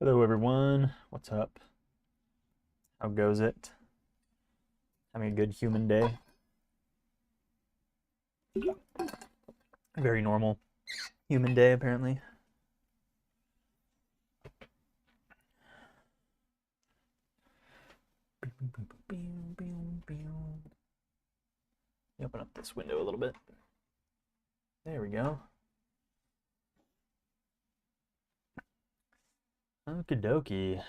Hello everyone, what's up? How goes it? Having a good human day? Very normal human day apparently. Open up this window a little bit. There we go. Okie dokie.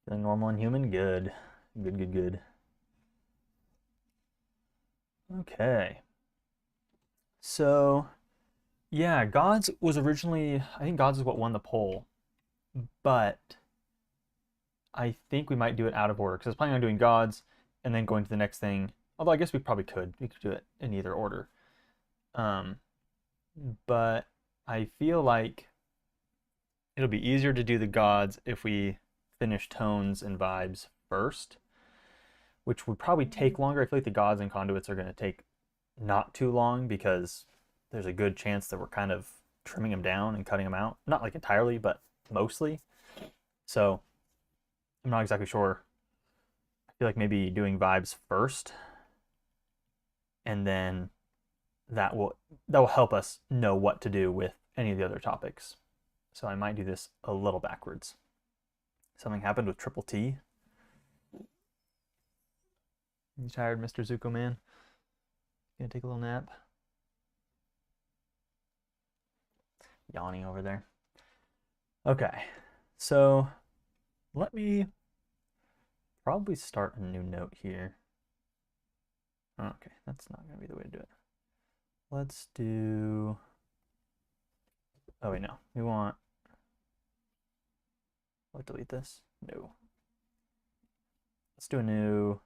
Feeling normal and human? Good. Good. Okay. So, yeah, Gods was originally, I think Gods is what won the poll, but I think we might do it out of order because I was planning on doing Gods and then going to the next thing. Although I guess we probably could. We could do it in either order. Um, but I feel like it'll be easier to do the Gods if we finish tones and vibes first, which would probably take longer. I feel like the Gods and conduits are going to take not too long because there's a good chance that we're kind of trimming them down and cutting them out. Not like entirely, but mostly. So I'm not exactly sure. I feel like maybe doing vibes first, and then that will help us know what to do with any of the other topics. So I might do this a little backwards. Something happened with Triple T. You tired, Mr. Zuko man? Gonna take a little nap? Yawning over there. Okay, so let me probably start a new note here. Okay, that's not gonna be the way to do it. Let's do, oh wait, no, we want, let's delete this. No. Let's do a new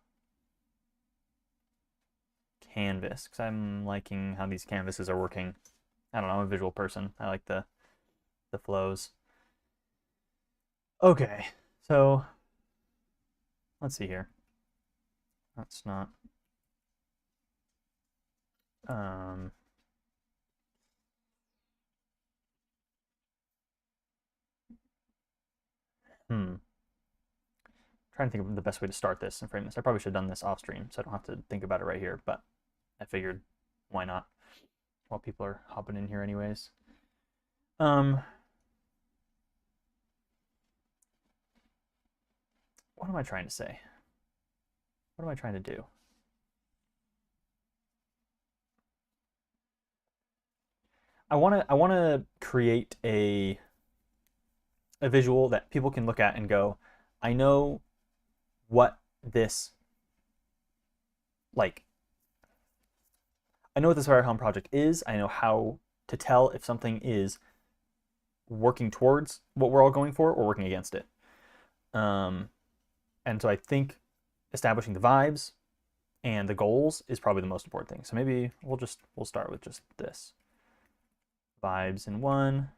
canvas because I'm liking how these canvases are working. I don't know, I'm a visual person. I like the flows. Okay, so let's see here. That's not um trying to think of the best way to start this and frame this. I probably should have done this off stream so I don't have to think about it right here, but I figured why not while people are hopping in here anyways. What am I trying to say? What am I trying to do? I want to create a visual that people can look at and go, I know what this like I know what the SpireHelm project is. I know how to tell if something is working towards what we're all going for or working against it. And so I think establishing the vibes and the goals is probably the most important thing. So maybe we'll start with just this. Vibes in one.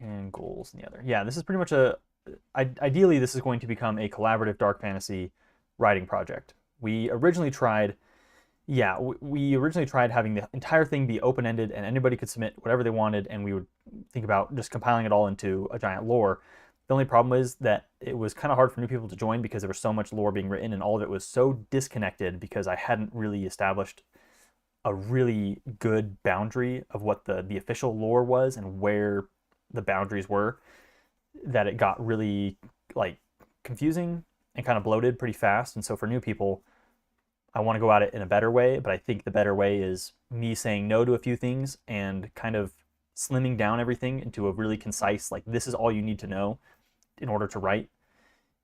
And goals in the other. Yeah, this is pretty much ideally this is going to become a collaborative dark fantasy writing project. We originally tried having the entire thing be open-ended and anybody could submit whatever they wanted and we would think about just compiling it all into a giant lore. The only problem is that it was kind of hard for new people to join because there was so much lore being written and all of it was so disconnected because I hadn't really established a really good boundary of what the official lore was and where the boundaries were, that it got really like confusing and kind of bloated pretty fast. And so for new people, I want to go at it in a better way, but I think the better way is me saying no to a few things and kind of slimming down everything into a really concise, like this is all you need to know in order to write.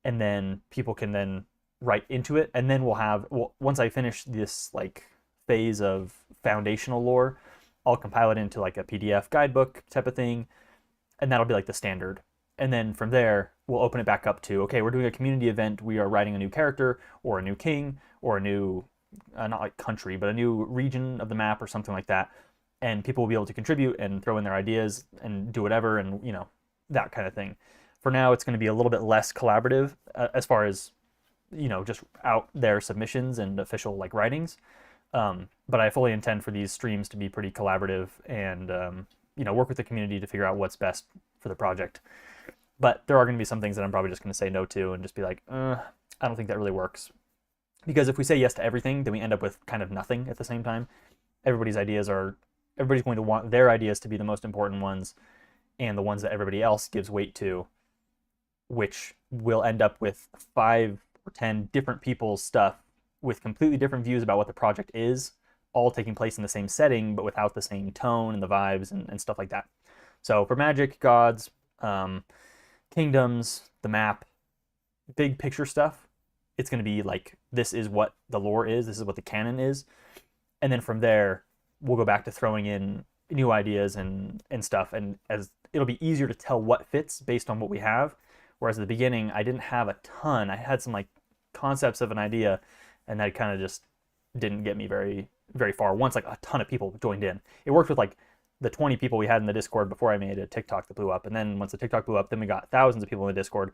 And then people can then write into it. And then once I finish this like phase of foundational lore, I'll compile it into like a PDF guidebook type of thing. And that'll be like the standard. And then from there, we'll open it back up to, okay, we're doing a community event. We are writing a new character or a new king or a new, not like country, but a new region of the map or something like that. And people will be able to contribute and throw in their ideas and do whatever and, that kind of thing. For now, it's going to be a little bit less collaborative as far as just out there submissions and official like writings. But I fully intend for these streams to be pretty collaborative and work with the community to figure out what's best for the project. But there are going to be some things that I'm probably just going to say no to and just be like, I don't think that really works. Because if we say yes to everything, then we end up with kind of nothing at the same time. Everybody's going to want their ideas to be the most important ones and the ones that everybody else gives weight to, which will end up with 5 or 10 different people's stuff with completely different views about what the project is, all taking place in the same setting, but without the same tone and the vibes and stuff like that. So for magic, gods, kingdoms, the map, big picture stuff, it's going to be like, this is what the lore is, this is what the canon is. And then from there, we'll go back to throwing in new ideas and stuff. And as it'll be easier to tell what fits based on what we have. Whereas at the beginning, I didn't have a ton. I had some like concepts of an idea, and that kind of just didn't get me very, very far. Once like a ton of people joined in, it worked with like the 20 people we had in the Discord before I made a TikTok that blew up. And then once the TikTok blew up, then we got thousands of people in the Discord,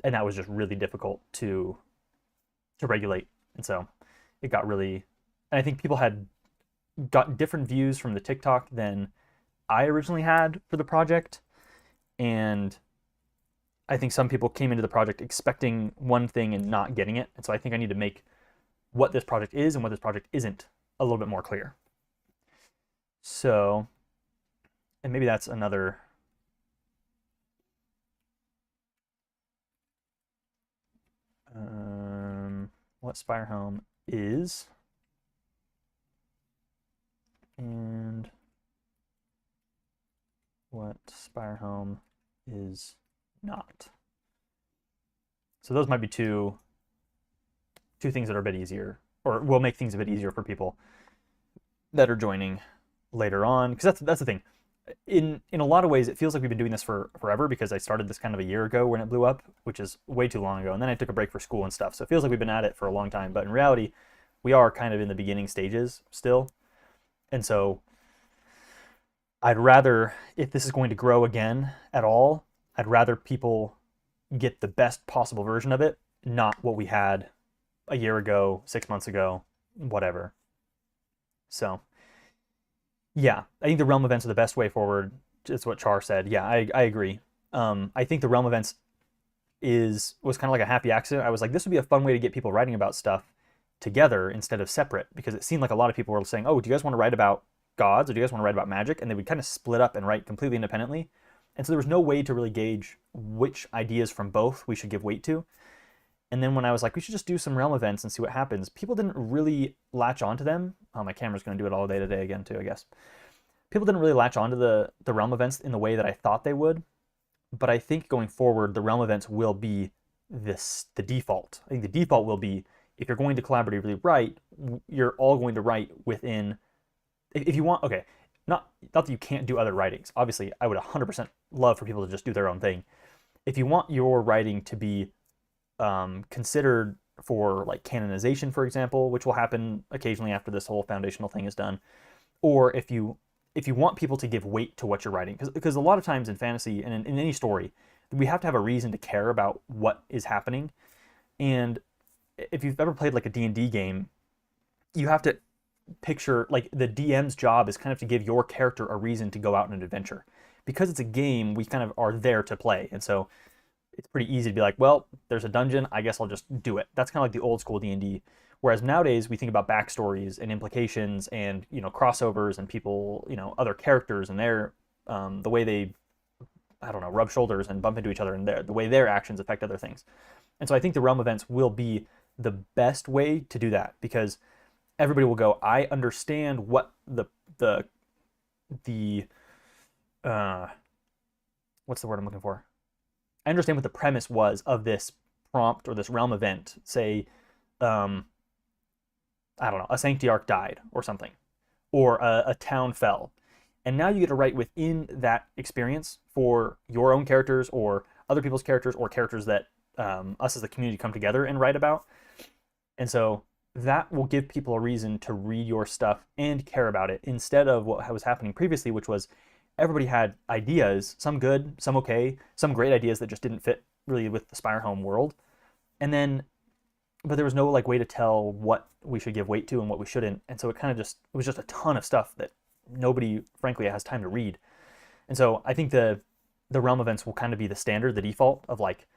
and that was just really difficult to regulate. And so it got really, and I think people had got different views from the TikTok than I originally had for the project. And I think some people came into the project expecting one thing and not getting it. And so I think I need to make what this project is and what this project isn't a little bit more clear. So, and maybe that's another what SpireHelm is and what SpireHelm is not. So those might be two things that are a bit easier, or will make things a bit easier for people that are joining later on. Because that's the thing. In a lot of ways, it feels like we've been doing this for forever, because I started this kind of a year ago when it blew up, which is way too long ago. And then I took a break for school and stuff. So it feels like we've been at it for a long time. But in reality, we are kind of in the beginning stages still. And so I'd rather, if this is going to grow again at all, I'd rather people get the best possible version of it, not what we had a year ago, 6 months ago, whatever. So yeah, I think the realm events are the best way forward. It's what Char said. Yeah, I agree. I think the realm events was kind of like a happy accident. I was like, this would be a fun way to get people writing about stuff together instead of separate, because it seemed like a lot of people were saying, oh, do you guys want to write about gods, or do you guys want to write about magic? And they would kind of split up and write completely independently. And so there was no way to really gauge which ideas from both we should give weight to. And then when I was like, we should just do some realm events and see what happens, people didn't really latch onto them. Oh, my camera's going to do it all day today again too, I guess. People didn't really latch onto the realm events in the way that I thought they would. But I think going forward, the realm events will be the default. I think the default will be, if you're going to collaboratively write, you're all going to write within, if you want, okay, not that you can't do other writings. Obviously, I would 100% love for people to just do their own thing. If you want your writing to be considered for like canonization, for example, which will happen occasionally after this whole foundational thing is done, or if you want people to give weight to what you're writing, because a lot of times in fantasy and in any story, we have to have a reason to care about what is happening. And if you've ever played like a D&D game, you have to picture, like, the DM's job is kind of to give your character a reason to go out on an adventure. Because it's a game, we kind of are there to play. And so it's pretty easy to be like, well, there's a dungeon, I guess I'll just do it. That's kind of like the old school D&D. Whereas nowadays we think about backstories and implications and, crossovers and people, other characters and their, the way they, I don't know, rub shoulders and bump into each other and the way their actions affect other things. And so I think the realm events will be the best way to do that, because everybody will go, I understand what what's the word I'm looking for? I understand what the premise was of this prompt or this realm event. Say, I don't know, a Sanctiarch died or something, or a town fell. And now you get to write within that experience for your own characters or other people's characters or characters that us as the community come together and write about. And so that will give people a reason to read your stuff and care about it, instead of what was happening previously, which was everybody had ideas, some good, some okay, some great ideas that just didn't fit really with the SpireHelm world. And then but there was no like way to tell what we should give weight to and what we shouldn't. And so it was just a ton of stuff that nobody, frankly, has time to read. And so I think the realm events will kind of be the standard, the default of like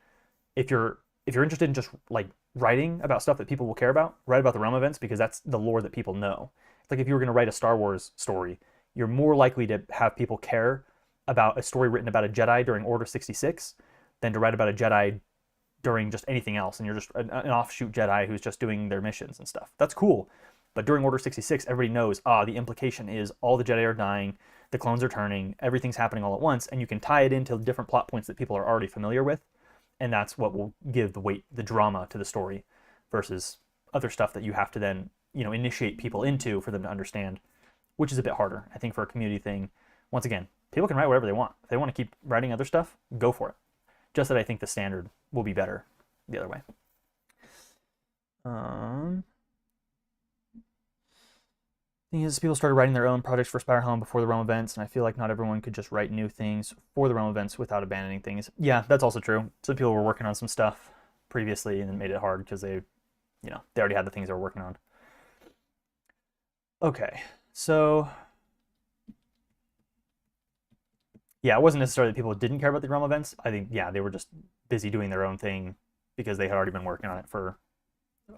if you're interested in just like writing about stuff that people will care about, write about the realm events because that's the lore that people know. It's like if you were going to write a Star Wars story, you're more likely to have people care about a story written about a Jedi during Order 66 than to write about a Jedi during just anything else, and you're just an offshoot Jedi who's just doing their missions and stuff. That's cool. But during Order 66, everybody knows, the implication is all the Jedi are dying, the clones are turning, everything's happening all at once, and you can tie it into different plot points that people are already familiar with, and that's what will give the weight, the drama to the story, versus other stuff that you have to then, initiate people into for them to understand, which is a bit harder. I think for a community thing, once again, people can write whatever they want. If they want to keep writing other stuff, go for it. Just that I think the standard will be better the other way. Thing is, people started writing their own projects for SpireHelm before the realm events, and I feel like not everyone could just write new things for the realm events without abandoning things. Yeah, that's also true. Some people were working on some stuff previously and it made it hard because they already had the things they were working on. Okay, so yeah, it wasn't necessarily that people didn't care about the realm events. I think, yeah, they were just busy doing their own thing because they had already been working on it for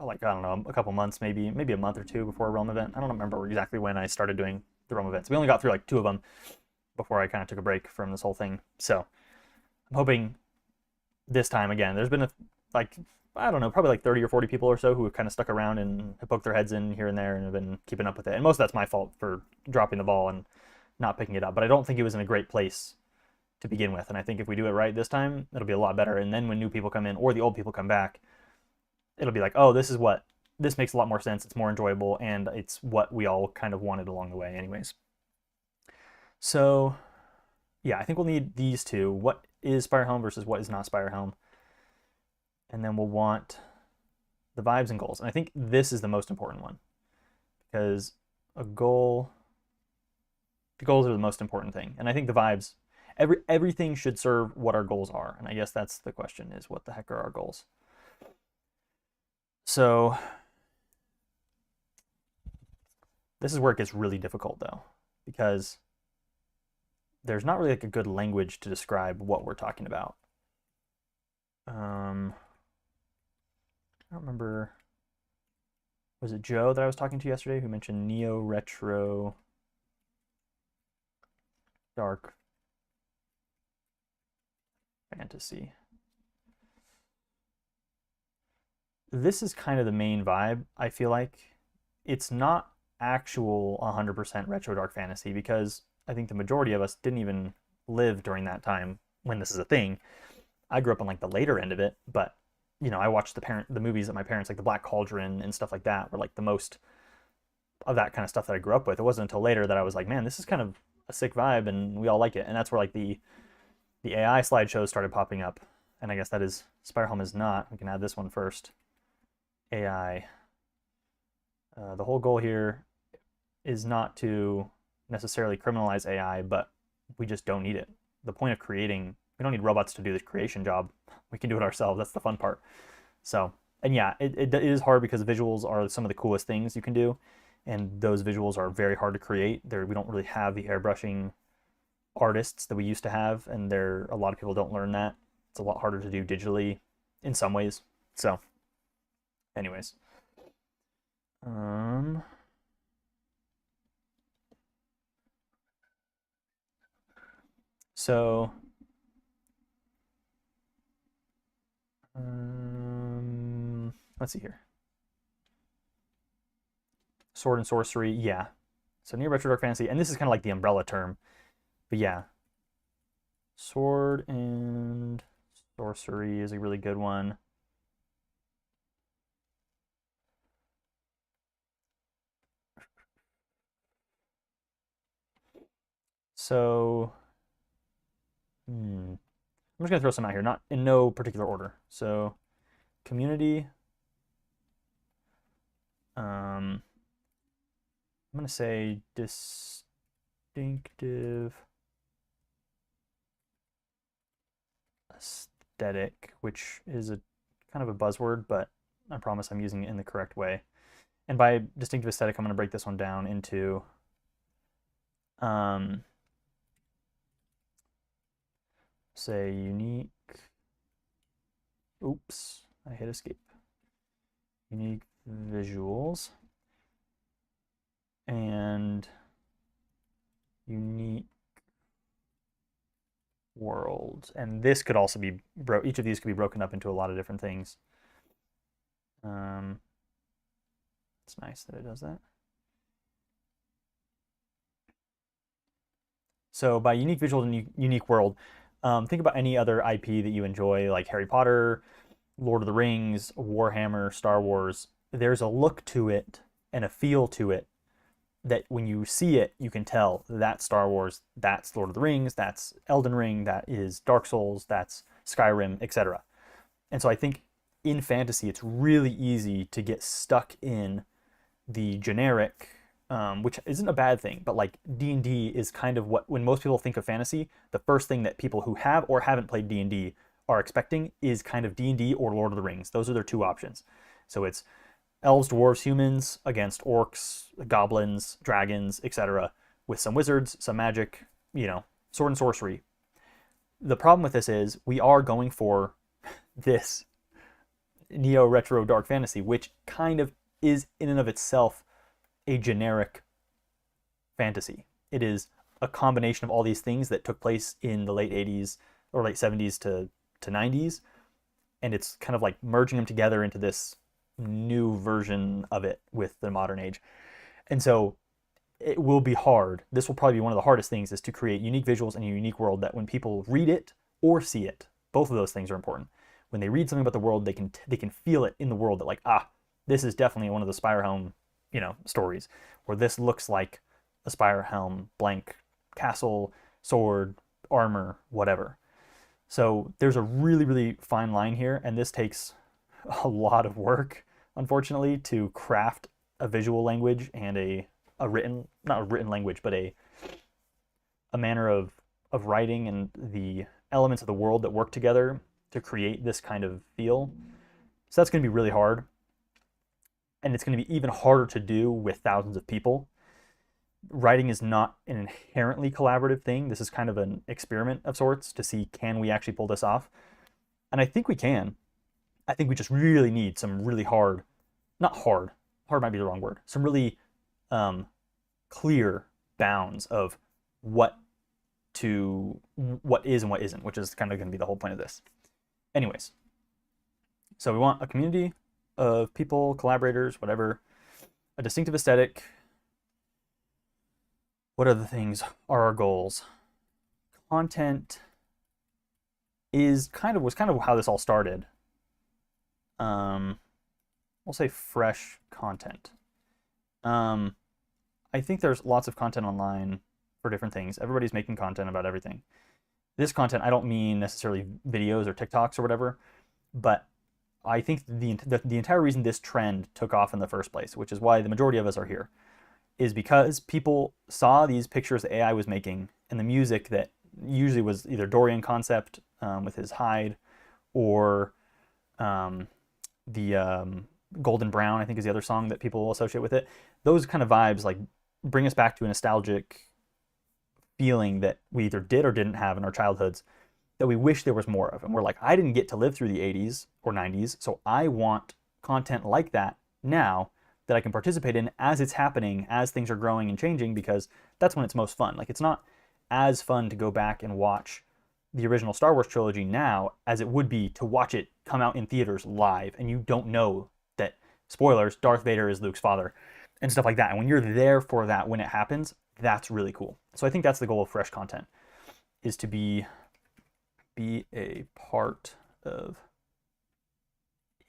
like, I don't know, a couple months, maybe a month or two before a realm event. I don't remember exactly when I started doing the realm events. We only got through like 2 of them before I kind of took a break from this whole thing. So I'm hoping this time again. There's been I don't know, probably like 30 or 40 people or so who have kind of stuck around and have poked their heads in here and there and have been keeping up with it. And most of that's my fault for dropping the ball and not picking it up. But I don't think it was in a great place to begin with. And I think if we do it right this time, it'll be a lot better. And then when new people come in or the old people come back, it'll be like, oh, this makes a lot more sense. It's more enjoyable, and it's what we all kind of wanted along the way anyways. So yeah, I think we'll need these two. What is SpireHelm versus what is not SpireHelm? And then we'll want the vibes and goals. And I think this is the most important one because the goals are the most important thing. And I think the vibes, everything should serve what our goals are. And I guess that's the question, is what the heck are our goals? So this is where it gets really difficult though, because there's not really like a good language to describe what we're talking about. I don't remember, was it Joe that I was talking to yesterday who mentioned neo retro dark fantasy? This is kind of the main vibe, I feel like. It's not actual 100% retro dark fantasy because I think the majority of us didn't even live during that time when this is a thing. I grew up on like the later end of it, but I watched the movies that my parents, like the Black Cauldron and stuff like that, were like the most of that kind of stuff that I grew up with. It wasn't until later that I was like, man, this is kind of a sick vibe and we all like it. And that's where like the AI slideshows started popping up. And I guess that is, SpireHelm is not. We can add this one first. AI. The whole goal here is not to necessarily criminalize AI, but we just don't need it. The point of creating, we don't need robots to do this creation job. We can do it ourselves. That's the fun part. So, and yeah, it is hard because visuals are some of the coolest things you can do. And those visuals are very hard to create. We don't really have the airbrushing artists that we used to have. And a lot of people don't learn that. It's a lot harder to do digitally in some ways. So anyways. So let's see here. Sword and sorcery, yeah. So near retro dark fantasy, and this is kind of like the umbrella term, but yeah. Sword and sorcery is a really good one. So I'm just gonna throw some out here, not in no particular order. So community. I'm gonna say distinctive aesthetic, which is a kind of a buzzword, but I promise I'm using it in the correct way. And by distinctive aesthetic, I'm going to break this one down into say unique. Oops, I hit escape. Unique visuals and unique worlds. And this could also be each of these could be broken up into a lot of different things. It's nice that it does that. So by unique visuals and unique world, think about any other IP that you enjoy, like Harry Potter, Lord of the Rings, Warhammer, Star Wars. There's a look to it and a feel to it that when you see it, you can tell that's Star Wars, that's Lord of the Rings, that's Elden Ring, that is Dark Souls, that's Skyrim, etc. And so I think in fantasy, it's really easy to get stuck in the generic, which isn't a bad thing, but like D&D is kind of what, when most people think of fantasy, the first thing that people who have or haven't played D&D are expecting is kind of D&D or Lord of the Rings. Those are their two options. So it's elves, dwarves, humans against orcs, goblins, dragons, etc., with some wizards, some magic, sword and sorcery. The problem with this is we are going for this neo-retro dark fantasy, which kind of is in and of itself a generic fantasy. It is a combination of all these things that took place in the late 80s or late 70s to 90s, and it's kind of like merging them together into this new version of it with the modern age. And so it will be hard. This will probably be one of the hardest things, is to create unique visuals and a unique world that when people read it or see it, both of those things are important. When they read something about the world, they can feel it in the world, that like, this is definitely one of the SpireHelm, stories, or this looks like a SpireHelm blank castle, sword, armor, whatever. So there's a really, really fine line here, and this takes a lot of work, unfortunately, to craft a visual language and a written, not a written language, but a manner of writing and the elements of the world that work together to create this kind of feel. So that's going to be really hard. And it's going to be even harder to do with thousands of people. Writing is not an inherently collaborative thing. This is kind of an experiment of sorts to see, can we actually pull this off? And I think we can. I think we just really need some really hard might be the wrong word, some really clear bounds of what is and what isn't, which is kind of going to be the whole point of this. Anyways, so we want a community of people, collaborators, whatever, a distinctive aesthetic. What other things are our goals? Content was kind of how this all started. We'll say fresh content. I think there's lots of content online for different things. Everybody's making content about everything. This content, I don't mean necessarily videos or TikToks or whatever, but I think the entire reason this trend took off in the first place, which is why the majority of us are here, is because people saw these pictures that AI was making and the music that usually was either Dorian Concept with his hide, or the Golden Brown, I think, is the other song that people will associate with it. Those kind of vibes like bring us back to a nostalgic feeling that we either did or didn't have in our childhoods that we wish there was more of. And we're like, I didn't get to live through the 80s or 90s, so I want content like that now that I can participate in as it's happening, as things are growing and changing, because that's when it's most fun. Like, it's not as fun to go back and watch the original Star Wars trilogy now as it would be to watch it come out in theaters live, and you don't know that, spoilers, Darth Vader is Luke's father and stuff like that. And when you're there for that, when it happens, that's really cool. So I think that's the goal of fresh content, is to be a part of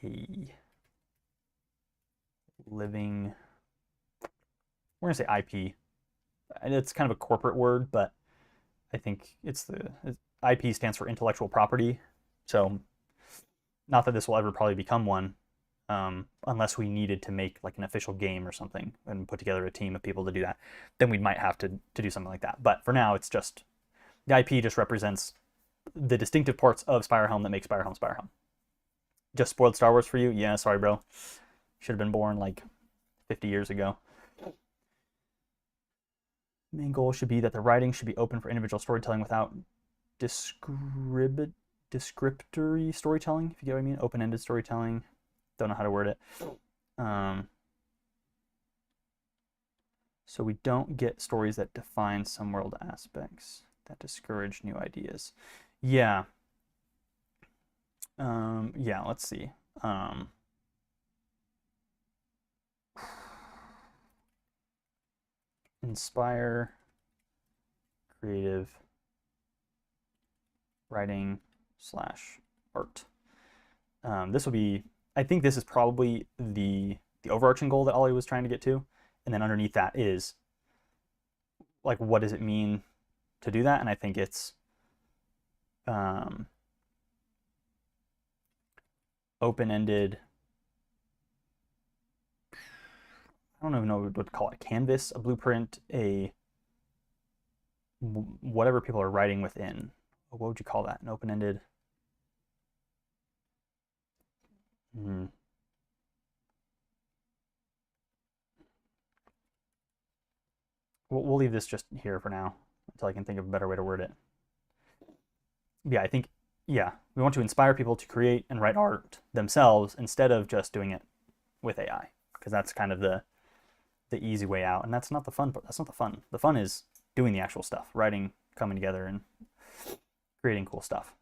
a living, we're going to say IP. And it's kind of a corporate word, but I think IP stands for intellectual property. So not that this will ever probably become one, unless we needed to make like an official game or something and put together a team of people to do that, then we might have to do something like that. But for now, it's just, the IP just represents the distinctive parts of SpireHelm that make SpireHelm SpireHelm. Just spoiled Star Wars for you? Yeah, sorry, bro. Should have been born like 50 years ago. Main goal should be that the writing should be open for individual storytelling without descriptory storytelling, if you get what I mean. Open-ended storytelling. Don't know how to word it. So we don't get stories that define some world aspects that discourage new ideas. Yeah. Yeah, let's see. Inspire creative writing / art. This will be, I think this is probably the overarching goal that Ollie was trying to get to. And then underneath that is like, what does it mean to do that? And I think it's open-ended. I don't even know what to call it. A canvas, a blueprint, a whatever people are writing within. What would you call that? An open-ended. We'll leave this just here for now until I can think of a better way to word it. Yeah, I think, yeah, we want to inspire people to create and write art themselves instead of just doing it with AI, because that's kind of the easy way out, and that's not the fun part. That's not the fun. The fun is doing the actual stuff, writing, coming together, and creating cool stuff.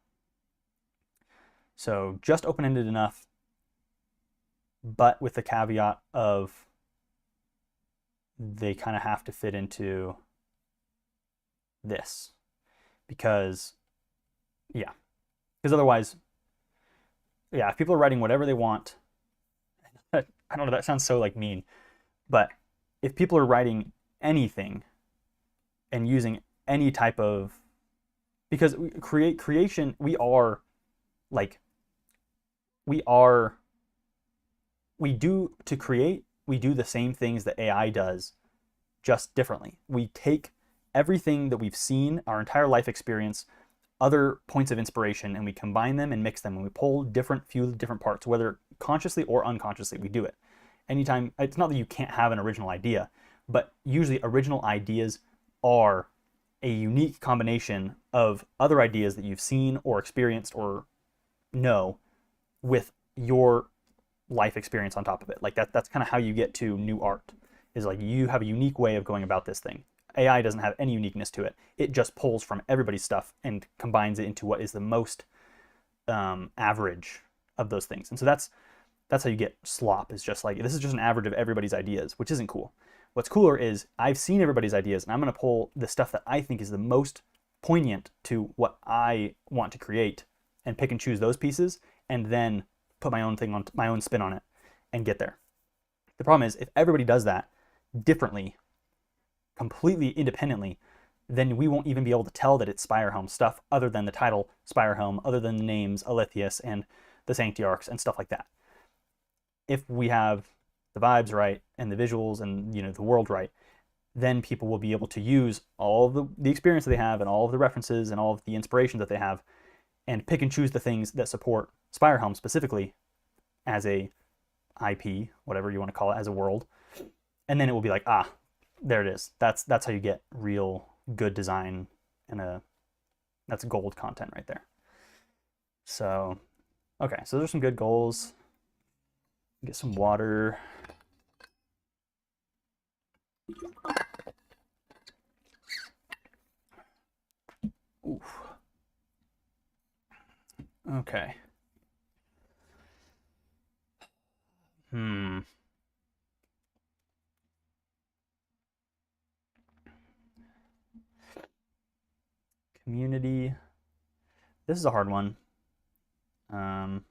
So just open-ended enough, but with the caveat of they kind of have to fit into this, because otherwise, yeah, if people are writing whatever they want, I don't know, that sounds so like mean, but if people are writing anything and using any type of, because creation, we do the same things that AI does, just differently. We take everything that we've seen, our entire life experience, other points of inspiration, and we combine them and mix them, and we pull few different parts, whether consciously or unconsciously, we do it. Anytime, it's not that you can't have an original idea, but usually original ideas are a unique combination of other ideas that you've seen or experienced or know with your life experience on top of it. Like that's kind of how you get to new art, is like you have a unique way of going about this thing. AI doesn't have any uniqueness to it. It just pulls from everybody's stuff and combines it into what is the most average of those things. And so that's how you get slop, is just like, this is just an average of everybody's ideas, which isn't cool. What's cooler is I've seen everybody's ideas, and I'm going to pull the stuff that I think is the most poignant to what I want to create and pick and choose those pieces, and then put my own thing on, my own spin on it, and get there. The problem is, if everybody does that differently, completely independently, then we won't even be able to tell that it's SpireHelm stuff other than the title SpireHelm, other than the names Alethius and the Sanctiarchs and stuff like that. If we have the vibes right and the visuals and the world right, then people will be able to use all of the experience that they have and all of the references and all of the inspiration that they have, and pick and choose the things that support SpireHelm specifically as a IP, whatever you want to call it, as a world. And then it will be like, there it is. That's how you get real good design, and that's gold content right there. So, okay, so those are some good goals. Get some water. Oof. Okay. Community. This is a hard one, because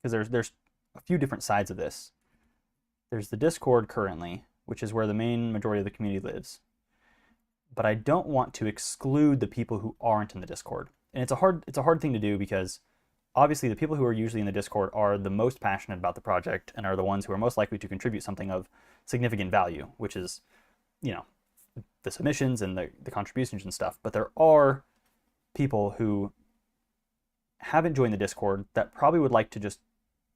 there's a few different sides of this. There's the Discord currently, which is where the main majority of the community lives. But I don't want to exclude the people who aren't in the Discord. And it's a hard thing to do, because obviously the people who are usually in the Discord are the most passionate about the project and are the ones who are most likely to contribute something of significant value, which is, the submissions and the contributions and stuff. But there are people who haven't joined the Discord that probably would like to just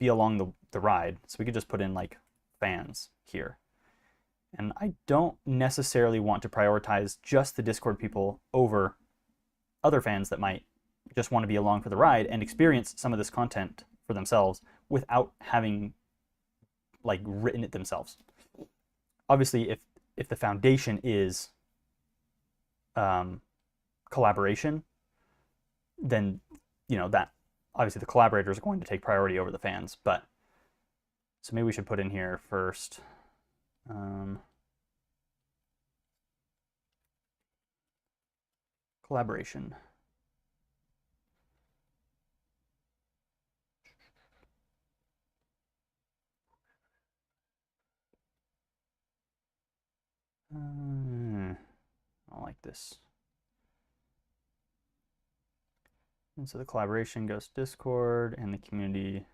be along the ride. So we could just put in like fans here. And I don't necessarily want to prioritize just the Discord people over other fans that might just want to be along for the ride and experience some of this content for themselves without having like written it themselves. Obviously, if the foundation is collaboration, then that obviously the collaborators are going to take priority over the fans. But so maybe we should put in here first. Collaboration. I don't like this. And so the collaboration goes to Discord and the community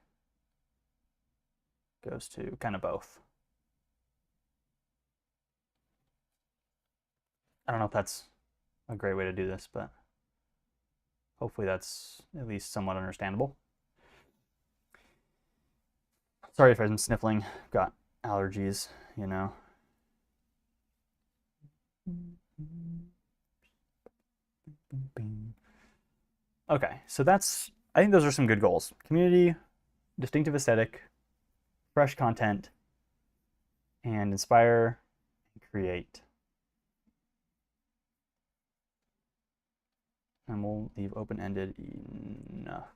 goes to kind of both. I don't know if that's a great way to do this, but hopefully that's at least somewhat understandable. Sorry if I'm sniffling. I've got allergies, Okay, so I think those are some good goals. Community, distinctive aesthetic, fresh content, and inspire and create. And we'll leave open-ended enough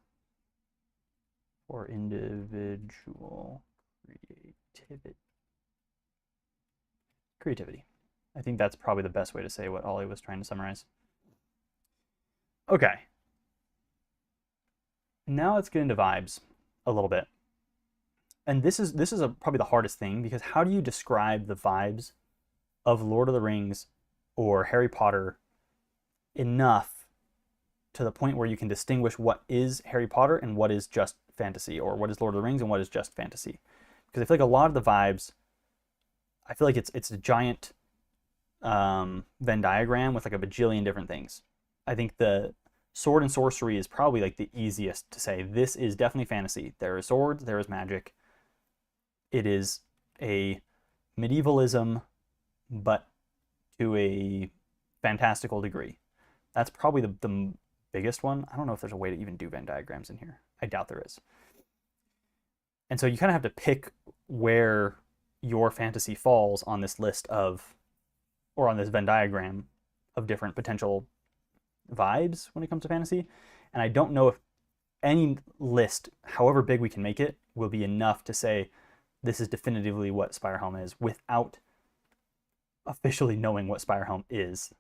for individual creativity. I think that's probably the best way to say what Ollie was trying to summarize. Okay. Now let's get into vibes a little bit. And this is probably the hardest thing, because how do you describe the vibes of Lord of the Rings or Harry Potter enough to the point where you can distinguish what is Harry Potter and what is just fantasy, or what is Lord of the Rings and what is just fantasy? Because I feel like a lot of the vibes, I feel like it's a giant Venn diagram with like a bajillion different things. I think the sword and sorcery is probably like the easiest to say. This is definitely fantasy. There is swords, there is magic. It is a medievalism, but to a fantastical degree. That's probably the biggest one. I don't know if there's a way to even do Venn diagrams in here. I doubt there is. And so you kind of have to pick where your fantasy falls on this list of, or on this Venn diagram of different potential vibes when it comes to fantasy. And I don't know if any list, however big we can make it, will be enough to say this is definitively what SpireHelm is without officially knowing what SpireHelm is.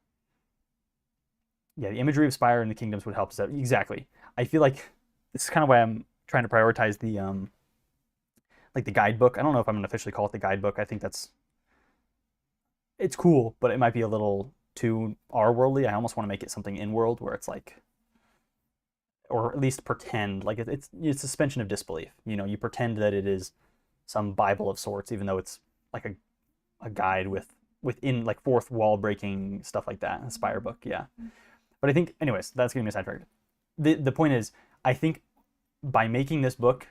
Yeah, the imagery of Spire and the kingdoms would help us out. Exactly. I feel like this is kind of why I'm trying to prioritize the like the guidebook. I don't know if I'm going to officially call it the guidebook. I think it's cool, but it might be a little too R-worldly. I almost want to make it something in-world where it's like, or at least pretend like it's suspension of disbelief. You pretend that it is some Bible of sorts, even though it's like a guide within like fourth wall breaking stuff like that. A Spire book, yeah. But I think, anyways, that's getting me sidetracked. The point is, I think by making this book,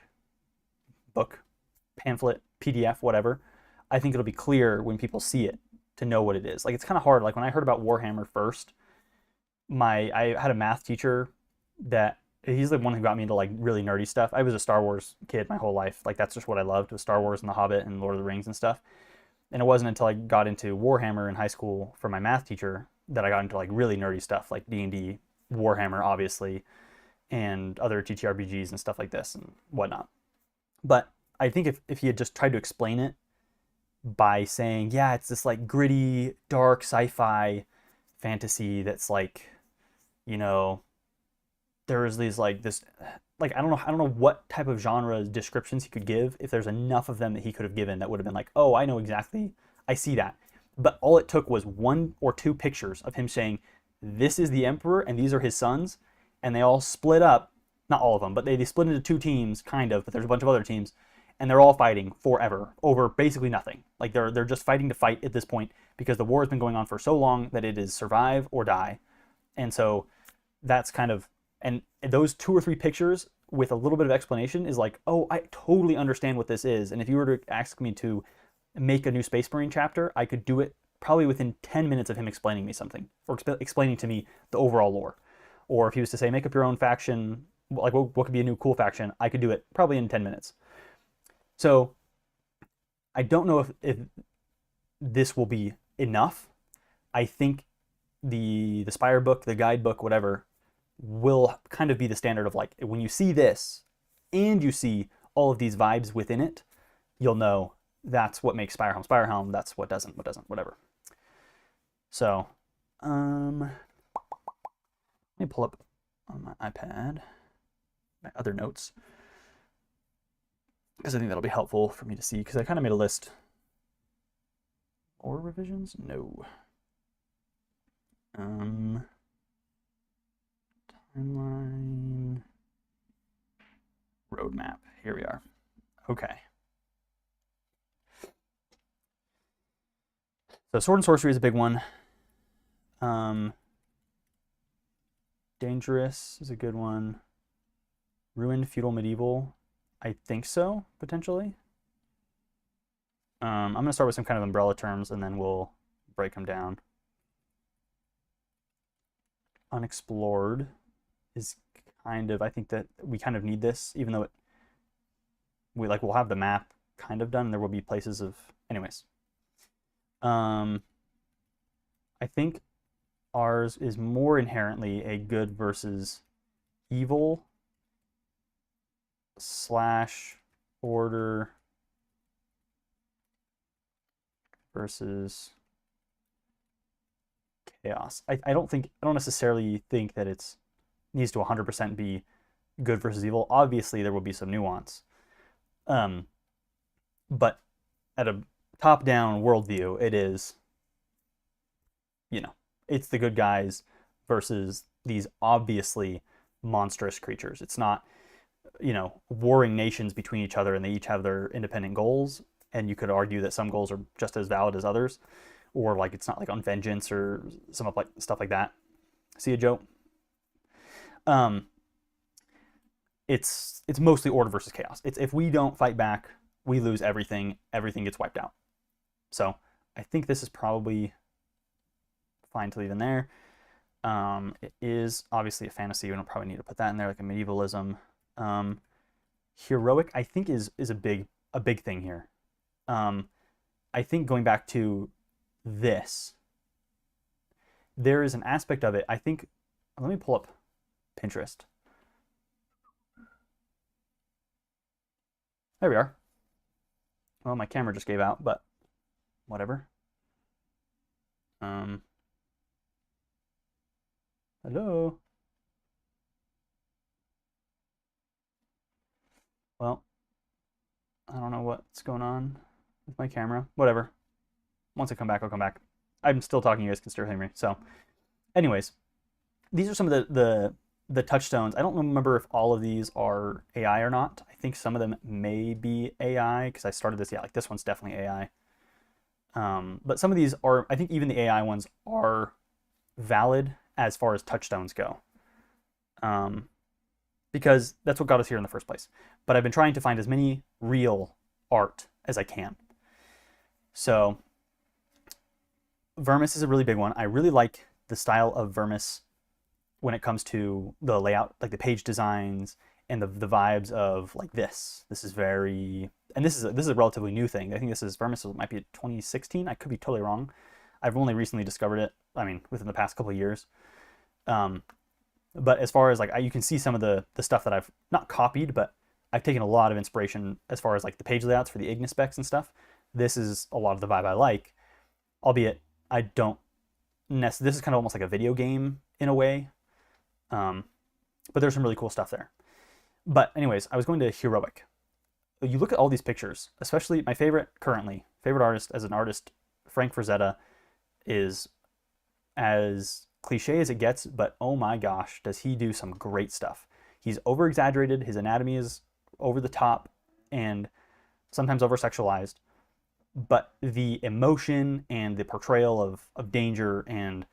pamphlet, PDF, whatever, I think it'll be clear when people see it to know what it is. Like, it's kind of hard. Like when I heard about Warhammer first, I had a math teacher that he's the one who got me into like really nerdy stuff. I was a Star Wars kid my whole life. Like that's just what I loved, was Star Wars and The Hobbit and Lord of the Rings and stuff. And it wasn't until I got into Warhammer in high school from my math teacher that I got into like really nerdy stuff like D&D, Warhammer obviously, and other TTRPGs and stuff like this and whatnot. But I think if he had just tried to explain it by saying, yeah, it's this like gritty, dark sci-fi fantasy that's like, there's these like this, like I don't know what type of genre descriptions he could give. If there's enough of them that he could have given, that would have been like, oh, I know exactly, I see that. But all it took was 1 or 2 pictures of him saying, this is the Emperor and these are his sons, and they all split up, not all of them, but they split into 2 teams, kind of, but there's a bunch of other teams, and they're all fighting forever over basically nothing. Like they're just fighting to fight at this point because the war has been going on for so long that it is survive or die. And so that's kind of, and those 2 or 3 pictures with a little bit of explanation is like, oh, I totally understand what this is. And if you were to ask me to make a new Space Marine chapter, I could do it probably within 10 minutes of him explaining me something, or explaining to me the overall lore. Or if he was to say, make up your own faction, like what could be a new cool faction, I could do it probably in 10 minutes. So I don't know if this will be enough. I think the Spire book, the guidebook, whatever, will kind of be the standard of like, when you see this and you see all of these vibes within it, you'll know that's what makes SpireHelm SpireHelm, that's what doesn't, whatever. So, let me pull up on my iPad my other notes, because I think that'll be helpful for me to see, because I kind of made a list. Or revisions? No. Timeline. Roadmap. Here we are. Okay. So Sword and Sorcery is a big one. Dangerous is a good one. Ruined, Feudal, Medieval. I think so, potentially. I'm going to start with some kind of umbrella terms, and then we'll break them down. Unexplored is kind of, I think that we kind of need this, even though we'll have the map kind of done, and there will be places of, anyways. I think ours is more inherently a good versus evil / order versus chaos. I don't necessarily think that it's needs to 100% be good versus evil. Obviously, there will be some nuance. But at a top-down worldview, it is, it's the good guys versus these obviously monstrous creatures. It's not, warring nations between each other and they each have their independent goals. And you could argue that some goals are just as valid as others, or like it's not like on vengeance or some of like stuff like that. See a joke? It's mostly order versus chaos. It's if we don't fight back, we lose everything. Everything gets wiped out. So I think this is probably fine to leave in there. It is obviously a fantasy. We don't probably need to put that in there, like a medievalism. Heroic, I think, is a big thing here. I think going back to this, there is an aspect of it. I think, let me pull up Pinterest. There we are. Well, my camera just gave out, but whatever. Hello. Well, I don't know what's going on with my camera. Whatever. Once I come back, I'll come back. I'm still talking. You guys can still hear me. So, anyways, these are some of the touchstones. I don't remember if all of these are AI or not. I think some of them may be AI because I started this. Yeah, like this one's definitely AI. But some of these are, I think even the AI ones are valid as far as touchstones go. Because that's what got us here in the first place. But I've been trying to find as many real art as I can. So Vermis is a really big one. I really like the style of Vermis when it comes to the layout, like the page designs and the vibes of like this. This is very, and this is a relatively new thing. I think this is Vermis, it might be 2016. I could be totally wrong. I've only recently discovered it. I mean, within the past couple of years. But as far as like, you can see some of the stuff that I've not copied, but I've taken a lot of inspiration as far as like the page layouts for the Ignis specs and stuff. This is a lot of the vibe I like, albeit I don't this is kind of almost like a video game in a way. But there's some really cool stuff there. But anyways, I was going to Heroic. You look at all these pictures, especially my favorite artist as an artist, Frank Frazetta, is as cliche as it gets, but oh my gosh, does he do some great stuff. He's over exaggerated, his anatomy is over the top and sometimes over sexualized, but the emotion and the portrayal of danger and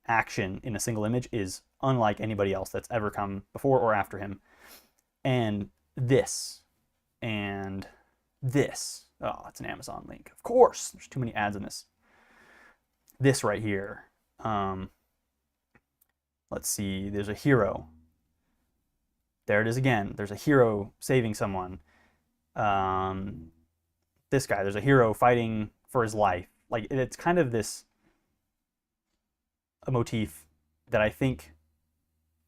action in a single image is unlike anybody else that's ever come before or after him. And this, and this. Oh, it's an Amazon link. Of course, there's too many ads in this. This right here. Let's see, there's a hero. There it is again. There's a hero saving someone. This guy, there's a hero fighting for his life. Like, it's kind of this a motif that I think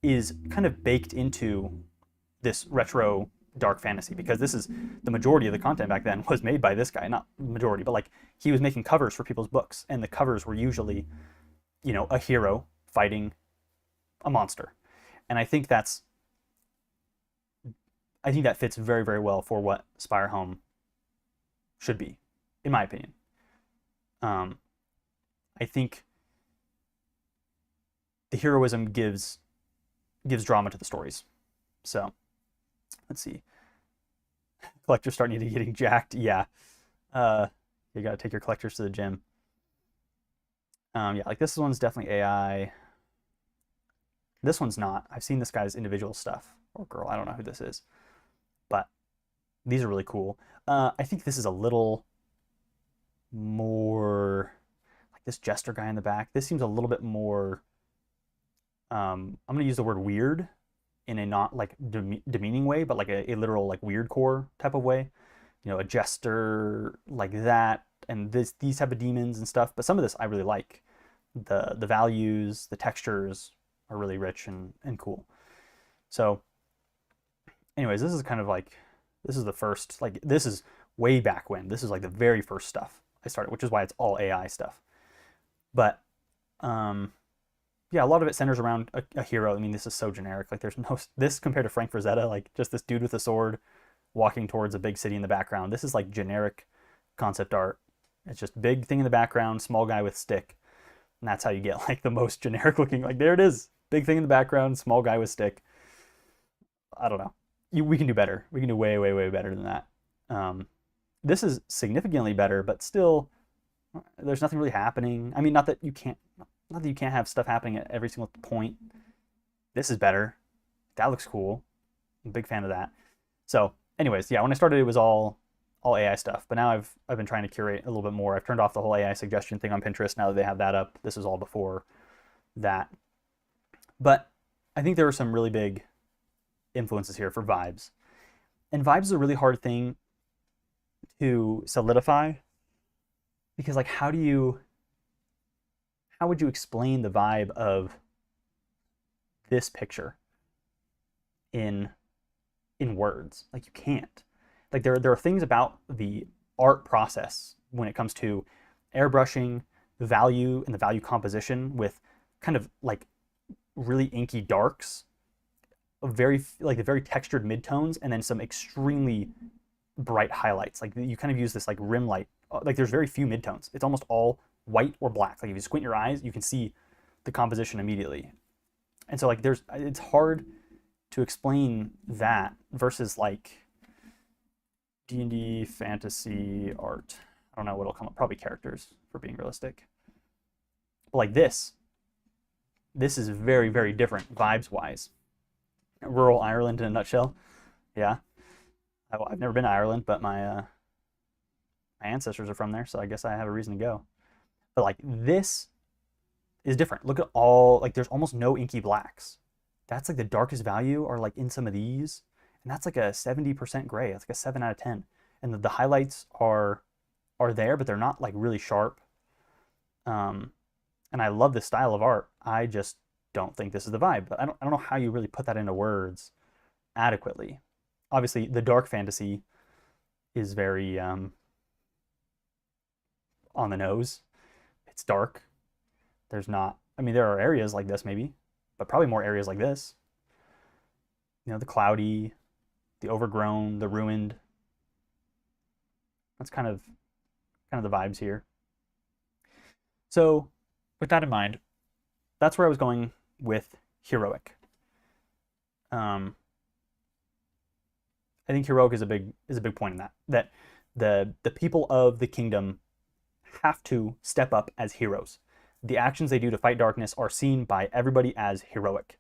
is kind of baked into this retro dark fantasy, because this is the majority of the content back then was made by this guy. Not majority, but like he was making covers for people's books, and the covers were usually, you know, a hero fighting a monster. And I think that fits very, very well for what SpireHelm should be, in my opinion. I think the heroism gives drama to the stories. So let's see. Collectors starting to getting jacked. Yeah. You got to take your collectors to the gym. Yeah, like this one's definitely AI. This one's not. I've seen this guy's individual stuff, or girl. I don't know who this is, but these are really cool. I think this is a little more like this jester guy in the back. This seems a little bit more, I'm going to use the word weird in a not like demeaning way, but like a literal like weird core type of way. You know, a jester like that, and these type of demons and stuff. But some of this I really like. The values, the textures are really rich and cool. So anyways, this is kind of like, this is the first, like this is way back when. This is like the very first stuff I started, which is why it's all AI stuff. But yeah, a lot of it centers around a hero. I mean, this is so generic. Like there's no, this compared to Frank Frazetta, like just this dude with a sword walking towards a big city in the background. This is like generic concept art. It's just big thing in the background, small guy with stick. And that's how you get like the most generic looking, like there it is. Big thing in the background, small guy with stick. I don't know. We can do better. We can do way, way, way better than that. This is significantly better, but still there's nothing really happening. I mean, not that you can't have stuff happening at every single point. This is better. That looks cool. I'm a big fan of that. So anyways, yeah, when I started, it was all AI stuff, but now I've been trying to curate a little bit more. I've turned off the whole AI suggestion thing on Pinterest now that they have that up. This is all before that. But I think there are some really big influences here for vibes. And vibes is a really hard thing to solidify, because like how would you explain the vibe of this picture in words? Like you can't. Like there are things about the art process when it comes to airbrushing, the value and the value composition with kind of like really inky darks, very textured midtones, and then some extremely bright highlights. Like you kind of use this like rim light. Like there's very few midtones. It's almost all white or black. Like if you squint your eyes, you can see the composition immediately. And so like it's hard to explain that versus like D&D fantasy art. I don't know what'll come up. Probably characters, for being realistic. But like this is very, very different vibes wise. Rural Ireland in a nutshell. Yeah. I've never been to Ireland, but my ancestors are from there, so I guess I have a reason to go. But like this is different. Look at all, like there's almost no inky blacks. That's like the darkest value are like in some of these. And that's like a 70% gray. That's like a 7 out of 10. And the highlights are there, but they're not like really sharp. And I love this style of art. I just don't think this is the vibe. But I don't know how you really put that into words adequately. Obviously, the dark fantasy is very on the nose. It's dark. There's not, I mean, there are areas like this maybe, but probably more areas like this. You know, the cloudy, the overgrown, the ruined. That's kind of the vibes here. So with that in mind, that's where I was going with heroic. I think heroic is a big point in that the people of the kingdom have to step up as heroes. The actions they do to fight darkness are seen by everybody as heroic.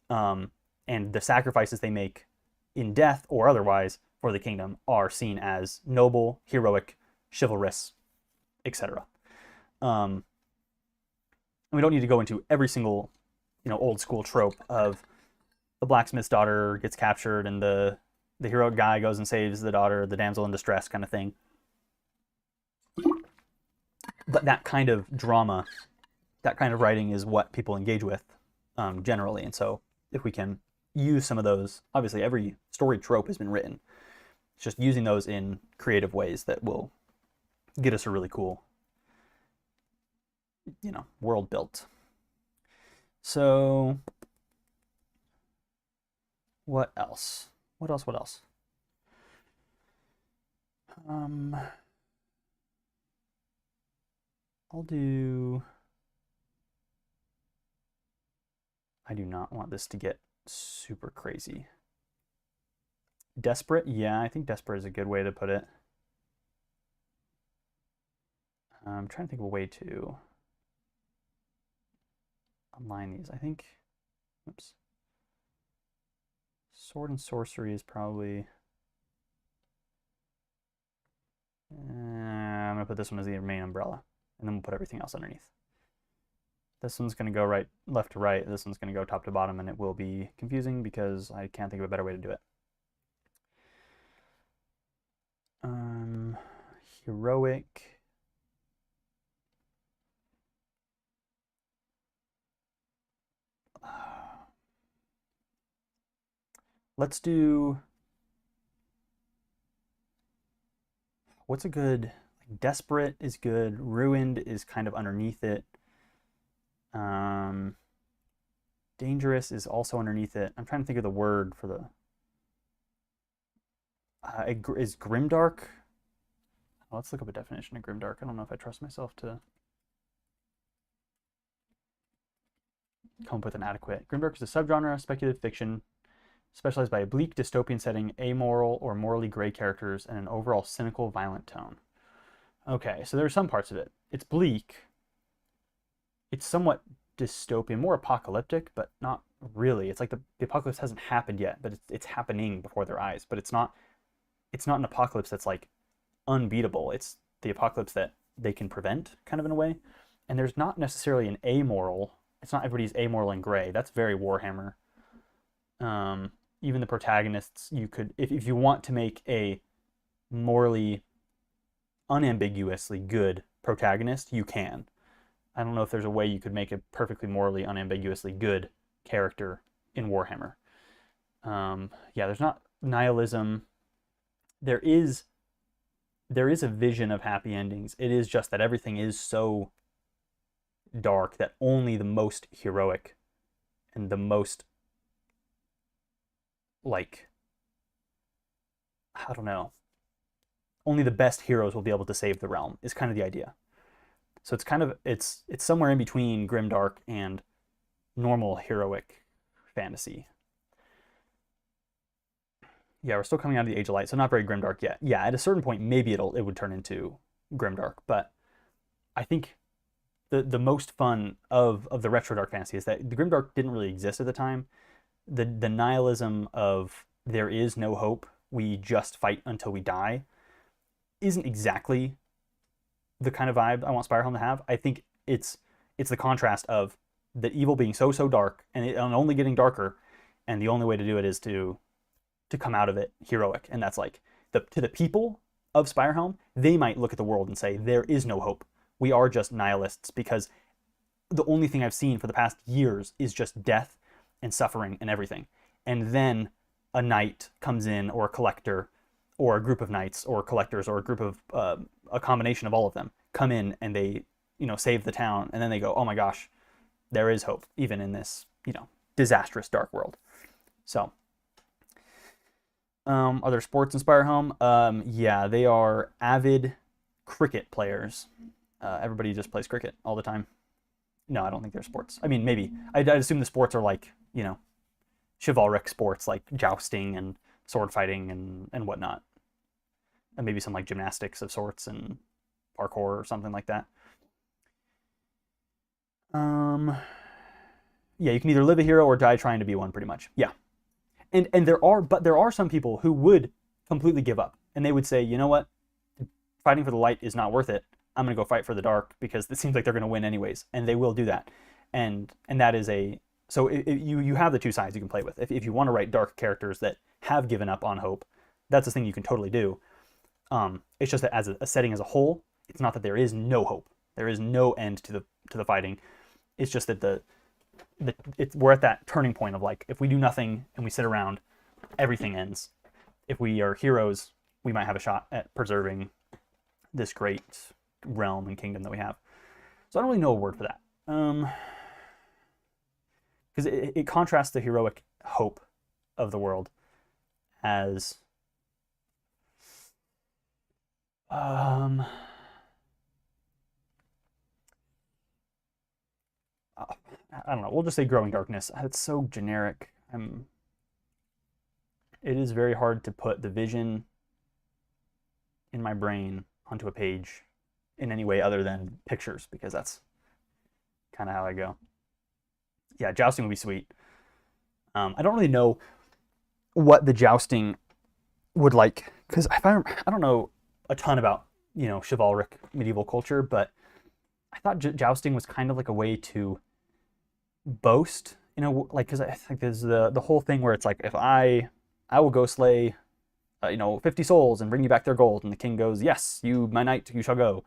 And the sacrifices they make in death or otherwise for the kingdom are seen as noble, heroic, chivalrous, etc. And we don't need to go into every single, old school trope of the blacksmith's daughter gets captured and the heroic guy goes and saves the daughter, the damsel in distress kind of thing. But that kind of drama, that kind of writing is what people engage with generally. And so if we can use some of those, obviously every story trope has been written. It's just using those in creative ways that will get us a really cool, world built. So what else? What else? I'll do... I do not want this to get super crazy. Desperate? Yeah, I think desperate is a good way to put it. I'm trying to think of a way to align these. I think, oops. Sword and sorcery is probably... I'm going to put this one as the main umbrella, and then we'll put everything else underneath. This one's going to go left to right. This one's going to go top to bottom, and it will be confusing because I can't think of a better way to do it. Heroic. Let's do... What's a good... Desperate is good. Ruined is kind of underneath it. Dangerous is also underneath it. I'm trying to think of the word for the... is grimdark? Well, let's look up a definition of grimdark. I don't know if I trust myself to come up with an adequate. Grimdark is a subgenre of speculative fiction specialized by a bleak dystopian setting, amoral or morally gray characters, and an overall cynical, violent tone. Okay, so there are some parts of it. It's bleak. It's somewhat dystopian, more apocalyptic, but not really. It's like the apocalypse hasn't happened yet, but it's happening before their eyes. But it's not an apocalypse that's like unbeatable. It's the apocalypse that they can prevent, kind of in a way. And there's not necessarily an amoral. It's not everybody's amoral and gray. That's very Warhammer. Even the protagonists, you could, if you want to make a morally unambiguously good protagonist, you can. I don't know if there's a way you could make a perfectly morally unambiguously good character in Warhammer. Yeah, there's not nihilism. There is a vision of happy endings. It is just that everything is so dark that only the most heroic and the most, like, I don't know, only the best heroes will be able to save the realm is kind of the idea. So it's kind of, it's somewhere in between grimdark and normal heroic fantasy. Yeah, we're still coming out of the Age of Light, so not very grimdark yet. Yeah, at a certain point, maybe it would turn into grimdark, but I think the most fun of the retro dark fantasy is that the grimdark didn't really exist at the time. The nihilism of there is no hope, we just fight until we die, isn't exactly the kind of vibe I want SpireHelm to have. I think it's the contrast of the evil being so dark and only getting darker, and the only way to do it is to come out of it heroic. And that's like to the people of SpireHelm, they might look at the world and say there is no hope. We are just nihilists because the only thing I've seen for the past years is just death and suffering and everything. And then a knight comes in, or a collector, or a group of knights or collectors, or a group of a combination of all of them come in and they save the town, and then they go, oh my gosh, there is hope even in this disastrous dark world. So are there sports in SpireHelm? Yeah, they are avid cricket players. Everybody just plays cricket all the time. No, I don't think they're sports. I mean, maybe I'd assume the sports are like chivalric sports like jousting and sword fighting and whatnot, and maybe some like gymnastics of sorts and parkour or something like that. Yeah, you can either live a hero or die trying to be one, pretty much. Yeah, And there are some people who would completely give up, and they would say, you know what, fighting for the light is not worth it. I'm gonna go fight for the dark because it seems like they're gonna win anyways, and they will do that. And that is a so you have the two sides you can play with. If you want to write dark characters that have given up on hope, that's a thing you can totally do. It's just that as a setting as a whole, it's not that there is no hope. There is no end to the fighting. It's just that we're at that turning point of like, if we do nothing and we sit around, everything ends. If we are heroes, we might have a shot at preserving this great realm and kingdom that we have. So I don't really know a word for that. Because it contrasts the heroic hope of the world as I don't know. We'll just say growing darkness. It's so generic. It is very hard to put the vision in my brain onto a page in any way other than pictures, because that's kind of how I go. Yeah, jousting would be sweet. I don't really know what the jousting would like, because I don't know a ton about chivalric medieval culture, but I thought jousting was kind of like a way to boast, because I think there's the whole thing where it's like, if I will go slay 50 souls and bring you back their gold, and the king goes, yes, you, my knight, you shall go.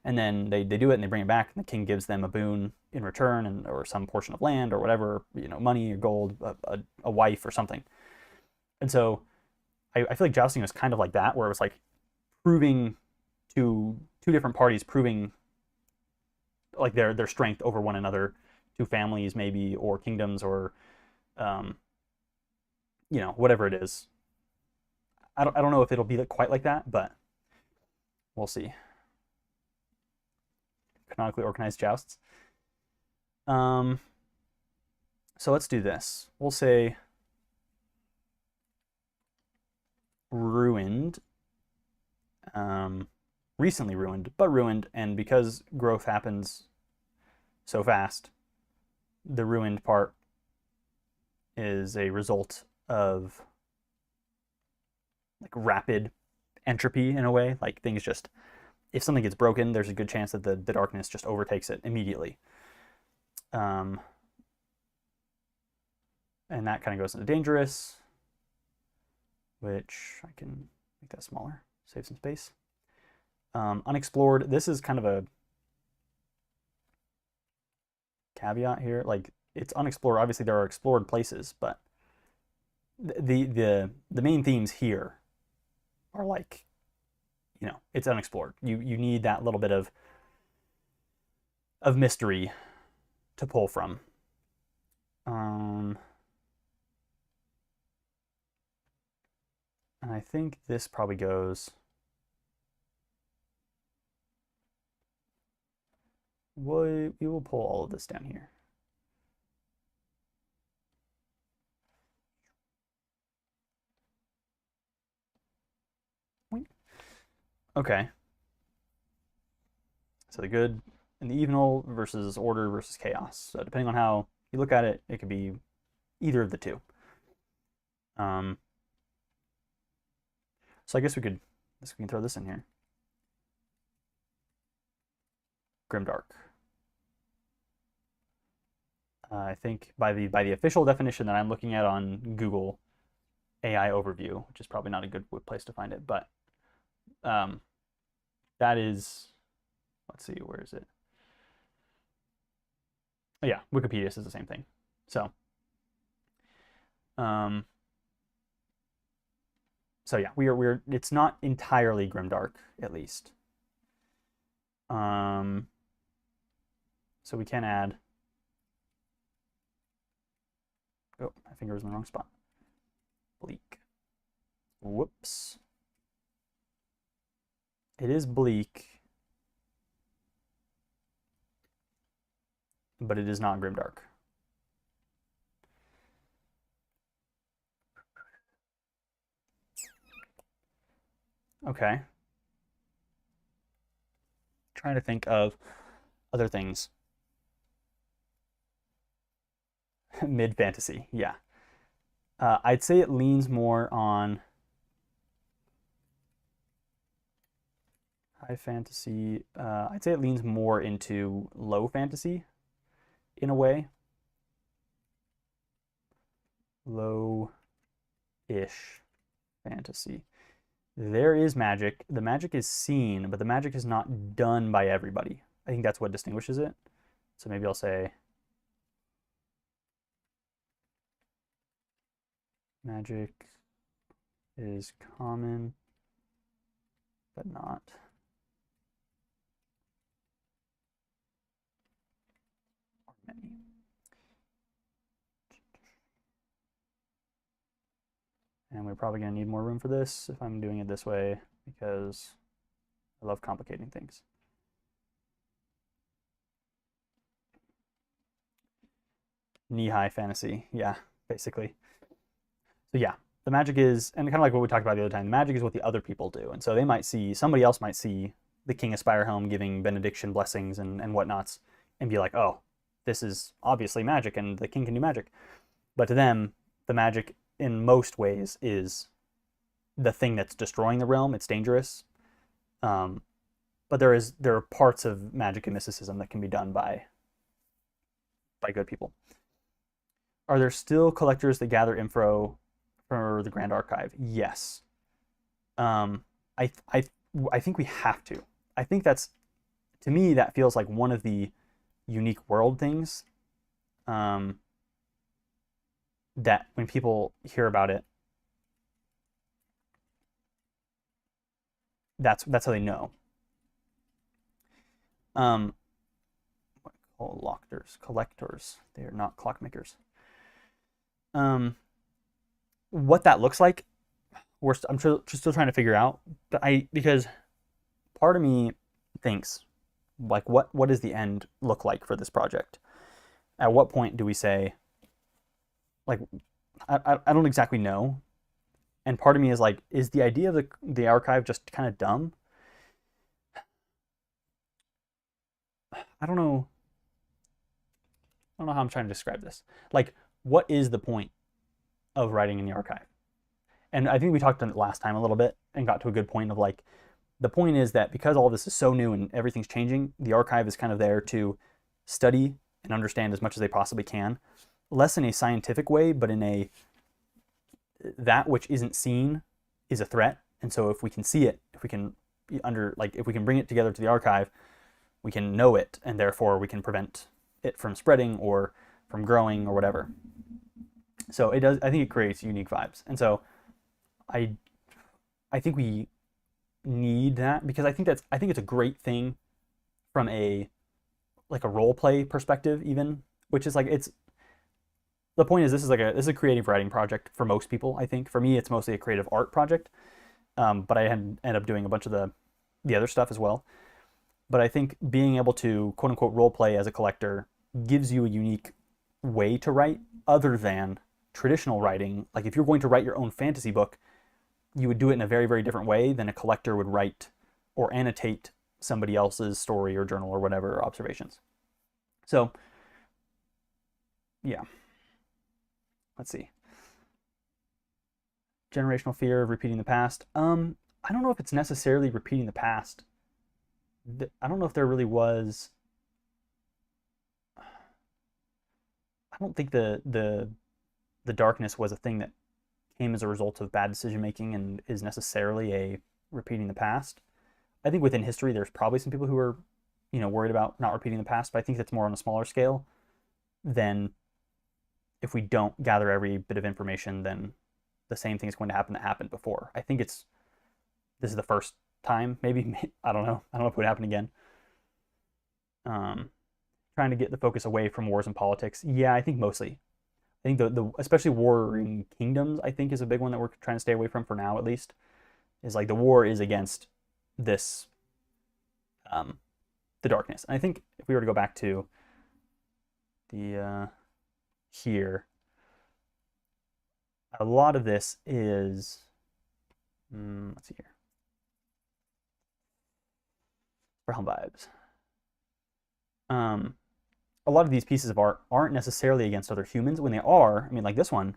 And then they do it and they bring it back, and the king gives them a boon in return, or some portion of land or whatever, money or gold, a wife or something. And so I feel like jousting was kind of like that, where it was like proving to two different parties, proving like their strength over one another, to families maybe, or kingdoms, or whatever it is. I don't know if it'll be quite like that, but we'll see. Canonically organized jousts. So let's do this. We'll say ruined, recently ruined, but ruined, and because growth happens so fast, the ruined part is a result of like rapid entropy in a way. Like things just, if something gets broken, there's a good chance that the darkness just overtakes it immediately. And that kind of goes into dangerous, which I can make that smaller, save some space. Unexplored, this is kind of a caveat here. Like, it's unexplored. Obviously there are explored places, but the main themes here are like, it's unexplored. You need that little bit of mystery to pull from. And I think this probably goes, we will pull all of this down here. Okay. So the good and the evil versus order versus chaos. So depending on how you look at it, it could be either of the two. So I guess we can throw this in here. Grimdark. I think by the official definition that I'm looking at on Google AI overview, which is probably not a good place to find it, but that is, let's see, where is it? Oh yeah, Wikipedia says the same thing. So yeah, we're it's not entirely grimdark, at least. So we can add, oh, my finger was in the wrong spot. Bleak. Whoops. It is bleak, but it is not grimdark. Okay. Trying to think of other things. Mid fantasy, yeah. I'd say it leans more on high fantasy. I'd say it leans more into low fantasy in a way. Low-ish fantasy. There is magic. The magic is seen, but the magic is not done by everybody. I think that's what distinguishes it. So maybe I'll say magic is common, but not many. And we're probably going to need more room for this if I'm doing it this way, because I love complicating things. Knee-high fantasy, yeah, basically. So yeah, the magic is, and kind of like what we talked about the other time, the magic is what the other people do. And so they might see, somebody else might see the king of SpireHelm giving benediction blessings and whatnots and be like, oh, this is obviously magic and the king can do magic. But to them, the magic in most ways is the thing that's destroying the realm. It's dangerous. But there are parts of magic and mysticism that can be done by good people. Are there still collectors that gather info for the Grand Archive? Yes. I think we have to. I think that's, to me, that feels like one of the unique world things. That when people hear about it, that's how they know. Collectors. They are not clockmakers. What that looks like, I'm still trying to figure out. But because part of me thinks, like, what does the end look like for this project? At what point do we say, like, I don't exactly know. And part of me is like, is the idea of the archive just kind of dumb? I don't know. I don't know how I'm trying to describe this. Like, what is the point of writing in the archive? And I think we talked on it last time a little bit and got to a good point of like, the point is that because all this is so new and everything's changing, the archive is kind of there to study and understand as much as they possibly can. Less in a scientific way, but in a, that which isn't seen is a threat. And so if we can see it, if we can if we can bring it together to the archive, we can know it, and therefore we can prevent it from spreading or from growing or whatever. So it does, I think it creates unique vibes. And so I think we need that, because I think it's a great thing from a role play perspective, even, which is like, the point is, this is a creative writing project for most people. I think for me, it's mostly a creative art project, but I end up doing a bunch of the other stuff as well. But I think being able to quote unquote role play as a collector gives you a unique way to write other than traditional writing. Like if you're going to write your own fantasy book, you would do it in a very, very different way than a collector would write or annotate somebody else's story or journal or whatever observations. So yeah. Let's see. Generational fear of repeating the past. I don't know if it's necessarily repeating the past. I don't know if there really was. I don't think the darkness was a thing that came as a result of bad decision making and is necessarily a repeating the past. I think within history, there's probably some people who are, worried about not repeating the past, but I think that's more on a smaller scale than if we don't gather every bit of information, then the same thing is going to happen that happened before. I think this is the first time, maybe, I don't know. I don't know if it would happen again. Trying to get the focus away from wars and politics. Yeah, I think mostly. I think the especially warring kingdoms, I think, is a big one that we're trying to stay away from for now, at least. Is like the war is against this, the darkness. And I think if we were to go back to the here, a lot of this is, let's see here, SpireHelm vibes. A lot of these pieces of art aren't necessarily against other humans. When they are, I mean, like this one,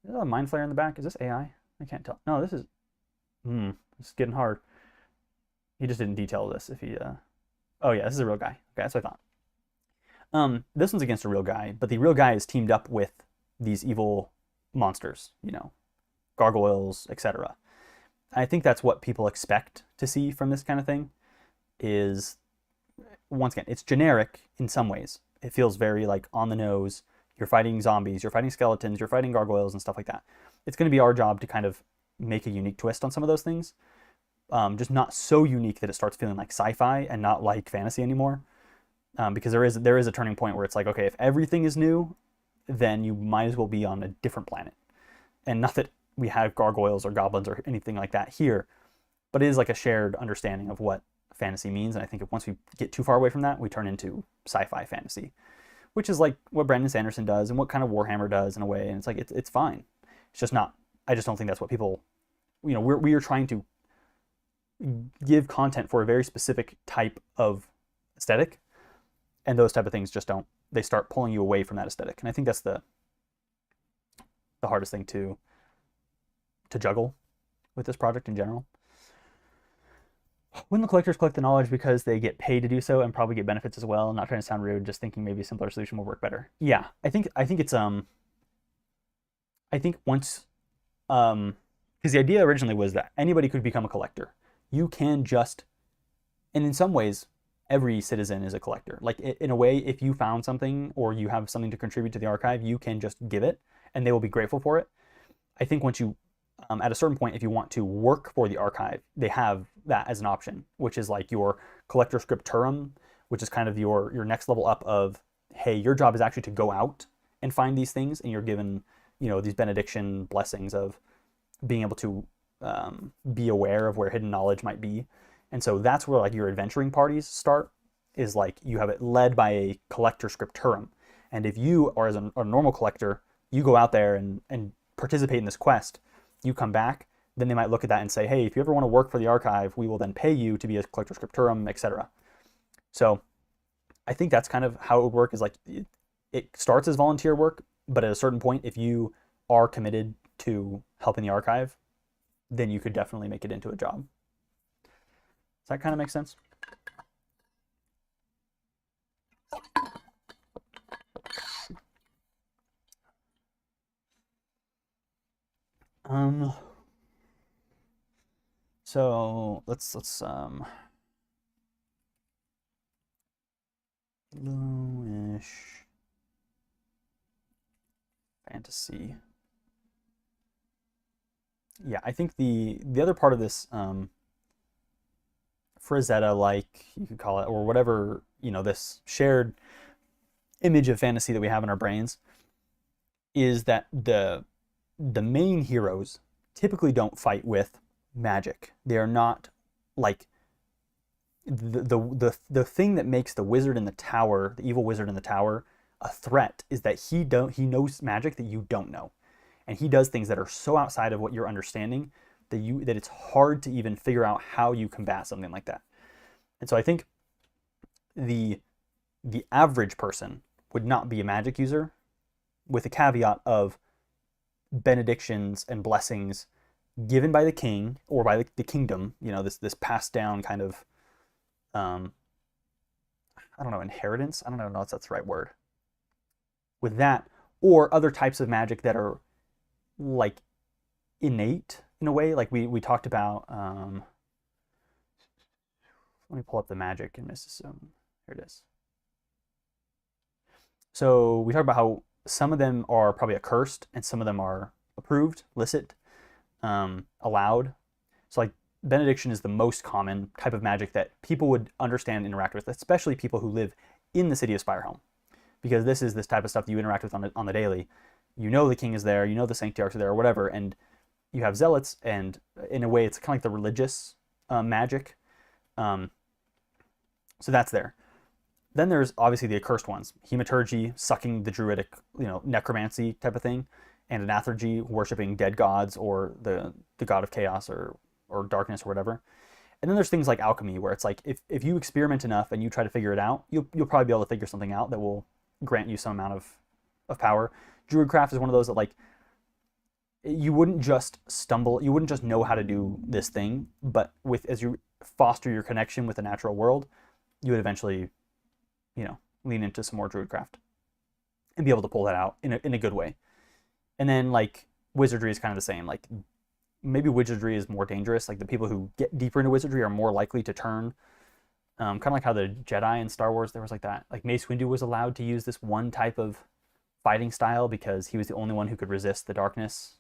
Is that a mind flare in the back? Is this AI? I can't tell. No, this is. It's getting hard. He just didn't detail this. If he. Oh yeah, this is a real guy. Okay, that's what I thought. This one's against a real guy, but the real guy is teamed up with these evil monsters. Gargoyles, etc. I think that's what people expect to see from this kind of thing. Is once again, it's generic in some ways. It feels very like on the nose. You're fighting zombies, you're fighting skeletons, you're fighting gargoyles and stuff like that. It's going to be our job to kind of make a unique twist on some of those things. Just not so unique that it starts feeling like sci-fi and not like fantasy anymore. Because there is a turning point where it's like, okay, if everything is new, then you might as well be on a different planet. And not that we have gargoyles or goblins or anything like that here, but it is like a shared understanding of what fantasy means. And I think if once we get too far away from that, we turn into sci-fi fantasy, which is like what Brandon Sanderson does and what kind of Warhammer does in a way. And it's like, it's fine. It's just not, I just don't think that's what people, we are trying to give content for a very specific type of aesthetic. And those type of things just don't, they start pulling you away from that aesthetic. And I think that's the hardest thing to juggle with this project in general. When the collectors collect the knowledge because they get paid to do so and probably get benefits as well. I'm not trying to sound rude, just thinking maybe a simpler solution will work better. Yeah, I think it's I think once because the idea originally was that anybody could become a collector. You can just, and in some ways, every citizen is a collector. Like in a way, if you found something or you have something to contribute to the archive, you can just give it and they will be grateful for it. I think once you at a certain point, if you want to work for the archive, they have that as an option, which is like your collector scripturum, which is kind of your next level up of, hey, your job is actually to go out and find these things, and you're given, these benediction blessings of being able to be aware of where hidden knowledge might be. And so that's where like your adventuring parties start, is like you have it led by a collector scripturum. And if you are as a normal collector, you go out there and participate in this quest, you come back, then they might look at that and say, hey, if you ever want to work for the archive, we will then pay you to be a collector scripturum, etc. So I think that's kind of how it would work, is like it starts as volunteer work, but at a certain point, if you are committed to helping the archive, then you could definitely make it into a job. Does that kind of make sense? So let's lowish fantasy. Yeah, I think the other part of this Frazetta, like you could call it, or whatever, this shared image of fantasy that we have in our brains, is that the main heroes typically don't fight with magic. They are not like the thing that makes the wizard in the tower, the evil wizard in the tower, a threat is that he knows magic that you don't know, and he does things that are so outside of what you're understanding that it's hard to even figure out how you combat something like that. And so I think the average person would not be a magic user, with a caveat of benedictions and blessings given by the king or by the kingdom, this passed down kind of I don't know, inheritance. I don't know if that's the right word. With that, or other types of magic that are like innate in a way, like we talked about. Let me pull up the magic in mysticism. Here it is. So we talked about how some of them are probably accursed and some of them are approved, licit, allowed. So like benediction is the most common type of magic that people would understand and interact with, especially people who live in the city of SpireHelm, because this is this type of stuff that you interact with on the daily. The king is there, the sanctiarchs are there, or whatever, and you have zealots, and in a way it's kind of like the religious magic. So that's there. Then there's obviously the accursed ones, hematurgy, sucking the druidic, necromancy type of thing, and anathergy, worshiping dead gods or the god of chaos or darkness or whatever. And then there's things like alchemy, where it's like if you experiment enough and you try to figure it out, you'll probably be able to figure something out that will grant you some amount of power. Druidcraft is one of those that like you wouldn't just stumble, you wouldn't just know how to do this thing, but with as you foster your connection with the natural world, you would eventually, lean into some more druidcraft and be able to pull that out in a good way. And then like wizardry is kind of the same. Like maybe wizardry is more dangerous. Like the people who get deeper into wizardry are more likely to turn. Kind of like how the Jedi in Star Wars, there was like that. Like Mace Windu was allowed to use this one type of fighting style because he was the only one who could resist the darkness,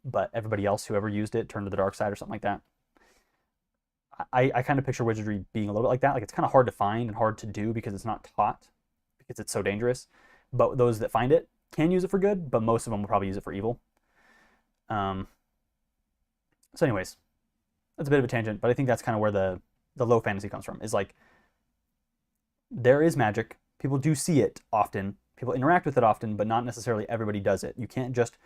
but everybody else, whoever used it, turned to the dark side or something like that. I kind of picture wizardry being a little bit like that. Like it's kind of hard to find and hard to do because it's not taught, because it's so dangerous. But those that find it can use it for good, but most of them will probably use it for evil. Um, so, anyways, that's a bit of a tangent, but I think that's kind of where the low fantasy comes from. Is like there is magic. People do see it often. People interact with it often, but not necessarily everybody does it. You can't just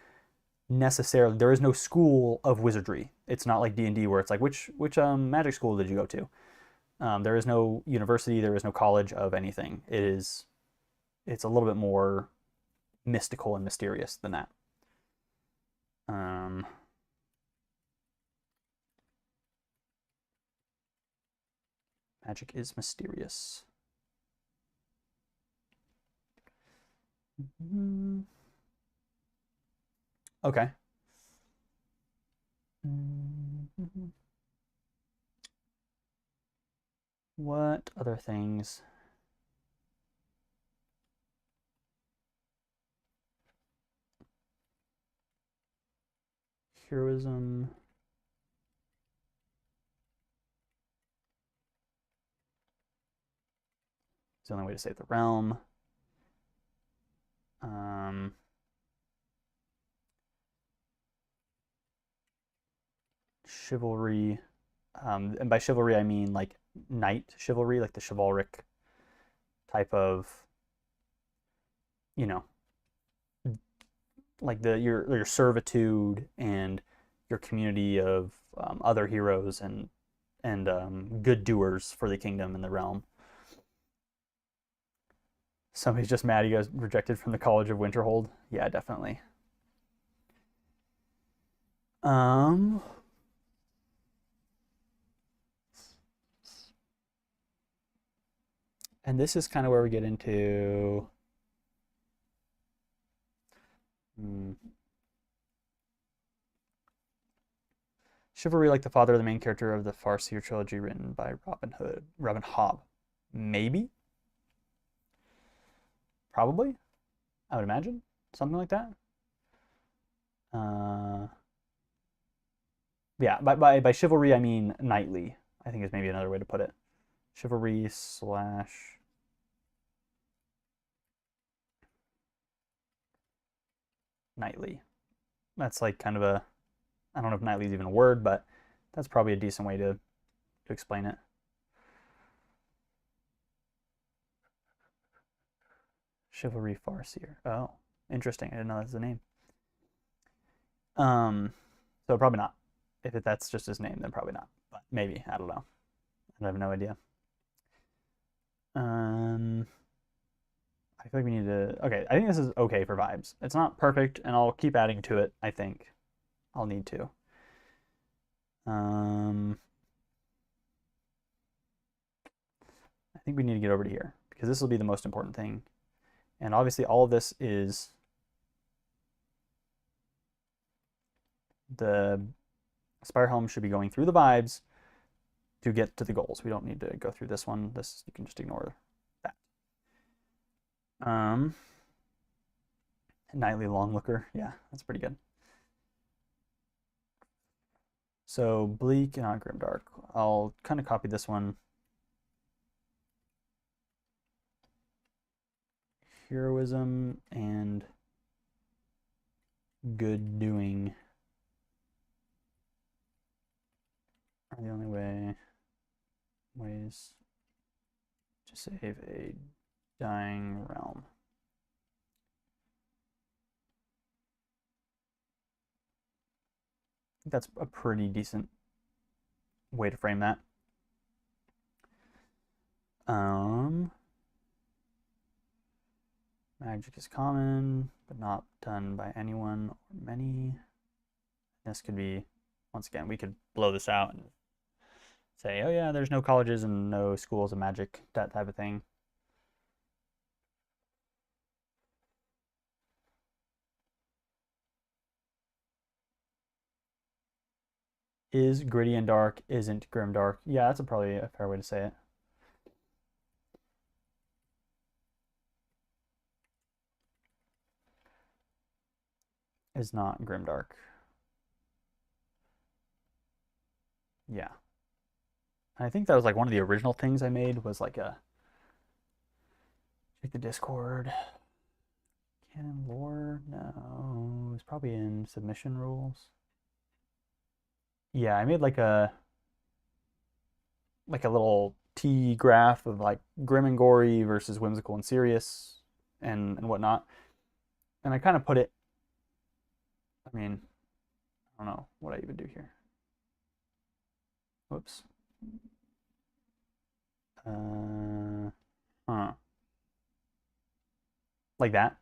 necessarily. There is no school of wizardry. It's not like D&D where it's like which magic school did you go to? There is no university. There is no college of anything. It's a little bit more mystical and mysterious than that. Magic is mysterious. Okay. What other things? Heroism. It's the only way to save the realm. Chivalry. And by chivalry, I mean like knight chivalry, like the chivalric type of, you know, like your servitude and your community of other heroes and good doers for the kingdom and the realm. Somebody's just mad he got rejected from the College of Winterhold. Yeah, definitely. Um, and this is kind of where we get into chivalry, like the father of the main character of the Farseer trilogy written by Robin Hobb. Maybe, probably, I would imagine something like that. Uh, yeah, by chivalry I mean knightly. I think is maybe another way to put it. Chivalry slash knightly. That's like kind of a, I don't know if knightly is even a word, but that's probably a decent way to explain it. Chivalry Farseer. Oh, interesting. I didn't know that's the name. So probably not. If that's just his name, then probably not. But maybe. I don't know. I have no idea. I feel like we need to. Okay, I think this is okay for vibes. It's not perfect, and I'll keep adding to it. I think I'll need to. I think we need to get over to here because this will be the most important thing. And obviously, all of this is the SpireHelm should be going through the vibes to get to the goals. We don't need to go through this one. This you can just ignore that. Nightly Longlooker. Yeah, that's pretty good. So Bleak and not Grimdark. I'll kind of copy this one. Heroism and good doing are the only ways to save a dying realm. I think that's a pretty decent way to frame that. Magic is common, but not done by anyone or many. This could be, once again, we could blow this out and say, oh yeah, there's no colleges and no schools of magic, that type of thing. Is gritty and dark, isn't grim dark. Yeah, that's probably a fair way to say it. Is not grim dark. Yeah. And I think that was like one of the original things I made was like a, check the Discord. Canon lore? No, it was probably in submission rules. Yeah, I made like a little T graph of like grim and gory versus whimsical and serious and whatnot. And I kind of put it, I mean, I don't know what I even do here. Whoops. Huh. Like that.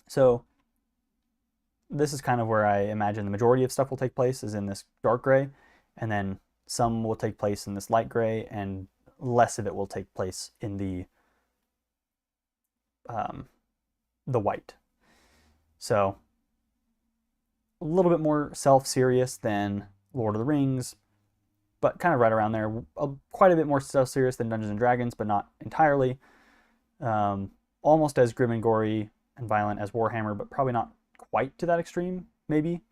So this is kind of where I imagine the majority of stuff will take place is in this dark gray, and then some will take place in this light gray, and less of it will take place in the white. So a little bit more self-serious than Lord of the Rings, but kind of right around there. Quite a bit more self-serious than Dungeons and Dragons, but not entirely. Almost as grim and gory and violent as Warhammer, but probably not quite to that extreme, maybe.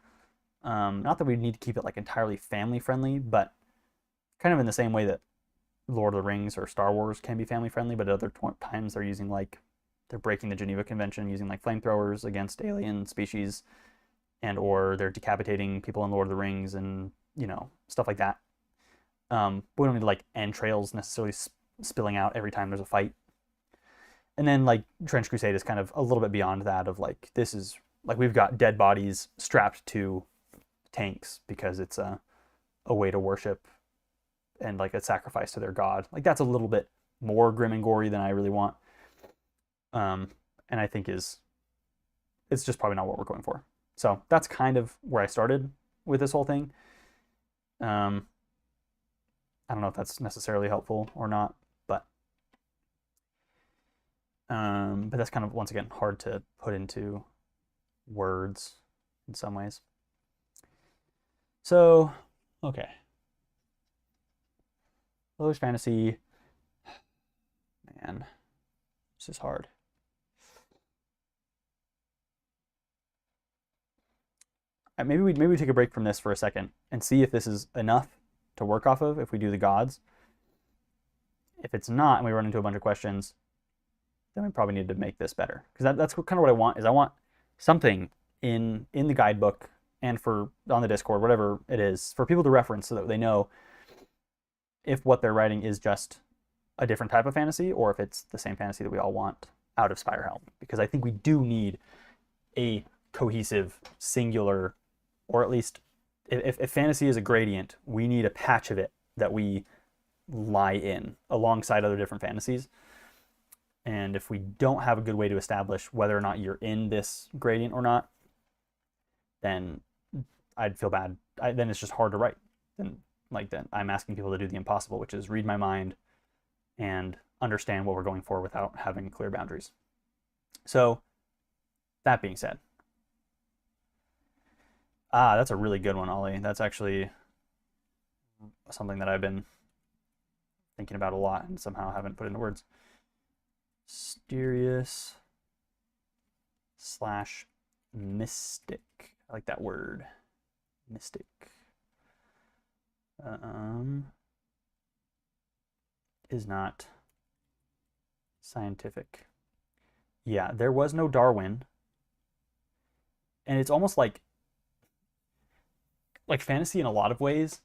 Not that we need to keep it like entirely family friendly, but kind of in the same way that Lord of the Rings or Star Wars can be family friendly, but at other times they're using like, they're breaking the Geneva Convention using like flamethrowers against alien species, and or they're decapitating people in Lord of the Rings and, you know, stuff like that. But we don't need like entrails necessarily spilling out every time there's a fight. And then like Trench Crusade is kind of a little bit beyond that of like, this is like we've got dead bodies strapped to tanks because it's a way to worship and like a sacrifice to their god. Like that's a little bit more grim and gory than I really want. And I think it's just probably not what we're going for. So that's kind of where I started with this whole thing. I don't know if that's necessarily helpful or not, but that's kind of, once again, hard to put into words in some ways. So, okay. Lowish fantasy. Man, this is hard. Maybe we take a break from this for a second and see if this is enough to work off of if we do the gods. If it's not and we run into a bunch of questions, then we probably need to make this better. Because that's kind of what I want, is I want something in the guidebook and for on the Discord, whatever it is, for people to reference so that they know if what they're writing is just a different type of fantasy or if it's the same fantasy that we all want out of SpireHelm. Because I think we do need a cohesive, singular, or at least if fantasy is a gradient, we need a patch of it that we lie in alongside other different fantasies. And if we don't have a good way to establish whether or not you're in this gradient or not, then I'd feel bad. Then it's just hard to write. Then I'm asking people to do the impossible, which is read my mind and understand what we're going for without having clear boundaries. So that being said, that's a really good one, Ollie. That's actually something that I've been thinking about a lot and somehow haven't put into words. Mysterious / mystic. I like that word. Mystic. Is not scientific. Yeah, there was no Darwin. And it's almost like fantasy in a lot of ways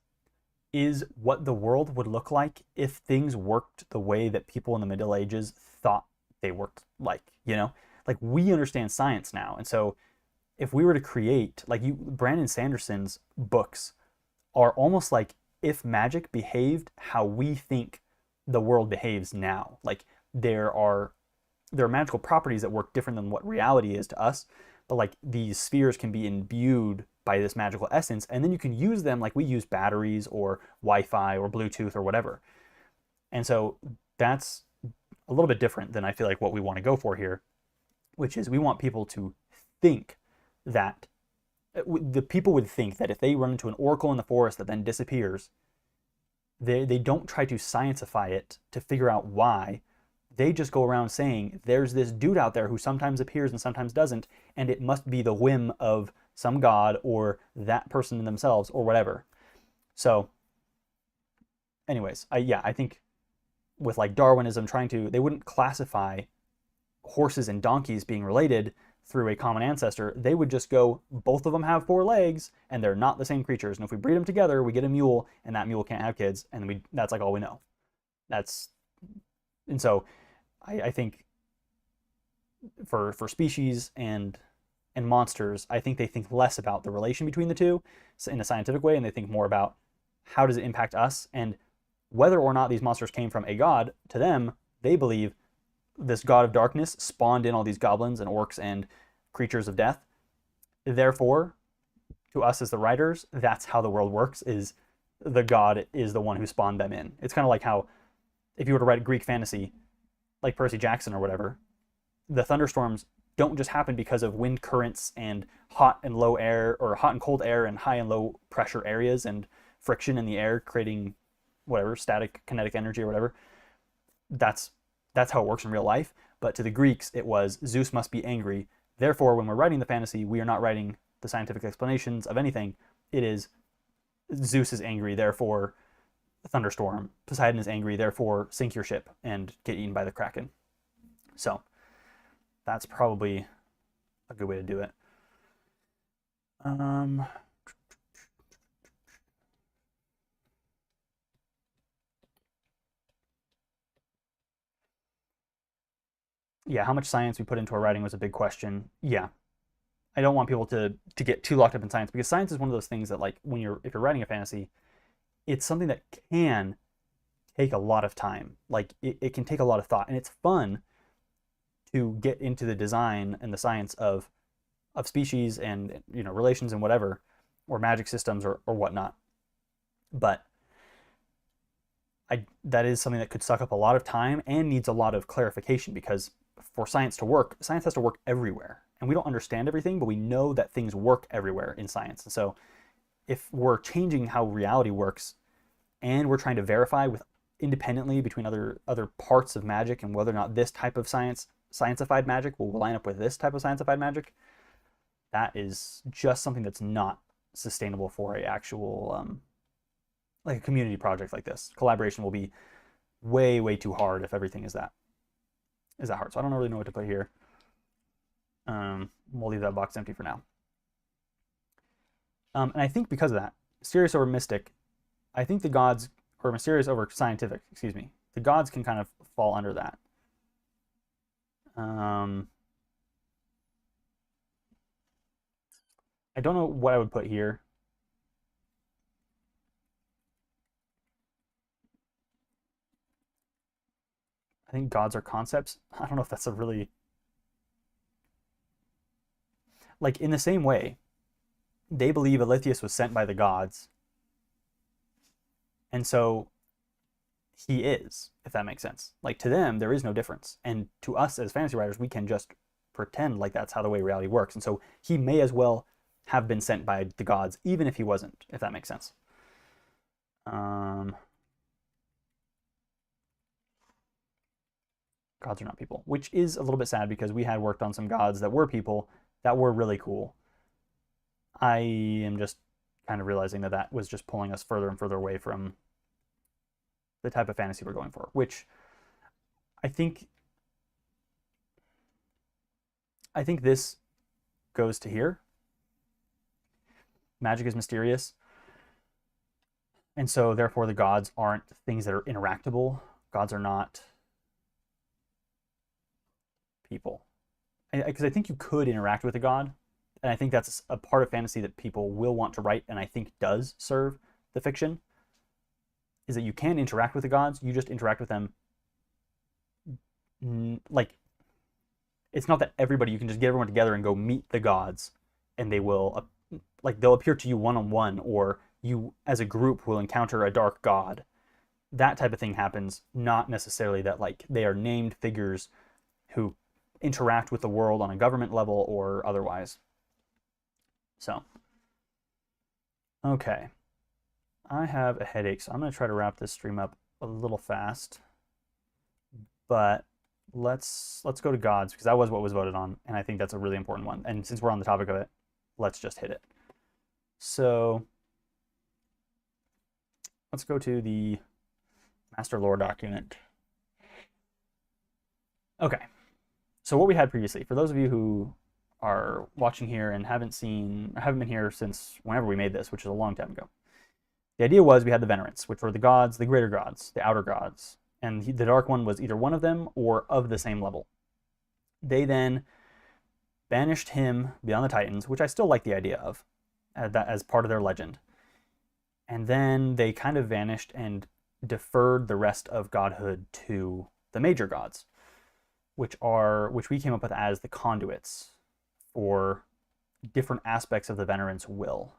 is what the world would look like if things worked the way that people in the Middle Ages thought they worked like, you know? Like we understand science now. And so if we were to create, like Brandon Sanderson's books are almost like if magic behaved how we think the world behaves now. Like there are magical properties that work different than what reality is to us, but like these spheres can be imbued by this magical essence, and then you can use them like we use batteries or Wi-Fi or Bluetooth or whatever. And so that's a little bit different than I feel like what we want to go for here, which is we want people to think that the people would think that if they run into an oracle in the forest that then disappears, they don't try to scientify it to figure out why. They just go around saying there's this dude out there who sometimes appears and sometimes doesn't, and it must be the whim of some god or that person themselves or whatever. So anyways, I think with like Darwinism they wouldn't classify horses and donkeys being related through a common ancestor. They would just go, both of them have 4 legs and they're not the same creatures. And if we breed them together, we get a mule, and that mule can't have kids, and that's like all we know. And so I think for species and monsters, I think they think less about the relation between the two in a scientific way, and they think more about how does it impact us, and whether or not these monsters came from a god. To them, they believe this god of darkness spawned in all these goblins and orcs and creatures of death. Therefore, to us as the writers, that's how the world works, is the god is the one who spawned them in. It's kind of like how if you were to write Greek fantasy, like Percy Jackson or whatever, the thunderstorms don't just happen because of wind currents and hot and low air, or hot and cold air and high and low pressure areas and friction in the air creating whatever, static kinetic energy or whatever. That's how it works in real life. But to the Greeks, it was Zeus must be angry. Therefore, when we're writing the fantasy, we are not writing the scientific explanations of anything. It is Zeus is angry, therefore thunderstorm. Poseidon is angry, therefore sink your ship and get eaten by the Kraken. So that's probably a good way to do it. Yeah, how much science we put into our writing was a big question. Yeah, I don't want people to get too locked up in science, because science is one of those things that, like, if you're writing a fantasy, it's something that can take a lot of time. Like it can take a lot of thought, and it's fun to get into the design and the science of species and relations and whatever, or magic systems or whatnot. But that is something that could suck up a lot of time and needs a lot of clarification, because for science to work, science has to work everywhere. And we don't understand everything, but we know that things work everywhere in science. And so if we're changing how reality works, and we're trying to verify with independently between other parts of magic and whether or not this type of sciencified magic will line up with this type of sciencified magic, that is just something that's not sustainable for a actual like a community project like this. Collaboration will be way, way too hard if everything is that hard. So I don't really know what to put here. We'll leave that box empty for now. And I think because of that, mysterious over mystic, I think the gods, or mysterious over scientific, excuse me, the gods can kind of fall under that. I don't know what I would put here. I think gods are concepts. I don't know if that's a really, like, in the same way, they believe Alethius was sent by the gods, and so he is, if that makes sense. Like, to them, there is no difference. And to us as fantasy writers, we can just pretend like that's how the way reality works. And so he may as well have been sent by the gods, even if he wasn't, if that makes sense. Gods are not people, which is a little bit sad, because we had worked on some gods that were people that were really cool. I am just kind of realizing that was just pulling us further and further away from the type of fantasy we're going for, which I think this goes to here. Magic is mysterious, and so therefore the gods aren't things that are interactable. Gods are not people. Because I think you could interact with a god, and I think that's a part of fantasy that people will want to write, and I think does serve the fiction, is that you can interact with the gods. You just interact with them like, it's not that you can just get everyone together and go meet the gods and they will like they'll appear to you one-on-one, or you as a group will encounter a dark god. That type of thing happens, not necessarily that like they are named figures who interact with the world on a government level or otherwise. So, okay. I have a headache, so I'm going to try to wrap this stream up a little fast. But let's go to gods, because that was what was voted on, and I think that's a really important one. And since we're on the topic of it, let's just hit it. So let's go to the master lore document. Okay. So what we had previously, for those of you who are watching here and haven't been here since whenever we made this, which is a long time ago, the idea was we had the Venerants, which were the gods, the greater gods, the outer gods, and the Dark One was either one of them or of the same level. They then banished him beyond the Titans, which I still like the idea of, as part of their legend. And then they kind of vanished and deferred the rest of godhood to the major gods, which we came up with as the conduits for different aspects of the Venerant's will.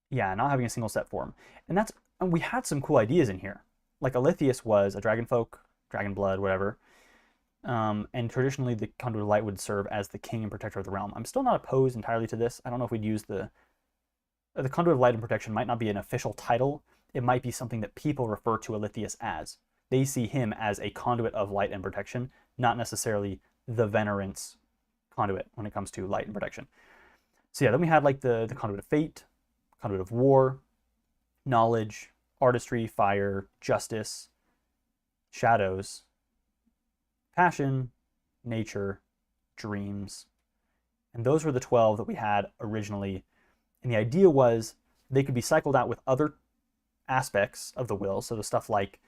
Yeah, not having a single set form. And we had some cool ideas in here. Like Aletheus was a dragon folk, dragon blood, whatever. And traditionally the Conduit of Light would serve as the king and protector of the realm. I'm still not opposed entirely to this. I don't know if we'd use the Conduit of Light and Protection might not be an official title. It might be something that people refer to Aletheus as. They see him as a conduit of light and protection, not necessarily the Venerant's conduit when it comes to light and protection. So yeah, then we had like the conduit of fate, conduit of war, knowledge, artistry, fire, justice, shadows, passion, nature, dreams. And those were the 12 that we had originally. And the idea was they could be cycled out with other aspects of the will. So the stuff like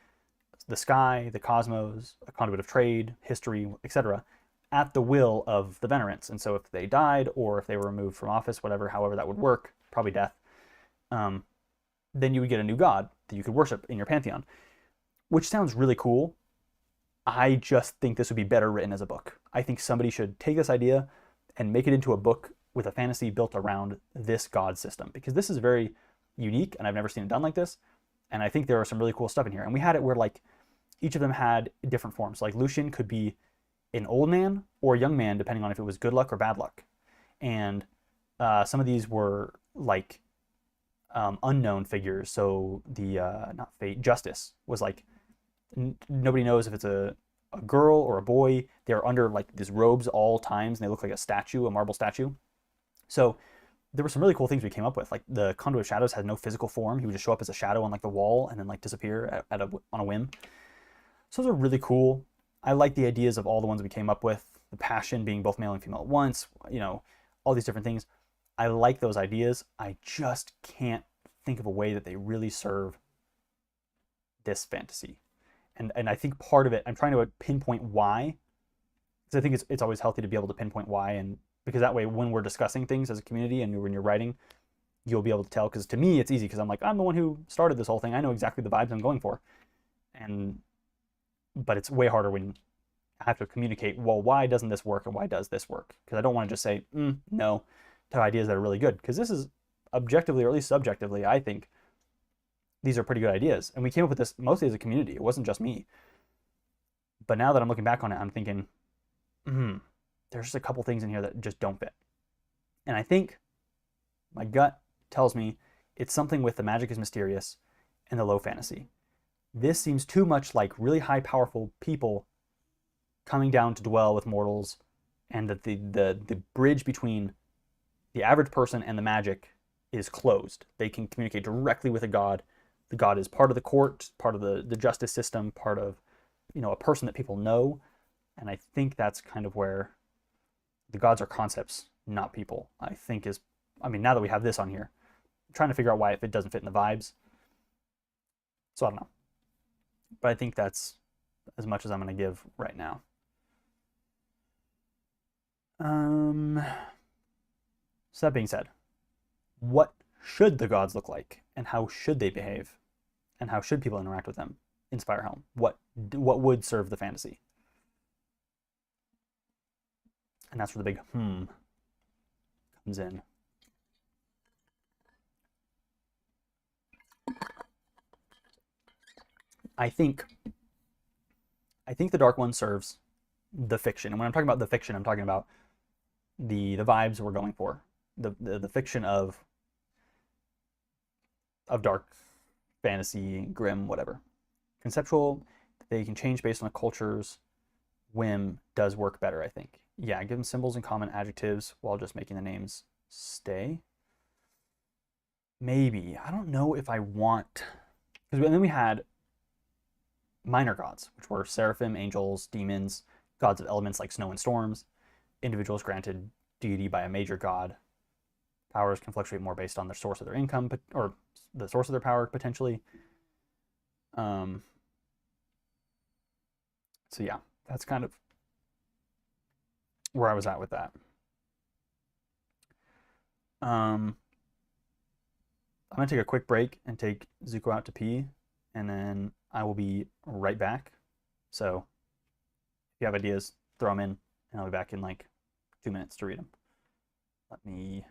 the sky, the cosmos, a conduit of trade, history, etc., at the will of the Venerants. And so if they died or if they were removed from office, however that would work, probably death, then you would get a new god that you could worship in your pantheon, which sounds really cool. I just think this would be better written as a book. I think somebody should take this idea and make it into a book with a fantasy built around this god system, because this is very unique and I've never seen it done like this. And I think there are some really cool stuff in here. And we had it where like each of them had different forms. Like Lucian could be an old man or a young man, depending on if it was good luck or bad luck. And some of these were like unknown figures. So the not fate, justice was like nobody knows if it's a girl or a boy. They're under like these robes all times, and they look like a statue, a marble statue. So there were some really cool things we came up with. Like the Conduit of Shadows had no physical form. He would just show up as a shadow on like the wall and then like disappear on a whim. So those are really cool. I like the ideas of all the ones we came up with. The passion being both male and female at once, all these different things. I like those ideas. I just can't think of a way that they really serve this fantasy. And I think part of it, I'm trying to pinpoint why, because I think it's always healthy to be able to pinpoint why, and because that way when we're discussing things as a community and when you're writing, you'll be able to tell. Because to me it's easy, because I'm the one who started this whole thing. I know exactly the vibes I'm going for. But it's way harder when I have to communicate, well, why doesn't this work and why does this work? Because I don't want to just say no to ideas that are really good, because this is objectively, or at least subjectively, I think these are pretty good ideas. And we came up with this mostly as a community. It wasn't just me. But now that I'm looking back on it, I'm thinking, there's just a couple things in here that just don't fit. And I think my gut tells me it's something with the magic is mysterious and the low fantasy. This seems too much like really high, powerful people coming down to dwell with mortals, and that the bridge between the average person and the magic is closed. They can communicate directly with a god. The god is part of the court, part of the justice system, part of a person that people know. And I think that's kind of where the gods are concepts, not people. Now that we have this on here, I'm trying to figure out why if it doesn't fit in the vibes. So I don't know. But I think that's as much as I'm going to give right now. So that being said, what should the gods look like, and how should they behave, and how should people interact with them in SpireHelm? What would serve the fantasy? And that's where the big comes in. I think the Dark One serves the fiction. And when I'm talking about the fiction, I'm talking about the vibes we're going for. The fiction of dark fantasy, grim, whatever. Conceptual, they can change based on a culture's whim does work better, I think. Yeah, give them symbols and common adjectives while just making the names stay. Maybe. I don't know if I want. Because then we had minor gods, which were seraphim, angels, demons, gods of elements like snow and storms, individuals granted deity by a major god. Powers can fluctuate more based on the source of their income or the source of their power potentially. So yeah, that's kind of where I was at with that. I'm gonna take a quick break and take Zuko out to pee, and then I will be right back. So if you have ideas, throw them in, and I'll be back in like 2 minutes to read them. Let me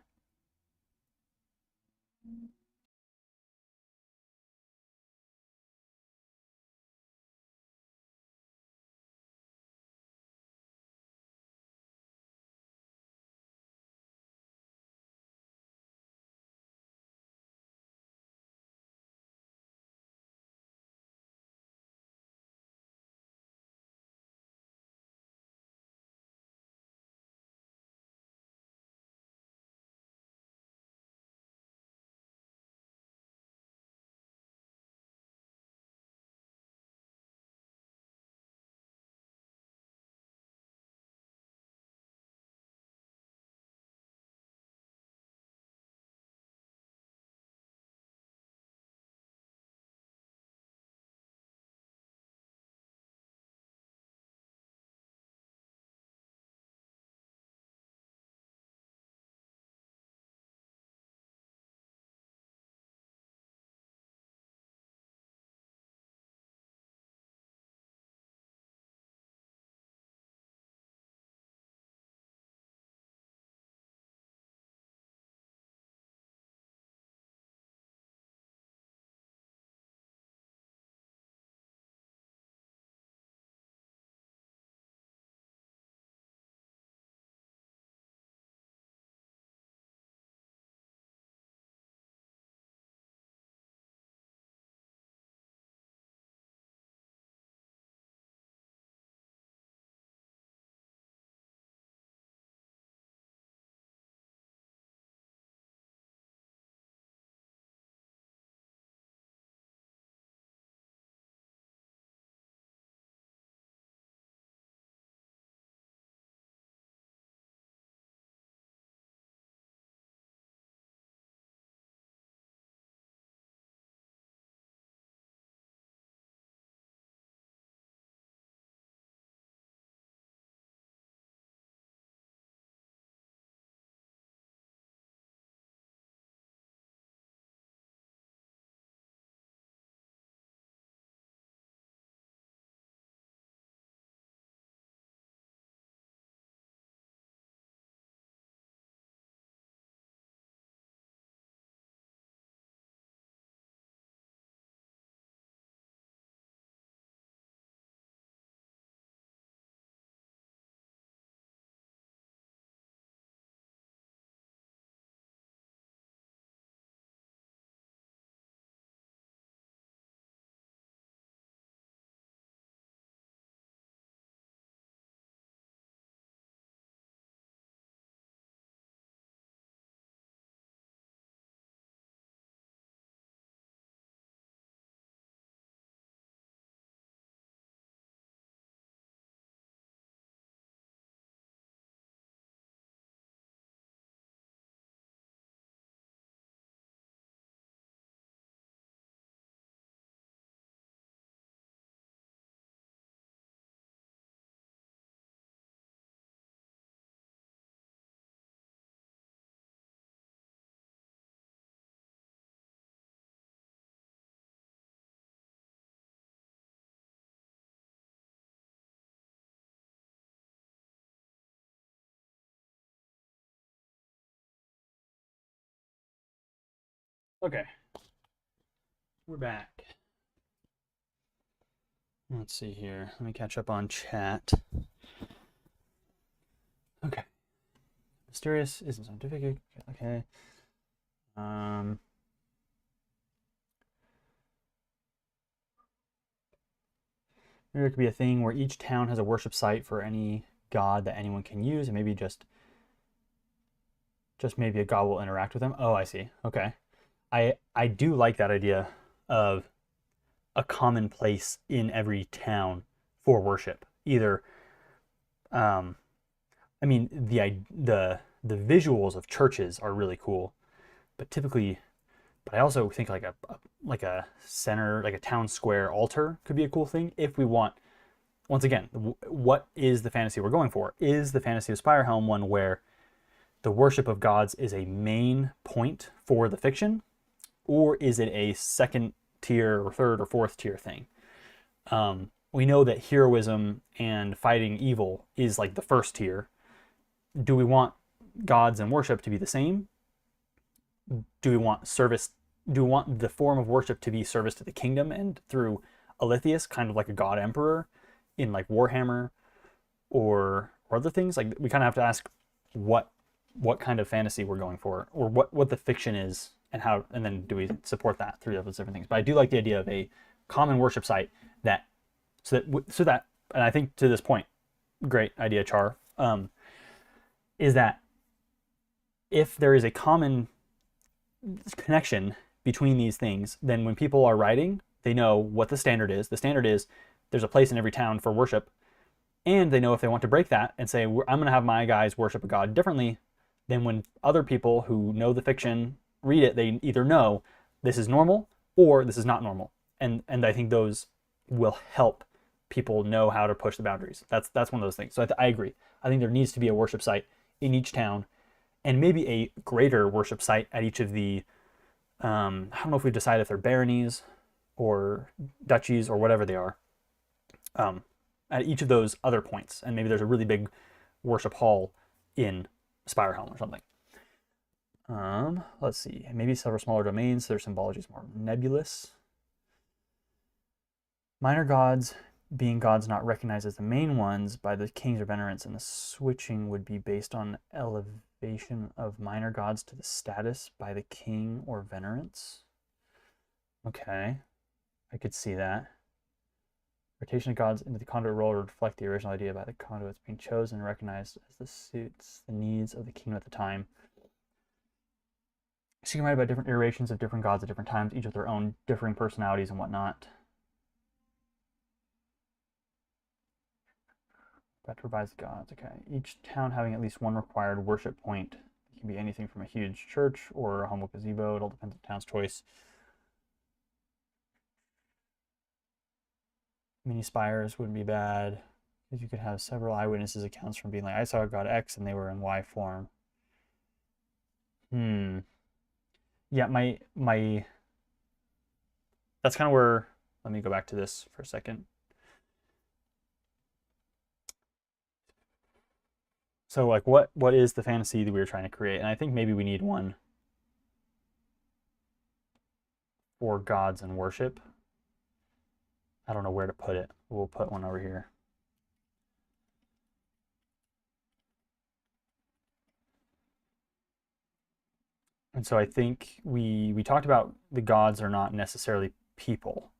Okay, we're back. Let's see here. Let me catch up on chat. Okay. Mysterious isn't scientific. Okay. Maybe it could be a thing where each town has a worship site for any god that anyone can use, and maybe just maybe a god will interact with them. Oh, I see. Okay. I do like that idea of a common place in every town for worship. Either, um, I mean, the visuals of churches are really cool, but typically, but I also think like a center, like a town square altar could be a cool thing if we want. Once again, what is the fantasy we're going for? Is the fantasy of SpireHelm one where the worship of gods is a main point for the fiction, or is it a second tier or third or fourth tier thing? We know that heroism and fighting evil is like the first tier. Do we want gods and worship to be the same? Do we want service? Do we want the form of worship to be service to the kingdom and through Alythius, kind of like a god emperor in like Warhammer or other things? Like we kind of have to ask what kind of fantasy we're going for, or what the fiction is, and how, and then do we support that through those different things. But I do like the idea of a common worship site that so that and I think to this point, great idea, Char, is that if there is a common connection between these things, then when people are writing, they know what the standard is. The standard is there's a place in every town for worship, and they know if they want to break that and say, I'm going to have my guys worship a god differently, then when other people who know the fiction read it, they either know this is normal or this is not normal. And I think those will help people know how to push the boundaries. That's one of those things. So I agree. I think there needs to be a worship site in each town, and maybe a greater worship site at each of the, I don't know if we decide if they're baronies or duchies or whatever they are, at each of those other points. And maybe there's a really big worship hall in SpireHelm or something. Let's see. Maybe several smaller domains, so their symbology is more nebulous. Minor gods being gods not recognized as the main ones by the kings or venerants, and the switching would be based on elevation of minor gods to the status by the king or venerants. Okay, I could see that. Rotation of gods into the conduit role would reflect the original idea by the conduits being chosen and recognized as the suits the needs of the kingdom at the time. So you can write about different iterations of different gods at different times, each with their own differing personalities and whatnot. That provides the gods. Okay. Each town having at least one required worship point. It can be anything from a huge church or a humble gazebo. It all depends on the town's choice. Mini spires wouldn't be bad, because you could have several eyewitnesses accounts from being like, I saw god X and they were in Y form. Yeah, my that's kind of where, let me go back to this for a second. So like what is the fantasy that we were trying to create? And I think maybe we need one for gods and worship. I don't know where to put it. We'll put one over here. And so I think we talked about the gods are not necessarily people.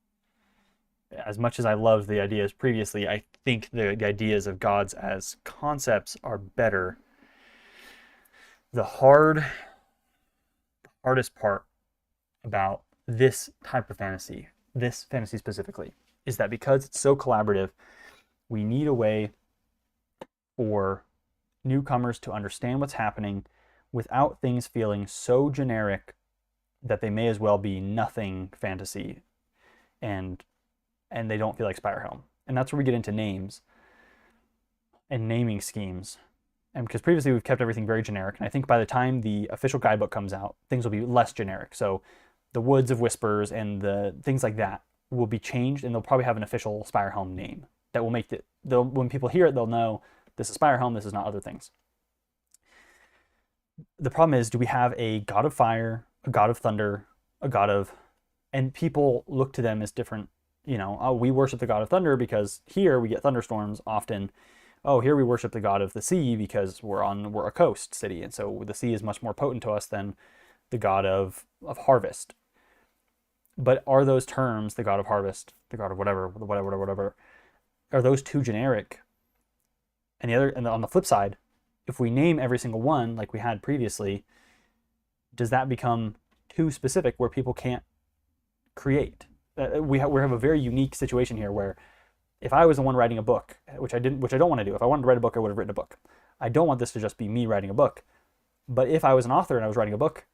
As much as I loved the ideas previously, I think the ideas of gods as concepts are better. The hardest part about this type of fantasy, this fantasy specifically, is that because it's so collaborative, we need a way for newcomers to understand what's happening without things feeling so generic that they may as well be nothing fantasy, and they don't feel like SpireHelm. And that's where we get into names and naming schemes. And because previously we've kept everything very generic, and I think by the time the official guidebook comes out, things will be less generic. So the Woods of Whispers and the things like that will be changed, and they'll probably have an official SpireHelm name that will make it, when people hear it, they'll know this is SpireHelm, this is not other things. The problem is, do we have a god of fire, a god of thunder, a god of, and people look to them as different. Oh, we worship the god of thunder because here we get thunderstorms often. Oh, here we worship the god of the sea because we're a coast city, and so the sea is much more potent to us than the god of harvest. But are those terms, the god of harvest, the god of whatever, are those too generic? And on the flip side, if we name every single one like we had previously, does that become too specific where people can't create? We have a very unique situation here where if I was the one writing a book, which I don't want to do. If I wanted to write a book, I would have written a book. I don't want this to just be me writing a book. But if I was an author and I was writing a book,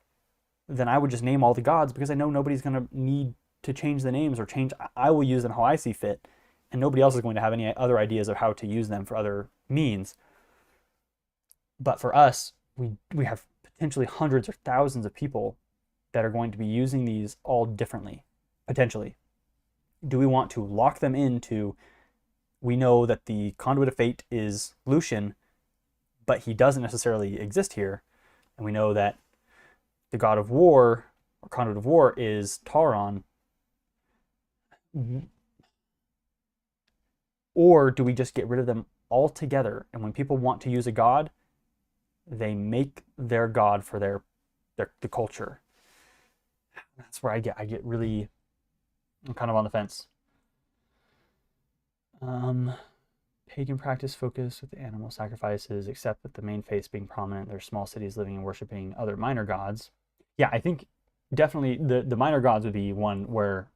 then I would just name all the gods because I know nobody's going to need to change the names or change. I will use them how I see fit, and nobody else is going to have any other ideas of how to use them for other means. But for us, we have potentially hundreds or thousands of people that are going to be using these all differently, potentially. Do we want to lock them into, we know that the conduit of fate is Lucian, but he doesn't necessarily exist here, and we know that the god of war, or conduit of war, is Tauron? Or do we just get rid of them altogether, and when people want to use a god, they make their god for the culture? That's where I get really, I'm kind of on the fence. Pagan practice focus with animal sacrifices, except with the main faiths being prominent. There's small cities living and worshiping other minor gods. Yeah, I think definitely the minor gods would be one where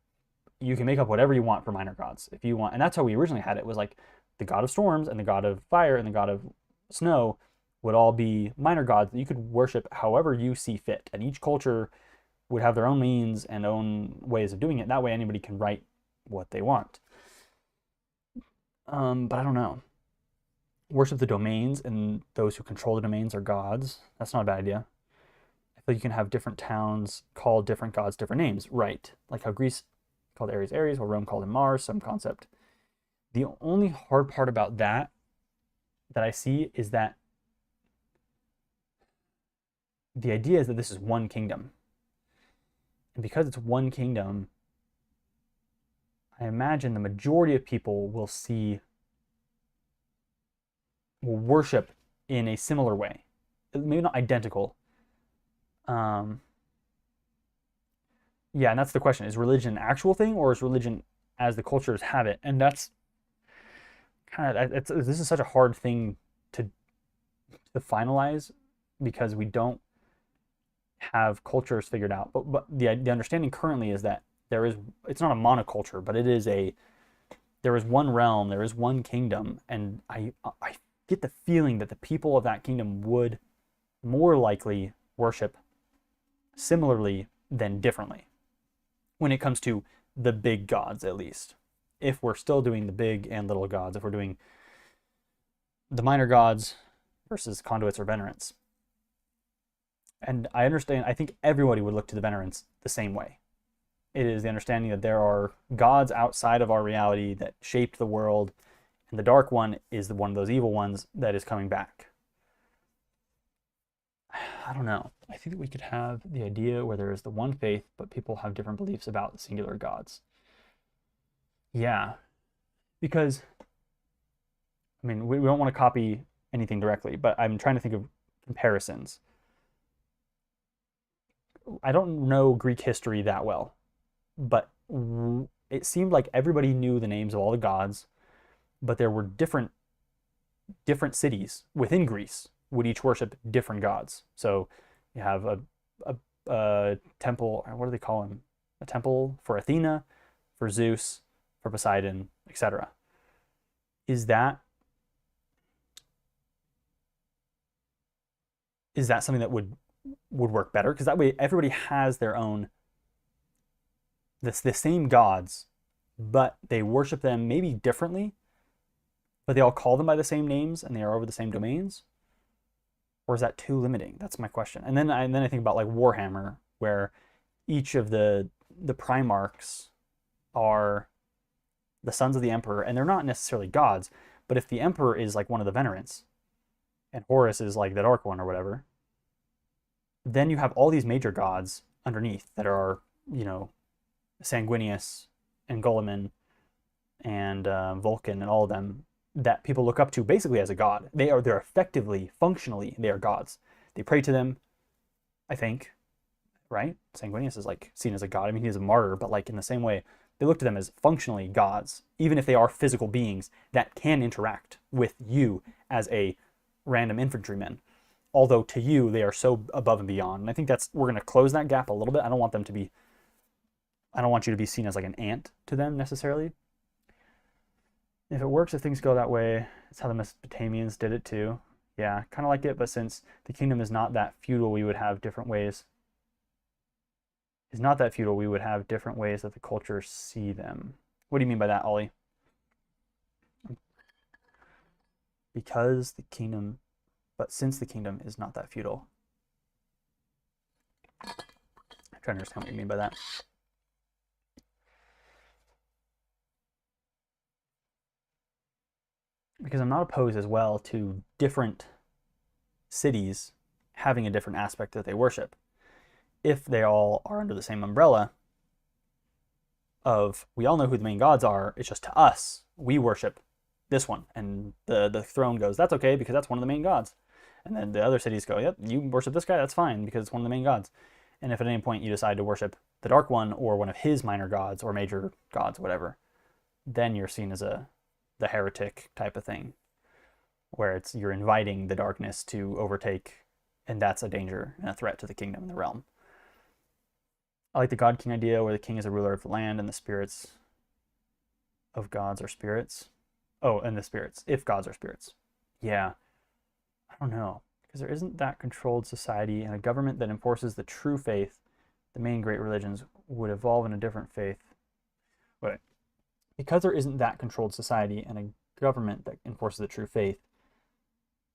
you can make up whatever you want for minor gods if you want. And that's how we originally had it, was like the god of storms and the god of fire and the god of snow would all be minor gods that you could worship however you see fit. And each culture would have their own means and own ways of doing it. That way anybody can write what they want. But I don't know. Worship the domains, and those who control the domains are gods. That's not a bad idea. I feel you can have different towns call different gods different names. Right. Like how Greece called Ares Ares, or Rome called him Mars, some concept. The only hard part about that I see is that the idea is that this is one kingdom. And because it's one kingdom, I imagine the majority of people will worship in a similar way. Maybe not identical. Yeah, and that's the question. Is religion an actual thing, or is religion as the cultures have it? And that's kind of, this is such a hard thing to finalize because we don't have cultures figured out. But the understanding currently is that it's not a monoculture, but there is one realm, there is one kingdom, and I get the feeling that the people of that kingdom would more likely worship similarly than differently when it comes to the big gods, at least. If we're still doing the big and little gods, if we're doing the minor gods versus conduits or venerants. And I understand, I think everybody would look to the venerants the same way. It is the understanding that there are gods outside of our reality that shaped the world, and the Dark One is one of those evil ones that is coming back. I don't know. I think that we could have the idea where there is the one faith, but people have different beliefs about singular gods. Yeah, because, I mean, we don't want to copy anything directly, but I'm trying to think of comparisons. I don't know Greek history that well, but it seemed like everybody knew the names of all the gods, but there were different cities within Greece would each worship different gods. So you have a temple, what do they call him? A temple for Athena, for Zeus, for Poseidon, etc. Is that something that would work better? Because that way everybody has their own, the same gods, but they worship them maybe differently, but they all call them by the same names and they are over the same domains? Or is that too limiting? That's my question. And then I think about like Warhammer, where each of the Primarchs are the sons of the Emperor, and they're not necessarily gods, but if the Emperor is like one of the venerants, and Horus is like the Dark One or whatever, then you have all these major gods underneath that are you know, Sanguinius and Guilliman and Vulcan and all of them that people look up to basically as a god. They're effectively, functionally, they are gods. They pray to them, I think, right? Sanguinius is like seen as a god. I mean, he's a martyr, but like in the same way, they look to them as functionally gods, even if they are physical beings that can interact with you as a random infantryman. Although to you, they are so above and beyond. And I think we're going to close that gap a little bit. I don't want you to be seen as like an ant to them necessarily. If it works, if things go that way, it's how the Mesopotamians did it too. Yeah, kind of like it, but since the kingdom is not that feudal, we would have different ways. Is not that feudal, we would have different ways that the cultures see them. What do you mean by that, Ollie? Because the kingdom, but since the kingdom is not that feudal. I'm trying to understand what you mean by that. Because I'm not opposed as well to different cities having a different aspect that they worship. If they all are under the same umbrella of, we all know who the main gods are, it's just to us, we worship this one. And the throne goes, that's okay because that's one of the main gods. And then the other cities go, yep, you worship this guy, that's fine because it's one of the main gods. And if at any point you decide to worship the Dark One or one of his minor gods or major gods, whatever, then you're seen as the heretic type of thing, where you're inviting the darkness to overtake, and that's a danger and a threat to the kingdom and the realm. I like the God King idea, where the king is a ruler of the land and the spirits of gods are spirits. Oh, and the spirits, if gods are spirits. Yeah, I don't know, because there isn't that controlled society and a government that enforces the true faith. The main great religions would evolve in a different faith. Wait. Because there isn't that controlled society and a government that enforces the true faith,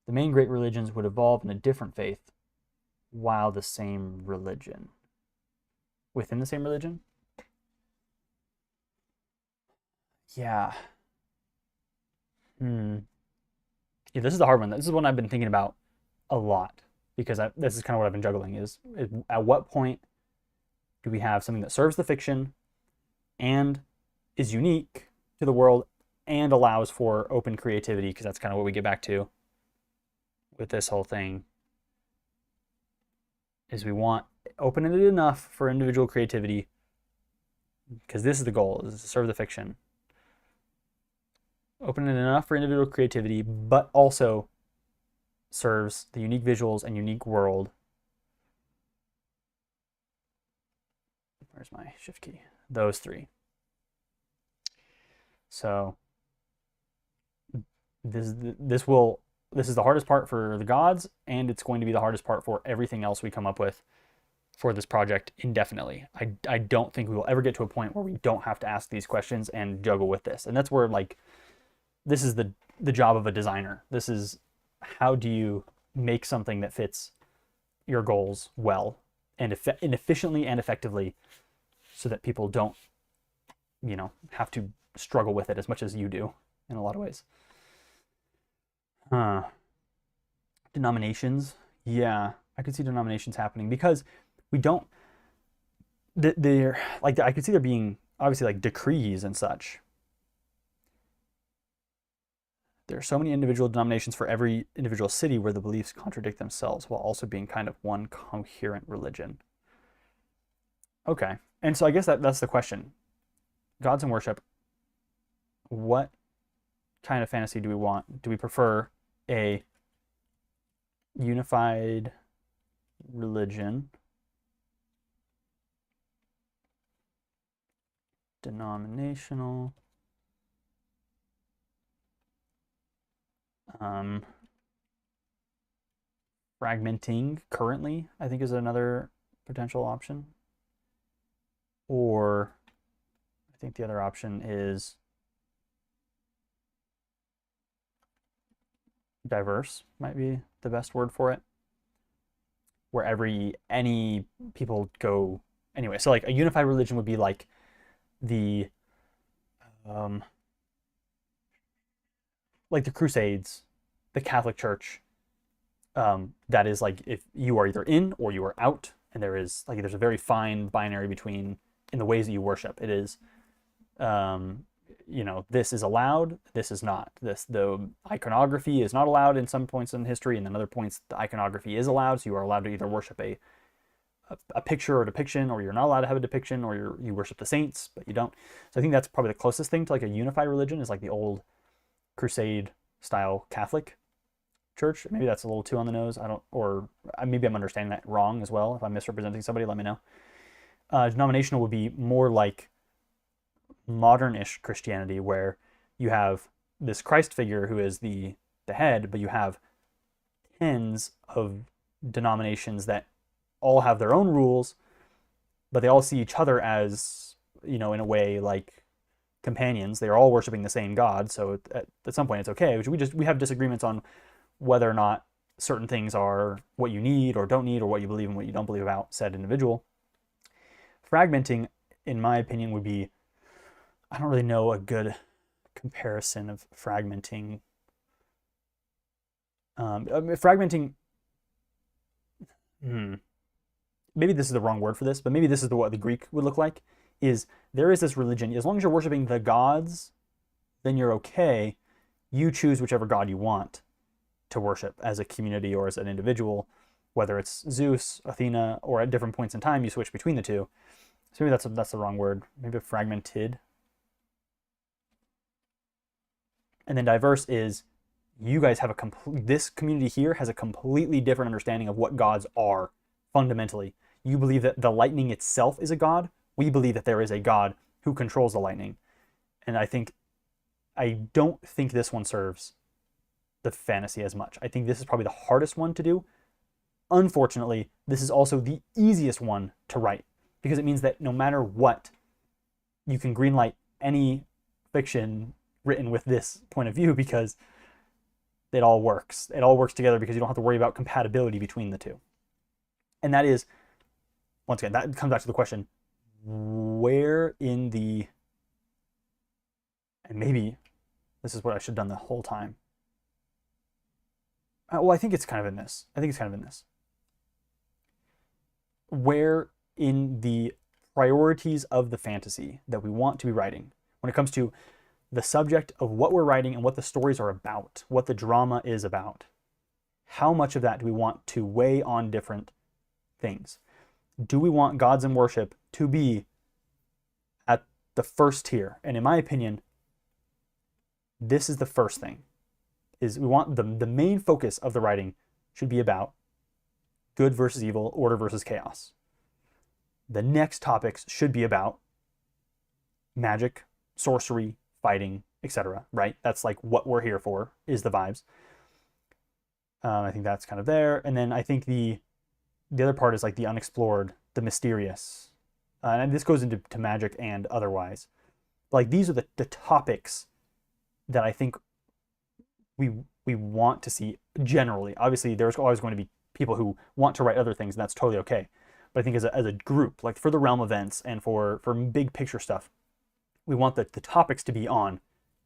the main great religions would evolve in a different faith while the same religion. Within the same religion? Yeah. Yeah, this is the hard one. This is one I've been thinking about a lot because this is kind of what I've been juggling is at what point do we have something that serves the fiction and is unique to the world and allows for open creativity, because that's kind of what we get back to with this whole thing, is we want open-ended enough for individual creativity, because this is the goal, is to serve the fiction. Open-ended enough for individual creativity, but also serves the unique visuals and unique world. Where's my shift key? Those three. So this is the hardest part for the gods, and it's going to be the hardest part for everything else we come up with for this project indefinitely. I don't think we will ever get to a point where we don't have to ask these questions and juggle with this. And that's where, like, this is the job of a designer. This is, how do you make something that fits your goals well and efficiently and effectively, so that people don't, have to struggle with it as much as you do in a lot of ways. Denominations. Yeah, I could see denominations happening, because we don't, they're like, I could see there being obviously like decrees and such. There are so many individual denominations for every individual city where the beliefs contradict themselves while also being kind of one coherent religion. Okay, and so I guess that's the question. Gods and worship. What kind of fantasy do we want? Do we prefer a unified religion, denominational, fragmenting currently, I think, is another potential option. Or I think the other option is diverse, might be the best word for it, where any people go anyway. So like a unified religion would be like the Crusades, the Catholic Church. That is like, if you are either in or you are out, and there's a very fine binary between in the ways that you worship. It is, this is allowed, this is not. The iconography is not allowed in some points in history, and then other points the iconography is allowed. So you are allowed to either worship a picture or depiction, or you're not allowed to have a depiction, or you worship the saints, but you don't. So I think that's probably the closest thing to like a unified religion, is like the old Crusade style Catholic Church. Maybe that's a little too on the nose. Or maybe I'm understanding that wrong as well. If I'm misrepresenting somebody, let me know. Denominational would be more like modern-ish Christianity, where you have this Christ figure who is the head, but you have tens of denominations that all have their own rules, but they all see each other as, in a way, like companions. They're all worshiping the same God, so at some point it's okay. We have disagreements on whether or not certain things are what you need or don't need, or what you believe and what you don't believe about said individual. Fragmenting, in my opinion, would be, I don't really know a good comparison of fragmenting. Fragmenting, maybe this is the wrong word for this, but maybe this is what the Greek would look like, is there is this religion, as long as you're worshiping the gods, then you're okay. You choose whichever god you want to worship as a community or as an individual, whether it's Zeus, Athena, or at different points in time, you switch between the two. So maybe that's the wrong word. Maybe fragmented. And then diverse is, you guys have this community here has a completely different understanding of what gods are fundamentally. You believe that the lightning itself is a god. We believe that there is a god who controls the lightning. And I don't think this one serves the fantasy as much. I think this is probably the hardest one to do. Unfortunately, this is also the easiest one to write, because it means that no matter what, you can greenlight any fiction written with this point of view, because it all works. It all works together because you don't have to worry about compatibility between the two. And that is, once again, that comes back to the question, where in the, and maybe this is what I should have done the whole time. Well, I think it's kind of in this. Where in the priorities of the fantasy that we want to be writing, when it comes to the subject of what we're writing and what the stories are about, what the drama is about, how much of that do we want to weigh on different things? Do we want gods and worship to be at the first tier? And in my opinion, this is the first thing. Is we want the main focus of the writing should be about good versus evil, order versus chaos. The next topics should be about magic, sorcery, fighting, etc. Right? That's like what we're here for, is the vibes. I think that's kind of there. And then I think the other part is like the unexplored, the mysterious. And this goes into magic and otherwise. Like these are the topics that I think we want to see generally. Obviously, there's always going to be people who want to write other things, and that's totally okay. But I think as a group, like for the realm events and for big picture stuff, we want the topics to be on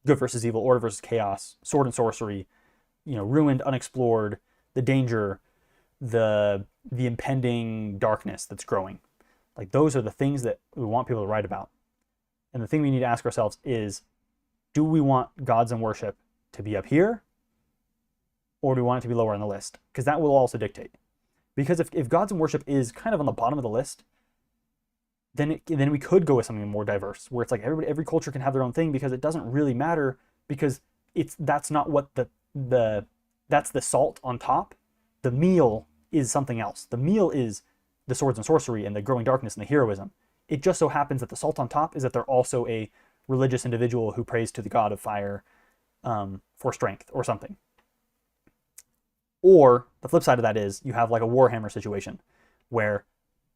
good versus evil, order versus chaos, sword and sorcery, ruined, unexplored, the danger, the impending darkness that's growing. Like those are the things that we want people to write about. And the thing we need to ask ourselves is, do we want gods and worship to be up here, or do we want it to be lower on the list? Because that will also dictate. Because if gods and worship is kind of on the bottom of the list, then we could go with something more diverse, where it's like every culture can have their own thing, because it doesn't really matter, because that's not what that's the salt on top. The meal is something else. The meal is the swords and sorcery and the growing darkness and the heroism. It just so happens that the salt on top is that they're also a religious individual who prays to the god of fire for strength or something. Or the flip side of that is you have like a Warhammer situation where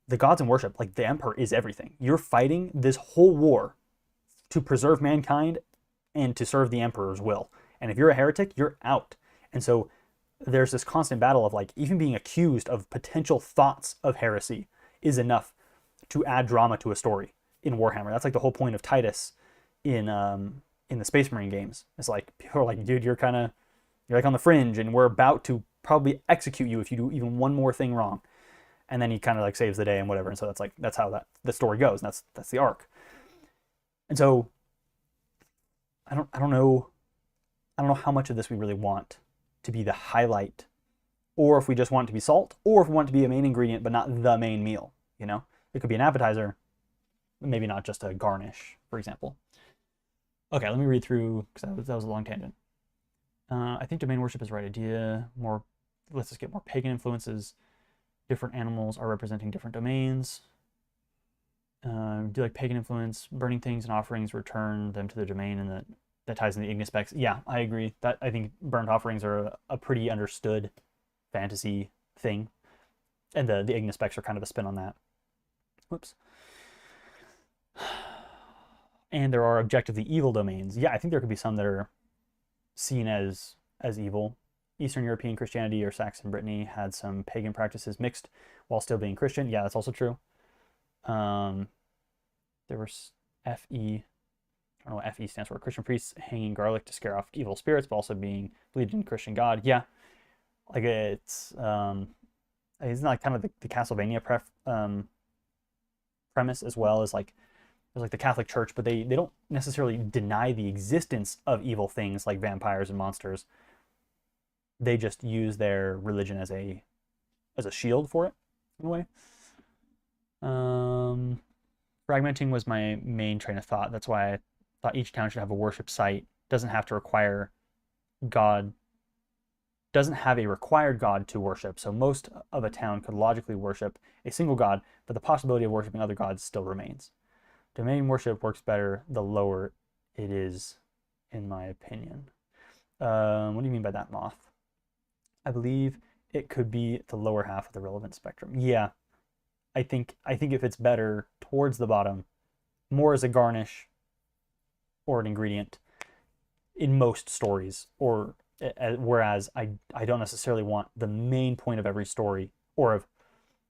the gods and worship, like the emperor is everything. You're fighting this whole war to preserve mankind and to serve the emperor's will. And if you're a heretic, you're out. And so there's this constant battle of like, even being accused of potential thoughts of heresy is enough to add drama to a story in Warhammer. That's like the whole point of Titus in the Space Marine games. It's like, people are like, dude, you're like on the fringe, and we're about to probably execute you if you do even one more thing wrong. and then he kind of like saves the day and whatever. And so that's how the story goes. And that's the arc. And so I don't know how much of this we really want to be the highlight, or if we just want it to be salt, or if we want it to be a main ingredient but not the main meal. You know, it could be an appetizer, maybe not just a garnish, for example. Okay, let me read through, because that was a long tangent. I think domain worship is the right idea. Let's just get more pagan influences. Different animals are representing different domains. Do you like pagan influence? Burning things and offerings return them to their domain, and that ties in the Ignis specs. Yeah, I agree. I think burnt offerings are a pretty understood fantasy thing, and the Ignis specs are kind of a spin on that. Whoops. And there are objectively evil domains. Yeah, I think there could be some that are seen as evil. Eastern European Christianity or Saxon Brittany had some pagan practices mixed while still being Christian. Yeah, that's also true. There was FE. I don't know what FE stands for. Christian priests hanging garlic to scare off evil spirits, but also being believed in Christian God. Yeah, like it's not kind of the Castlevania premise as well as like there's like the Catholic Church, but they don't necessarily deny the existence of evil things like vampires and monsters. They just use their religion as a shield for it, in a way. Fragmenting was my main train of thought. That's why I thought each town should have a worship site. Doesn't have to require God. Doesn't have a required God to worship. So most of a town could logically worship a single God, but the possibility of worshiping other gods still remains. Domain worship works better the lower it is, in my opinion. What do you mean by that, Moth? I believe it could be the lower half of the relevant spectrum. Yeah, I think if it's better towards the bottom, more as a garnish or an ingredient in most stories, or whereas I don't necessarily want the main point of every story, or of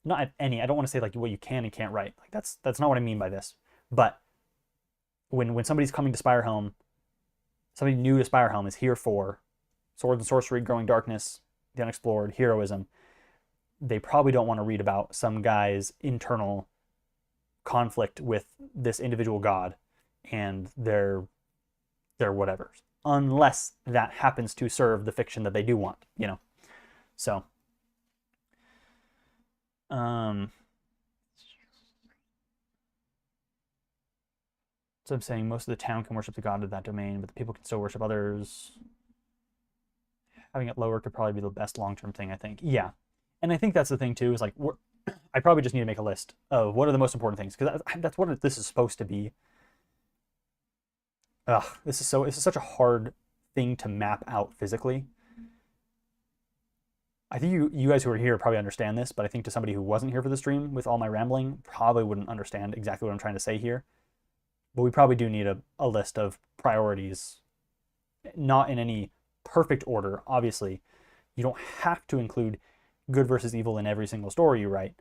not any. I don't want to say like what you can and can't write. Like that's not what I mean by this. But when somebody's coming to SpireHelm, somebody new to SpireHelm is here for swords and sorcery, growing darkness, the unexplored, heroism. They probably don't want to read about some guy's internal conflict with this individual god and their whatevers, unless that happens to serve the fiction that they do want, you know. So so I'm saying most of the town can worship the god of that domain, but the people can still worship others. Having it lower could probably be the best long-term thing, I think. Yeah. And I think that's the thing too, is like I probably just need to make a list of what are the most important things, because that's what this is supposed to be. This is such a hard thing to map out physically. I think you guys who are here probably understand this, but I think to somebody who wasn't here for the stream with all my rambling, probably wouldn't understand exactly what I'm trying to say here. But we probably do need a list of priorities, not in any perfect order, obviously. You don't have to include good versus evil in every single story you write.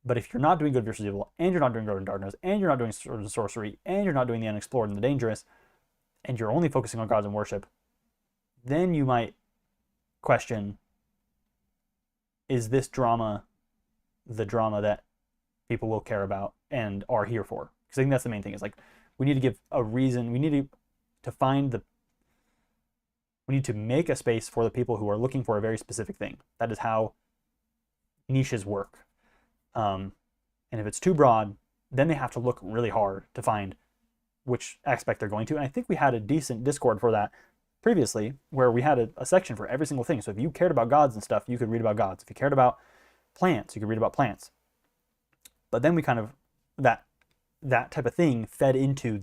But if you're not doing good versus evil, and you're not doing growing darkness, and you're not doing sword and sorcery, and you're not doing the unexplored and the dangerous, and you're only focusing on gods and worship, then you might question, is this drama the drama that people will care about and are here for? Because I think that's the main thing, is like, we need to give a reason, we need to make a space for the people who are looking for a very specific thing. That is how niches work. And if it's too broad, then they have to look really hard to find which aspect they're going to. And I think we had a decent Discord for that previously, where we had a section for every single thing. So if you cared about gods and stuff, you could read about gods. If you cared about plants, you could read about plants. But then we kind of, that type of thing fed into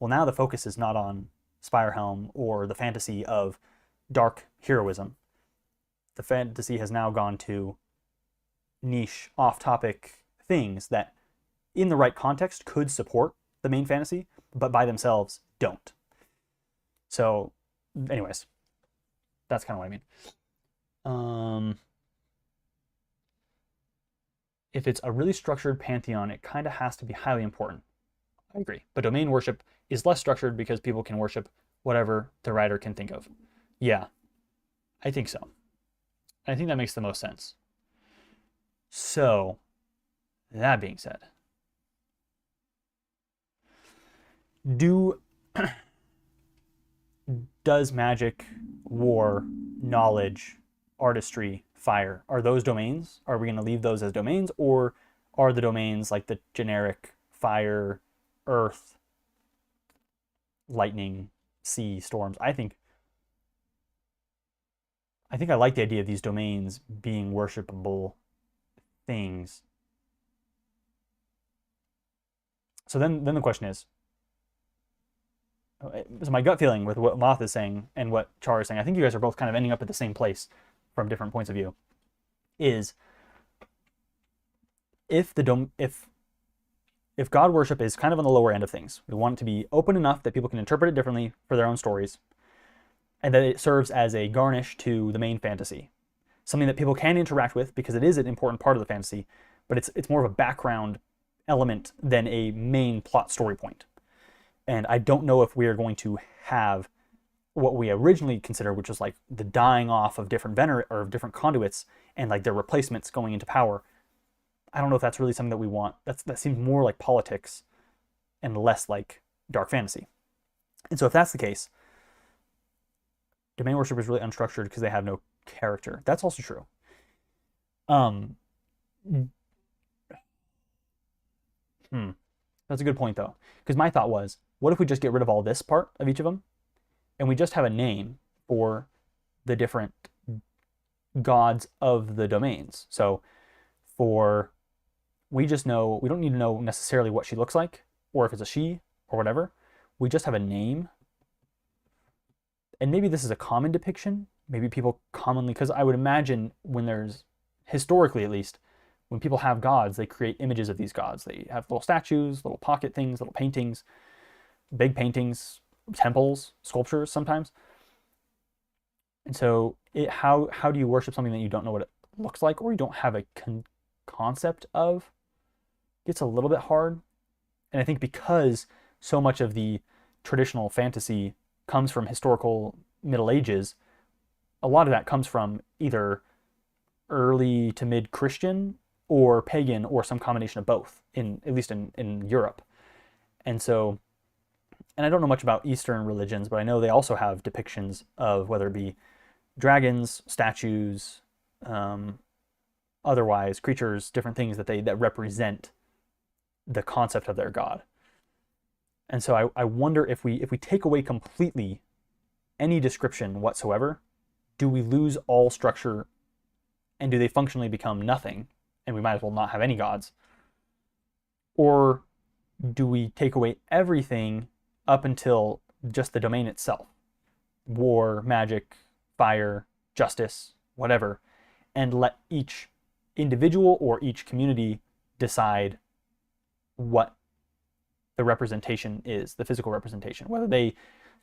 well, now the focus is not on SpireHelm or the fantasy of dark heroism. The fantasy has now gone to niche, off-topic things that, in the right context, could support the main fantasy, but by themselves don't. So, anyways, that's kind of what I mean. If it's a really structured pantheon, it kind of has to be highly important. I agree. But domain worship is less structured because people can worship whatever the writer can think of. Yeah, I think so. I think that makes the most sense. So, that being said, do does magic, war, knowledge, artistry, fire, are those domains? Are we going to leave those as domains, or are the domains like the generic fire, earth, lightning, sea, storms? I like the idea of these domains being worshipable things. So then the question is, so my gut feeling with what Moth is saying and what Char is saying, I think you guys are both kind of ending up at the same place from different points of view, is if God worship is kind of on the lower end of things, we want it to be open enough that people can interpret it differently for their own stories, and that it serves as a garnish to the main fantasy, something that people can interact with because it is an important part of the fantasy, but it's more of a background element than a main plot story point. And I don't know if we are going to have what we originally considered, which was like the dying off of different different conduits and like their replacements going into power. I don't know if that's really something that we want. That seems more like politics and less like dark fantasy. And so if that's the case, domain worship is really unstructured because they have no character. That's also true. That's a good point though, because my thought was, what if we just get rid of all this part of each of them, and we just have a name for the different gods of the domains? So we just know, we don't need to know necessarily what she looks like, or if it's a she, or whatever. We just have a name. And maybe this is a common depiction. Maybe people commonly, because I would imagine when there's, historically at least, when people have gods, they create images of these gods. They have little statues, little pocket things, little paintings, big paintings, temples, sculptures sometimes. And so how do you worship something that you don't know what it looks like, or you don't have a concept of? It's a little bit hard. And I think because so much of the traditional fantasy comes from historical Middle Ages, a lot of that comes from either early to mid Christian or pagan or some combination of both, at least in Europe. And so, and I don't know much about Eastern religions, but I know they also have depictions of whether it be dragons, statues, otherwise creatures, different things that represent the concept of their god. And so I wonder if we take away completely any description whatsoever, do we lose all structure, and do they functionally become nothing, and we might as well not have any gods? Or do we take away everything up until just the domain itself? War, magic, fire, justice, whatever, and let each individual or each community decide what the representation is, the physical representation, whether they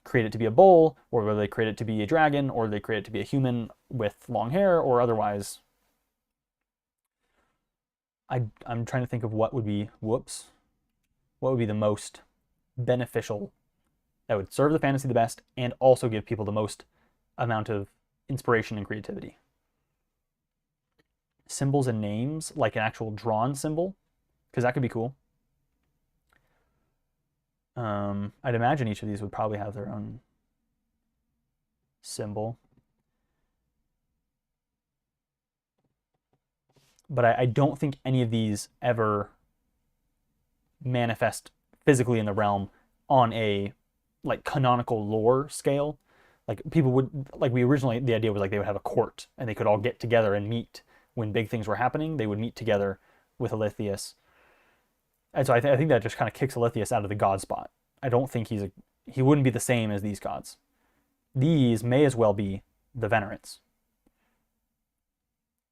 create it to be a bull, or whether they create it to be a dragon, or they create it to be a human with long hair, or otherwise. I'm trying to think of what would be the most beneficial, that would serve the fantasy the best and also give people the most amount of inspiration and creativity. Symbols and names, like an actual drawn symbol, because that could be cool. I'd imagine each of these would probably have their own symbol. But I don't think any of these ever manifest physically in the realm on a like canonical lore scale. Like people would, like we originally, the idea was like they would have a court and they could all get together and meet when big things were happening. They would meet together with Aletheus. And so I think that just kind of kicks Aletheus out of the god spot. I don't think he wouldn't be the same as these gods. These may as well be the Venerants.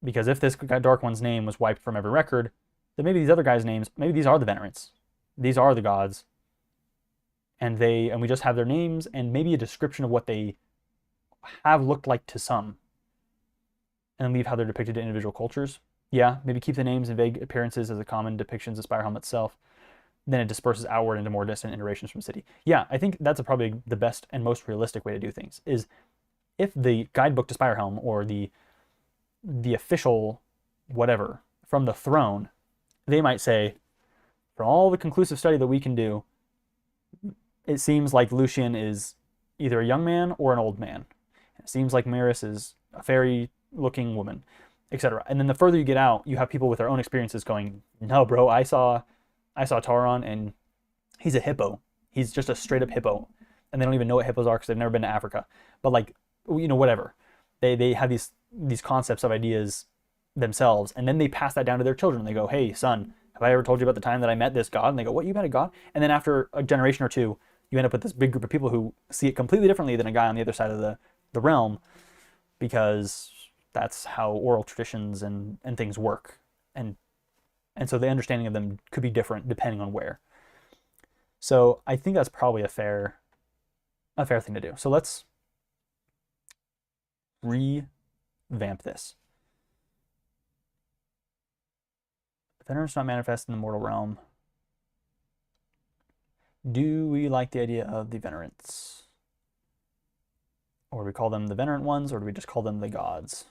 Because if this Dark One's name was wiped from every record, then maybe these other guys' names, maybe these are the Venerants. These are the gods. And we just have their names and maybe a description of what they have looked like to some. And leave how they're depicted in individual cultures. Yeah, maybe keep the names and vague appearances as the common depictions of SpireHelm itself. Then it disperses outward into more distant iterations from city. Yeah, I think that's probably the best and most realistic way to do things, is if the guidebook to SpireHelm or the official whatever from the throne, they might say, from all the conclusive study that we can do, it seems like Lucian is either a young man or an old man. It seems like Maris is a fairy-looking woman, etc. And then the further you get out, you have people with their own experiences going, no, bro, I saw Tauron, and he's a hippo. He's just a straight-up hippo. And they don't even know what hippos are because they've never been to Africa. But like, whatever. They have these concepts of ideas themselves, and then they pass that down to their children. They go, hey, son, have I ever told you about the time that I met this god? And they go, what, you met a god? And then after a generation or two, you end up with this big group of people who see it completely differently than a guy on the other side of the realm, because that's how oral traditions and things work. And so the understanding of them could be different depending on where. So I think that's probably a fair thing to do. So let's revamp this. Venerants not manifest in the mortal realm. Do we like the idea of the Venerants? Or do we call them the Venerant ones, or do we just call them the gods?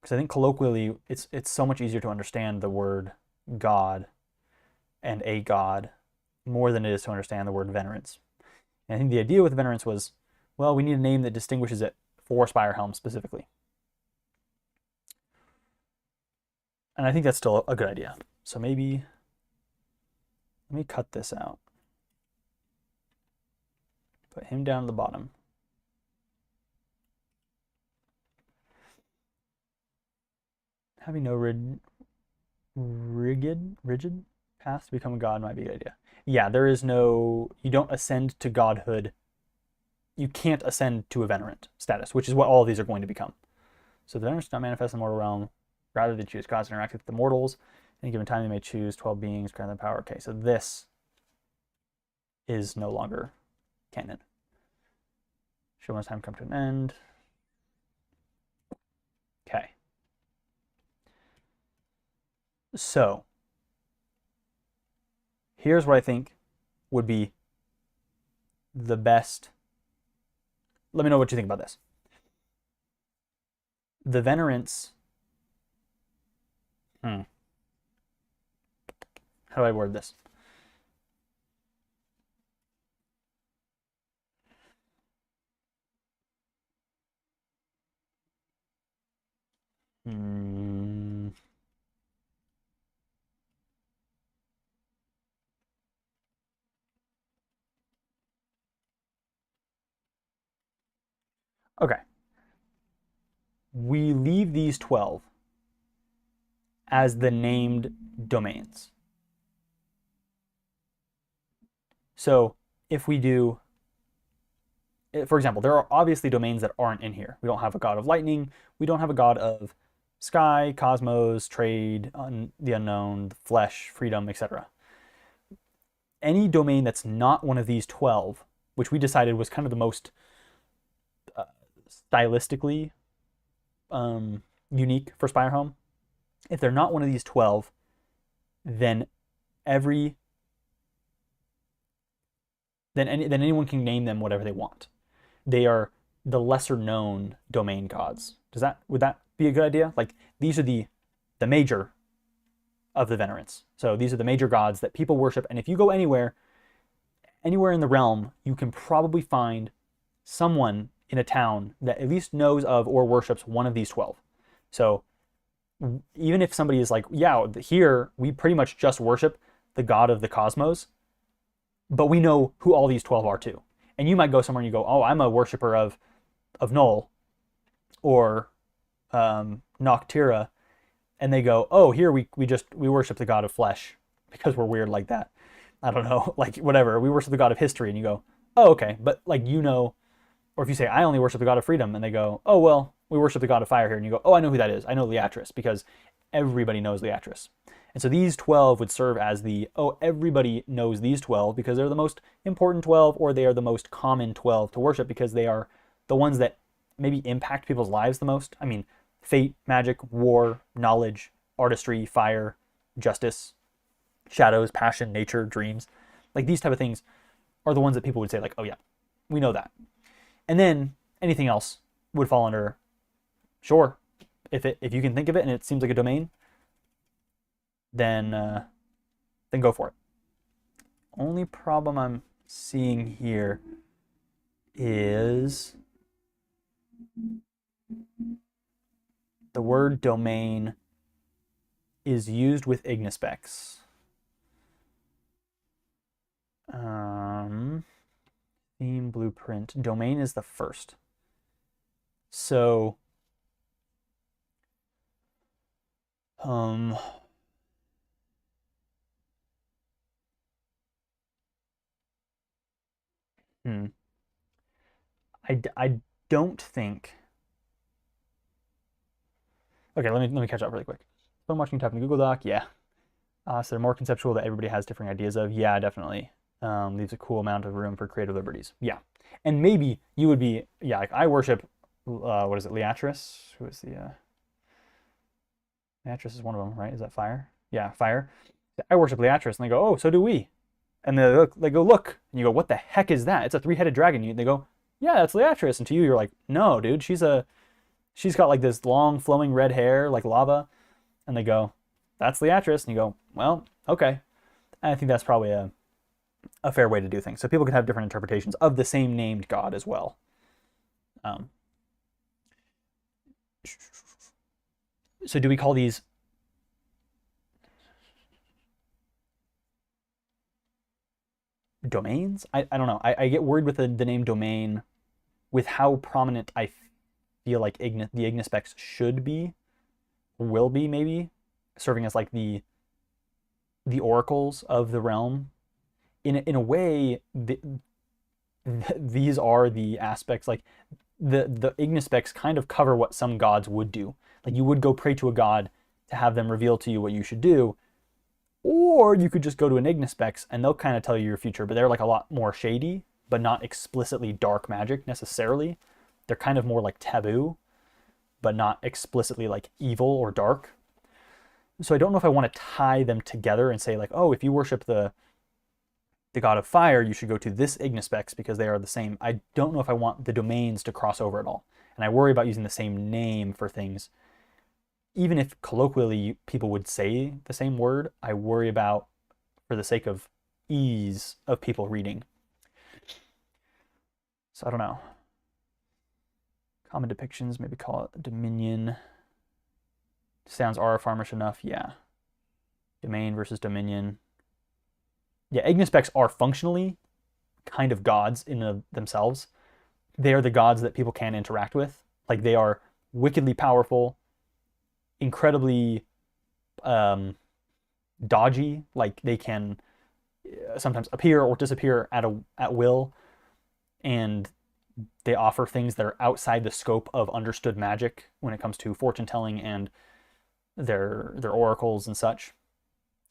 Because I think colloquially, it's so much easier to understand the word god and a god more than it is to understand the word Venerants. And I think the idea with Venerants was, well, we need a name that distinguishes it for SpireHelm specifically. And I think that's still a good idea. So maybe, let me cut this out. Put him down at the bottom. Having no rigid path to become a god might be a good idea. Yeah, there is no, you don't ascend to godhood. You can't ascend to a Venerant status, which is what all of these are going to become. So the Venerants do not manifest in the mortal realm. Rather, they choose gods to interact with the mortals. At any given time, they may choose 12 beings, grant them power. Okay, so this is no longer canon. Show when time come to an end. Okay. So, here's what I think would be the best. Let me know what you think about this. The Venerants. How do I word this? Okay. We leave these 12 as the named domains. So if we do, for example, there are obviously domains that aren't in here. We don't have a god of lightning. We don't have a god of sky, cosmos, trade, the unknown, flesh, freedom, etc. Any domain that's not one of these 12, which we decided was kind of the most stylistically unique for SpireHelm, if they're not one of these 12, then anyone can name them whatever they want. They are the lesser known domain gods. Would that be a good idea? Like, these are the major of the Venerants. So these are the major gods that people worship, and if you go anywhere in the realm, you can probably find someone in a town that at least knows of or worships one of these 12. So even if somebody is like, yeah, here we pretty much just worship the god of the cosmos, but we know who all these 12 are too. And you might go somewhere and you go, oh, I'm a worshiper of Null or Noctira, and they go, oh, here we worship the god of flesh because we're weird like that. I don't know, like whatever. We worship the god of history, and you go, oh, okay, but like, or if you say, I only worship the god of freedom, and they go, oh, well, we worship the god of fire here, and you go, oh, I know who that is. I know Leatrice, because everybody knows Leatrice. And so these 12 would serve as everybody knows these 12 because they're the most important 12, or they are the most common 12 to worship because they are the ones that maybe impact people's lives the most. I mean, fate, magic, war, knowledge, artistry, fire, justice, shadows, passion, nature, dreams. Like, these type of things are the ones that people would say, like, oh yeah, we know that. And then anything else would fall under, sure, if you can think of it and it seems like a domain, then go for it. Only problem I'm seeing here is the word domain is used with ignispecs. Theme blueprint. Domain is the first. So, I don't think. Okay, let me catch up really quick. Phone watching type in Google Doc, yeah. So they're more conceptual that everybody has different ideas of. Yeah, definitely. Leaves a cool amount of room for creative liberties. Yeah, and maybe you would be. Yeah, like I worship. What is it, Leatris? Who is the? Leatris is one of them, right? Is that fire? Yeah, fire. I worship Leatris, and they go, oh, so do we. And they go, look, and you go, what the heck is that? It's a three-headed dragon. They go, yeah, that's Leatris. And to you, you're like, no, dude, she's got like this long flowing red hair, like lava. And they go, that's Leatris. And you go, well, okay. And I think that's probably a fair way to do things. So people can have different interpretations of the same named god as well. So do we call these domains? I don't know. I get worried with the name domain with how prominent I feel like the ignispecs should be, or will be maybe, serving as like the oracles of the realm. In a way, these are the aspects, like the ignispecs kind of cover what some gods would do. Like you would go pray to a god to have them reveal to you what you should do, or you could just go to an ignispecs and they'll kind of tell you your future, but they're like a lot more shady, but not explicitly dark magic necessarily. They're kind of more like taboo, but not explicitly like evil or dark. So I don't know if I want to tie them together and say like, oh, if you worship the god of fire, you should go to this ignispecs because they are the same. I don't know if I want the domains to cross over at all. And I worry about using the same name for things. Even if colloquially people would say the same word, I worry about, for the sake of ease of people reading. So I don't know. Common depictions, maybe call it Dominion. Sounds aura farmish enough, yeah. Domain versus Dominion. Yeah, ignispecs are functionally kind of gods in themselves. They are the gods that people can interact with. Like they are wickedly powerful, incredibly dodgy. Like they can sometimes appear or disappear at will, and they offer things that are outside the scope of understood magic when it comes to fortune telling and their oracles and such.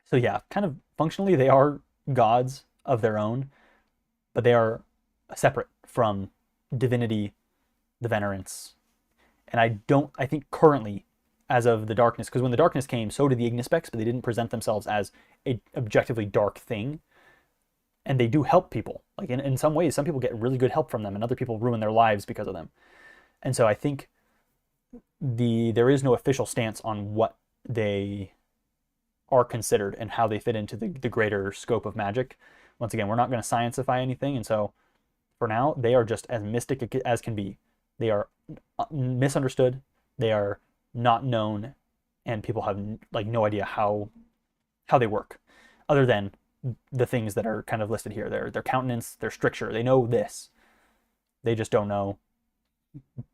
So yeah, kind of functionally they are gods of their own, but they are separate from divinity, the venerants. And I think currently, as of the darkness, because when the darkness came, so did the ignispecs, but they didn't present themselves as a objectively dark thing. And they do help people. Like in some ways, some people get really good help from them, and other people ruin their lives because of them. And so I think there is no official stance on what they are considered and how they fit into the greater scope of magic. Once again, we're not going to scientify anything, and so for now, they are just as mystic as can be. They are misunderstood, they are not known, and people have like no idea how they work, other than the things that are kind of listed here. Their countenance, their stricture. They know this. They just don't know.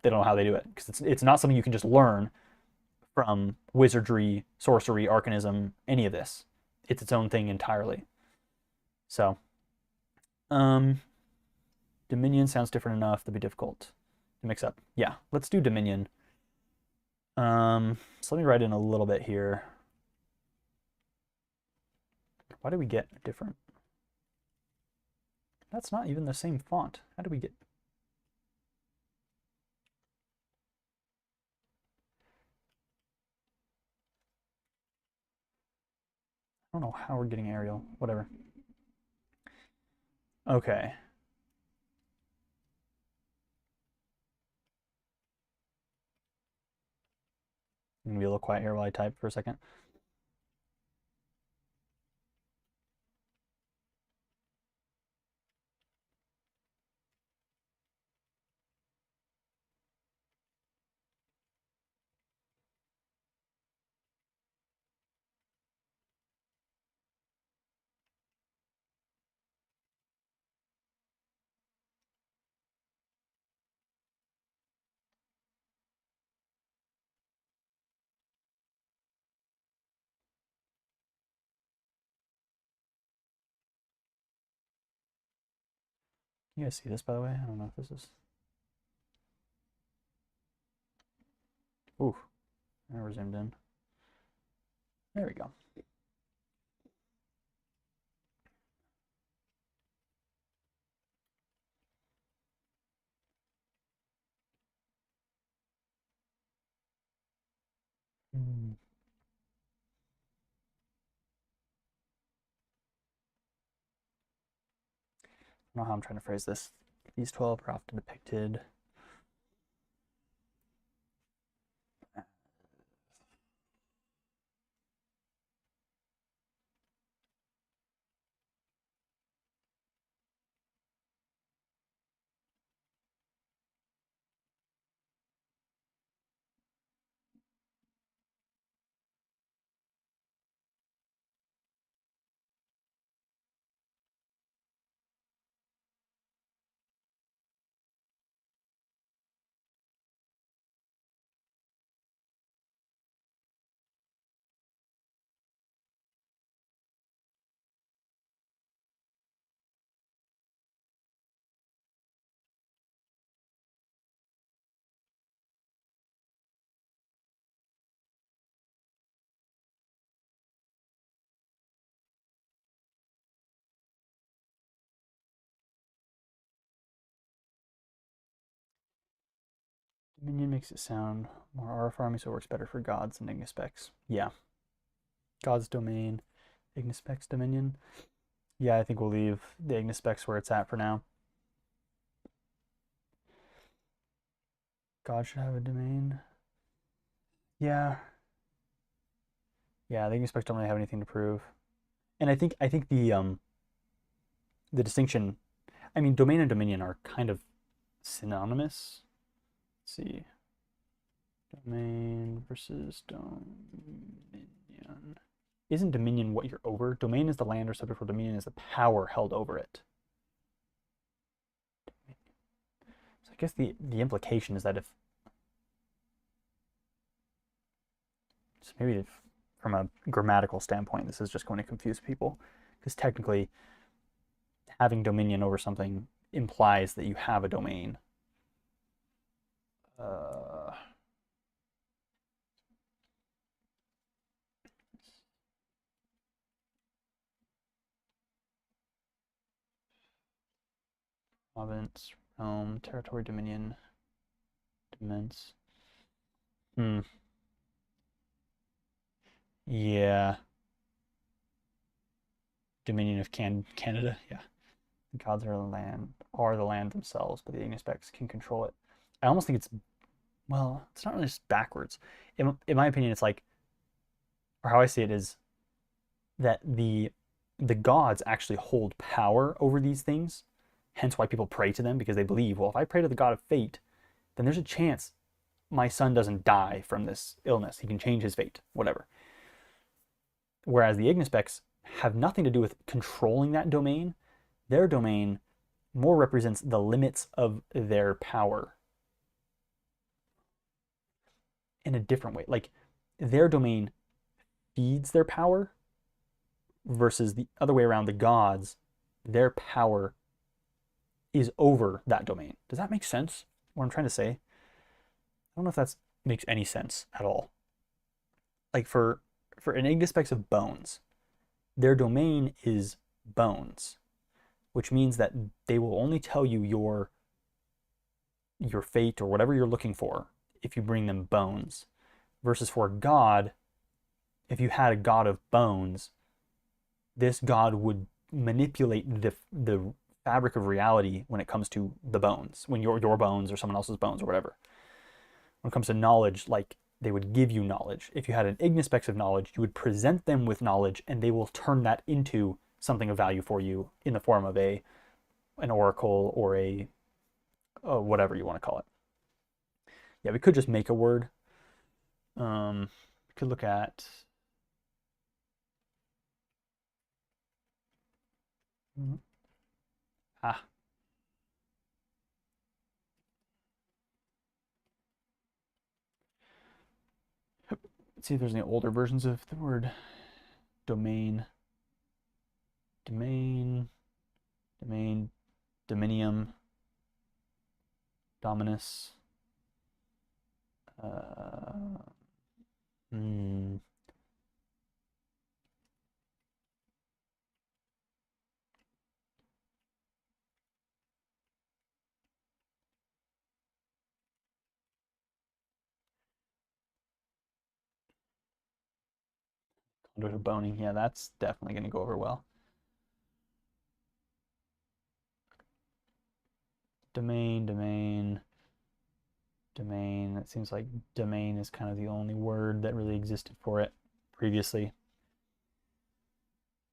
They don't know how they do it, because it's not something you can just learn from wizardry, sorcery, arcanism, any of this. It's its own thing entirely. So, Dominion sounds different enough to be difficult to mix up. Yeah, let's do Dominion. So let me write in a little bit here. Why do we get a different? That's not even the same font. How do we get? I don't know how we're getting Arial. Whatever. Okay. I'm gonna be a little quiet here while I type for a second. You guys see this, by the way? I don't know if this is. Ooh, never zoomed in. There we go. Hmm. I don't know how I'm trying to phrase this. These 12 are often depicted. Dominion makes it sound more R farming, so it works better for gods and Ignispecs. Yeah. God's domain, Ignispecs Dominion. Yeah, I think we'll leave the Ignispecs where it's at for now. God should have a domain. Yeah. Yeah, the Ignispecs don't really have anything to prove. And I think the distinction, I mean, domain and dominion are kind of synonymous. Let's see. Domain versus dominion. Isn't dominion what you're over? Domain is the land or subject, for dominion is the power held over it. So I guess the implication is that if, so maybe if, from a grammatical standpoint, this is just going to confuse people, because technically having dominion over something implies that you have a domain. Province, realm, territory, dominion, dements. Yeah. Dominion of Canada. Yeah. The gods are the land themselves, but the Ignispecs can control it. I almost think it's, well, it's not really just backwards. In my opinion, it's like, or how I see it is that the gods actually hold power over these things. Hence why people pray to them, because they believe, well, if I pray to the god of fate, then there's a chance my son doesn't die from this illness. He can change his fate, whatever. Whereas the Ignispecs have nothing to do with controlling that domain. Their domain more represents the limits of their power in a different way. Like, their domain feeds their power, versus the other way around, the gods, their power is over that domain. Does that make sense? What I'm trying to say? I don't know if that makes any sense at all. Like for an Ignispecs of bones, their domain is bones, which means that they will only tell you your fate or whatever you're looking for if you bring them bones. Versus for a god, if you had a god of bones, this god would manipulate the fabric of reality when it comes to the bones, when your bones or someone else's bones or whatever. When it comes to knowledge, like they would give you knowledge. If you had an ignispex of knowledge, you would present them with knowledge, and they will turn that into something of value for you in the form of an oracle or a whatever you want to call it. Yeah, we could just make a word. We could look at ah. Let's see if there's any older versions of the word domain. Domain, dominium, dominus. Hmm. Conduit of boning. Yeah, that's definitely going to go over well. Domain. It seems like domain is kind of the only word that really existed for it previously.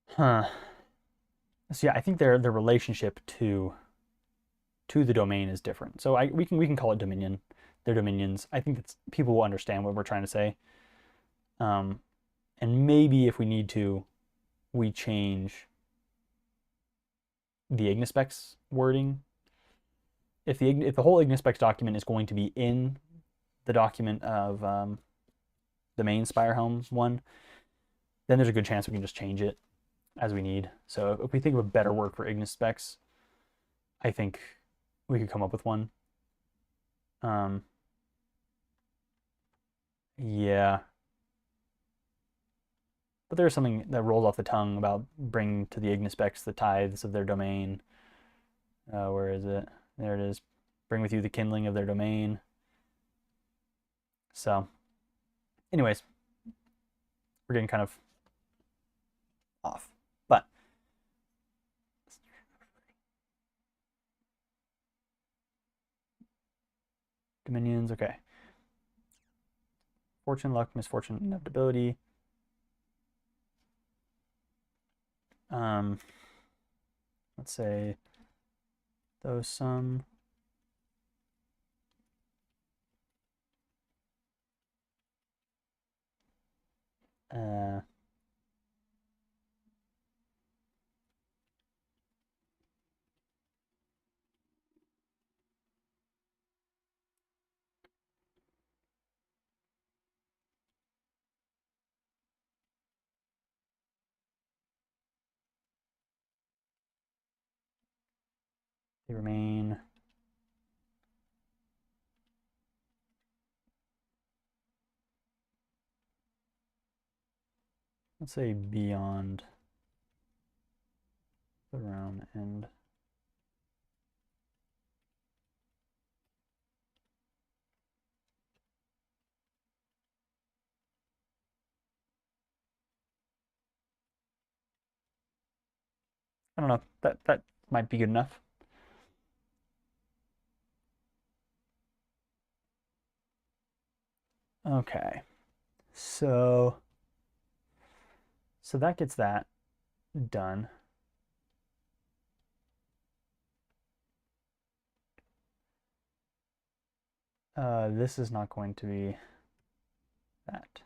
Huh. So yeah, I think their relationship to the domain is different. So we can call it dominion. They're dominions. I think that people will understand what we're trying to say. And maybe if we need to, we change the ignispex wording. If the whole ignispex document is going to be in the document of the main SpireHelm one, then there's a good chance we can just change it as we need. So if we think of a better word for ignispex, I think we could come up with one. Yeah. But there's something that rolls off the tongue about bringing to the ignispex the tithes of their domain. Where is it? There it is. Bring with you the kindling of their domain. So, anyways, we're getting kind of off. But dominions, okay. Fortune, luck, misfortune, inevitability. Let's say though some they remain let's say beyond the realm and I don't know, that might be good enough. Okay. So that gets that done. This is not going to be that.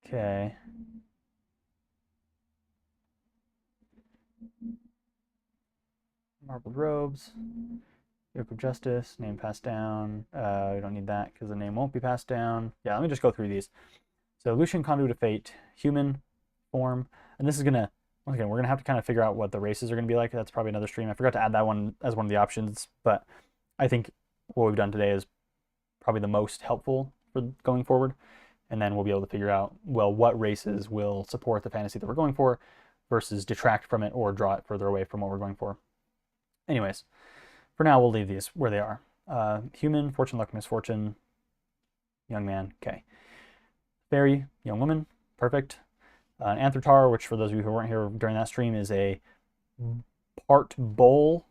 Okay. Marbled robes, yoke of justice, name passed down. We don't need that because the name won't be passed down. Yeah, let me just go through these. So Lucian, conduit of fate, human form, and this is gonna once again we're gonna have to kind of figure out what the races are gonna be like. That's probably another stream. I forgot to add that one as one of the options, but I think what we've done today is probably the most helpful for going forward. And then we'll be able to figure out, well, what races will support the fantasy that we're going for versus detract from it or draw it further away from what we're going for. Anyways, for now, we'll leave these where they are. Human, fortune, luck, misfortune, young man, okay. Fairy, young woman, Perfect. An Anthrotar, which for those of you who weren't here during that stream, is a part bull,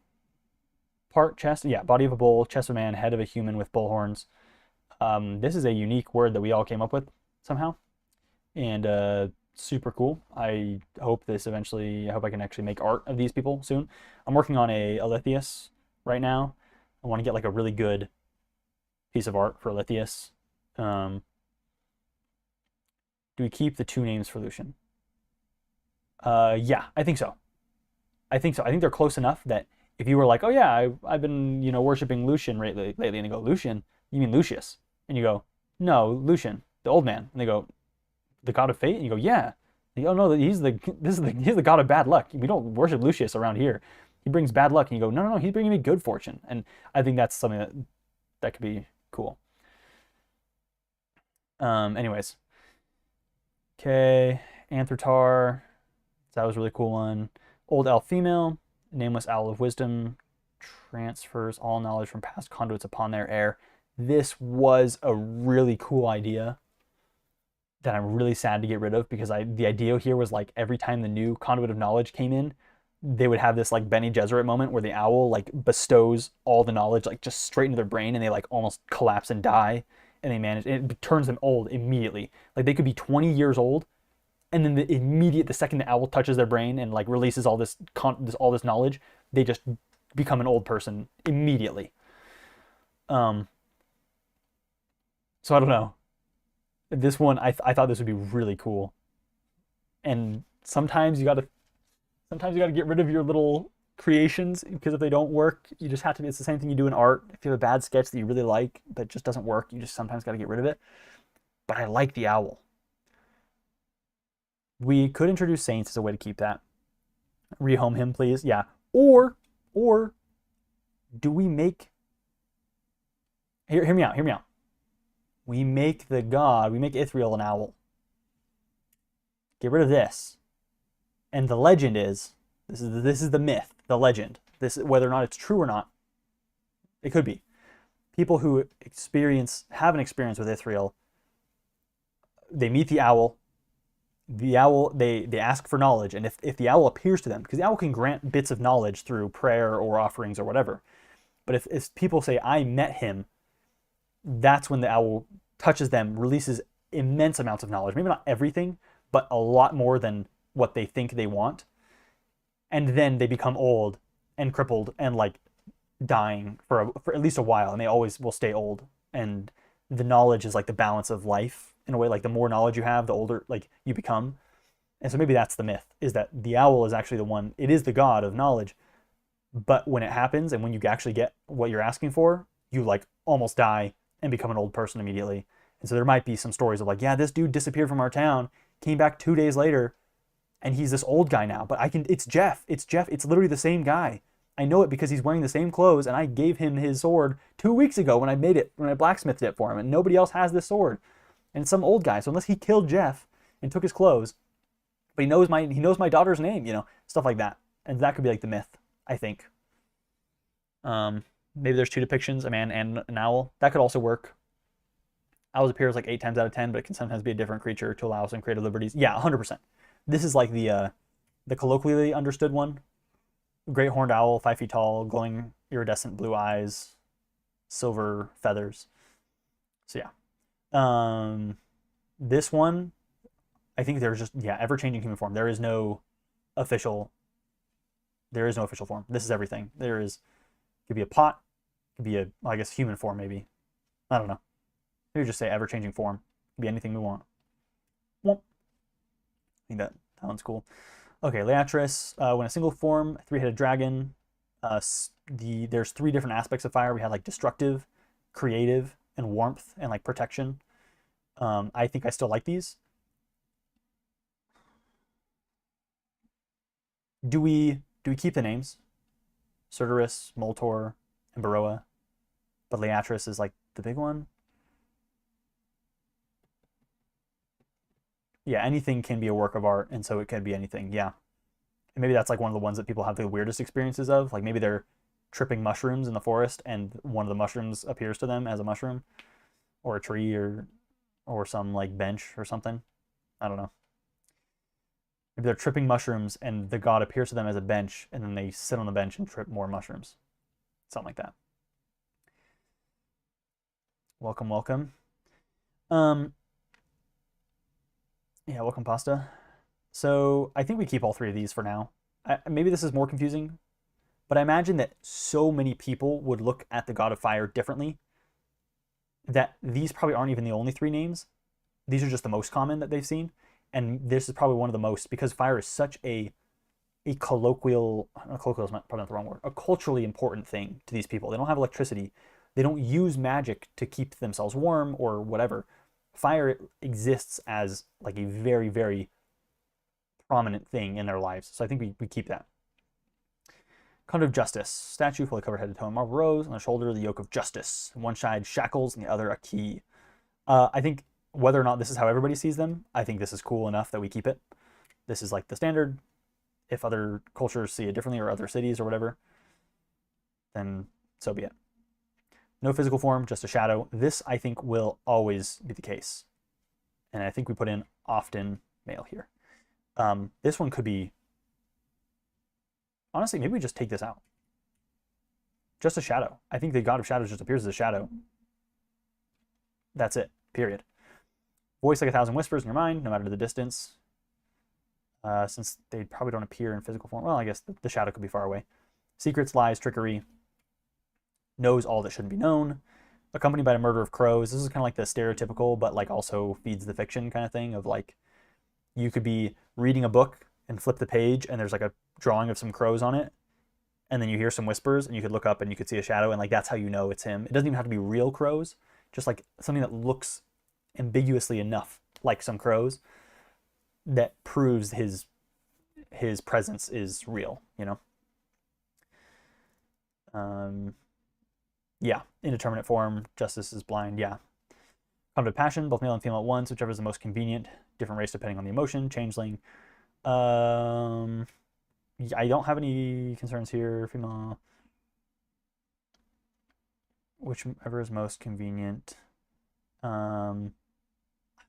part chest. Yeah, body of a bull, chest of a man, head of a human with bull horns. This is a unique word that we all came up with somehow, and super cool. I hope I can actually make art of these people soon. I'm working on a Alethius right now. I want to get like a really good piece of art for Alethius. Do we keep the 2 names for Lucian? Yeah, I think so. I think so. I think they're close enough that if you were like, oh yeah, I've been worshiping Lucian lately, and they go, Lucian, you mean Lucius? And you go, no, Lucian, the old man. And they go, the god of fate? And you go, yeah. And you go, no, he's the god of bad luck. We don't worship Lucius around here. He brings bad luck. And you go, no, he's bringing me good fortune. And I think that's something that could be cool. Anyways. Okay, Anthrotar. That was a really cool one. Old elf female, nameless owl of wisdom, transfers all knowledge from past conduits upon their heir. This was a really cool idea that I'm really sad to get rid of, because the idea here was like every time the new conduit of knowledge came in, they would have this like Bene Gesserit moment where the owl like bestows all the knowledge like just straight into their brain, and they like almost collapse and die, and it turns them old immediately. Like they could be 20 years old, and then the second the owl touches their brain and like releases all this knowledge, they just become an old person immediately. So I don't know. This one, I thought this would be really cool. And sometimes you gotta get rid of your little creations, because if they don't work, you just have to. It's the same thing you do in art. If you have a bad sketch that you really like but just doesn't work, you just sometimes got to get rid of it. But I like the owl. We could introduce Saints as a way to keep that. Rehome him, please. Yeah. Or do we make... Hear me out. We make Ithriel an owl. Get rid of this. And the legend is, this is the myth, the legend. This, whether or not it's true or not, it could be. People who have an experience with Ithriel, they meet the owl, they ask for knowledge, and if the owl appears to them, because the owl can grant bits of knowledge through prayer or offerings or whatever, but if people say, I met him, that's when the owl touches them, releases immense amounts of knowledge. Maybe not everything, but a lot more than what they think they want. And then they become old and crippled and like dying for at least a while, and they always will stay old. And the knowledge is like the balance of life in a way. Like the more knowledge you have, the older like you become. And so maybe that's the myth, is that the owl is actually the one. It is the god of knowledge, but when it happens and when you actually get what you're asking for, you like almost die and become an old person immediately. And so there might be some stories of like, yeah, this dude disappeared from our town, came back 2 days later, and he's this old guy now. But it's Jeff. It's literally the same guy. I know it because he's wearing the same clothes, and I gave him his sword 2 weeks ago when I blacksmithed it for him, and nobody else has this sword. And it's some old guy. So unless he killed Jeff and took his clothes, but he knows my daughter's name, stuff like that. And that could be like the myth, I think. Maybe there's 2 depictions, a man and an owl. That could also work. Owls appears like 8 times out of 10, but it can sometimes be a different creature to allow some creative liberties. Yeah, 100%. This is like the colloquially understood one. Great horned owl, 5 feet tall, glowing iridescent blue eyes, silver feathers. So yeah. This one, I think there's just, ever-changing human form. There is no official form. This is everything. Could be a pot, could be I guess human form maybe. I don't know. Maybe just say ever-changing form. Could be anything we want. I think that one's cool. Okay, Leatris, when a single form, 3-headed dragon. There's 3 different aspects of fire. We had like destructive, creative, and warmth, and like protection. I think I still like these. Do we keep the names? Cerberus, Moltor, and Baroa. But Leatris is like the big one. Yeah, anything can be a work of art, and so it can be anything, yeah. And maybe that's like one of the ones that people have the weirdest experiences of. Like maybe they're tripping mushrooms in the forest, and one of the mushrooms appears to them as a mushroom, or a tree, or some like bench or something. I don't know. Maybe they're tripping mushrooms and the god appears to them as a bench and then they sit on the bench and trip more mushrooms. Something like that. Welcome, welcome. Yeah, welcome, pasta. So I think we keep all three of these for now. Maybe this is more confusing, but I imagine that so many people would look at the god of fire differently that these probably aren't even the only three names. These are just the most common that they've seen. And this is probably one of the most, because fire is such a colloquial is probably not the wrong word, a culturally important thing to these people. They don't have electricity. They don't use magic to keep themselves warm or whatever. Fire exists as like a very, very prominent thing in their lives. So I think we keep that. Conduit of Justice. Statue fully covered head to toe in marble rose. On the shoulder, the yoke of justice. On one side, shackles, and the other, a key. I think whether or not this is how everybody sees them, I think this is cool enough that we keep it. This is like the standard. If other cultures see it differently, or other cities or whatever, then so be it. No physical form, just a shadow. This, I think, will always be the case. And I think we put in often male here. This one could be, honestly, maybe we just take this out. Just a shadow. I think the god of shadows just appears as a shadow. That's it, period. Voice like 1,000 whispers in your mind, no matter the distance. Since they probably don't appear in physical form. Well, I guess the shadow could be far away. Secrets, lies, trickery. Knows all that shouldn't be known. Accompanied by a murder of crows. This is kind of like the stereotypical, but like also feeds the fiction kind of thing of like, you could be reading a book and flip the page and there's like a drawing of some crows on it. And then you hear some whispers and you could look up and you could see a shadow and like that's how you know it's him. It doesn't even have to be real crows, just like something that looks ambiguously enough like some crows that proves his presence is real, you know? Yeah, indeterminate form, justice is blind, yeah. Conduit of passion, both male and female at once, whichever is the most convenient. Different race depending on the emotion. Changeling. I don't have any concerns here. Female. Whichever is most convenient. I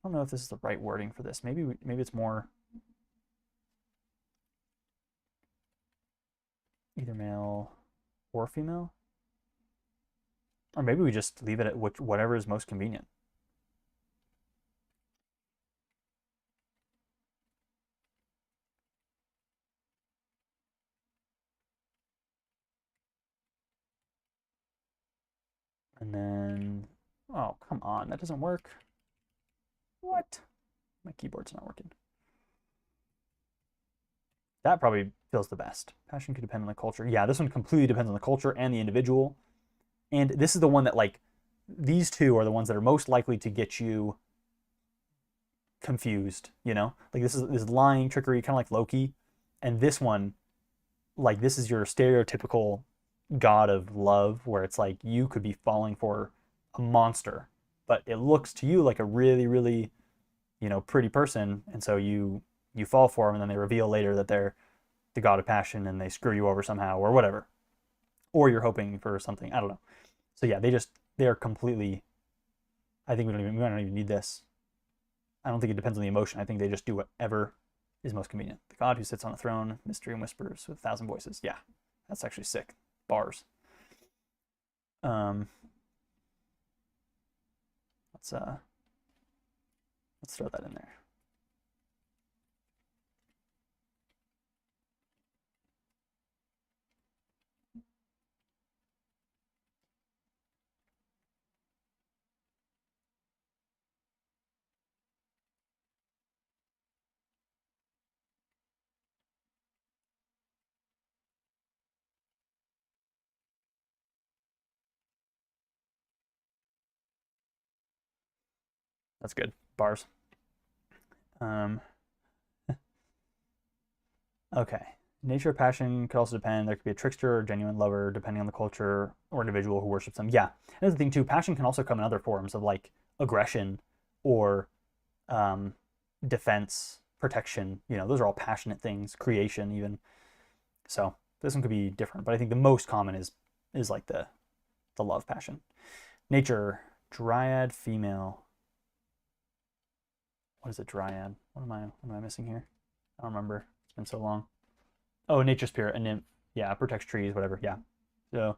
don't know if this is the right wording for this. Maybe it's more either male or female. Or maybe we just leave it at whatever is most convenient. And then, oh, come on, that doesn't work. What? My keyboard's not working. That probably feels the best. Passion could depend on the culture. Yeah, this one completely depends on the culture and the individual. And this is the one that, like, these two are the ones that are most likely to get you confused, you know? Like, this is lying, trickery, kind of like Loki. And this one, like, this is your stereotypical god of love, where it's like you could be falling for a monster, but it looks to you like a really, really, you know, pretty person. And so you fall for them, and then they reveal later that they're the god of passion and they screw you over somehow or whatever. Or you're hoping for something. I don't know. So yeah, they are completely, I think we don't even need this. I don't think it depends on the emotion. I think they just do whatever is most convenient. The god who sits on a throne, mystery and whispers with 1,000 voices. Yeah, that's actually sick. Bars. Let's throw that in there. That's good. Bars. Okay. Nature of passion could also depend. There could be a trickster or genuine lover, depending on the culture or individual who worships them. Yeah. And that's the thing, too. Passion can also come in other forms of like aggression or defense, protection. You know, those are all passionate things, creation, even. So this one could be different. But I think the most common is like the love passion. Nature, dryad, female. What is a dryad? What am I missing here? I don't remember. It's been so long. Oh, nature spirit, a nymph. Yeah, protects trees, whatever. Yeah. So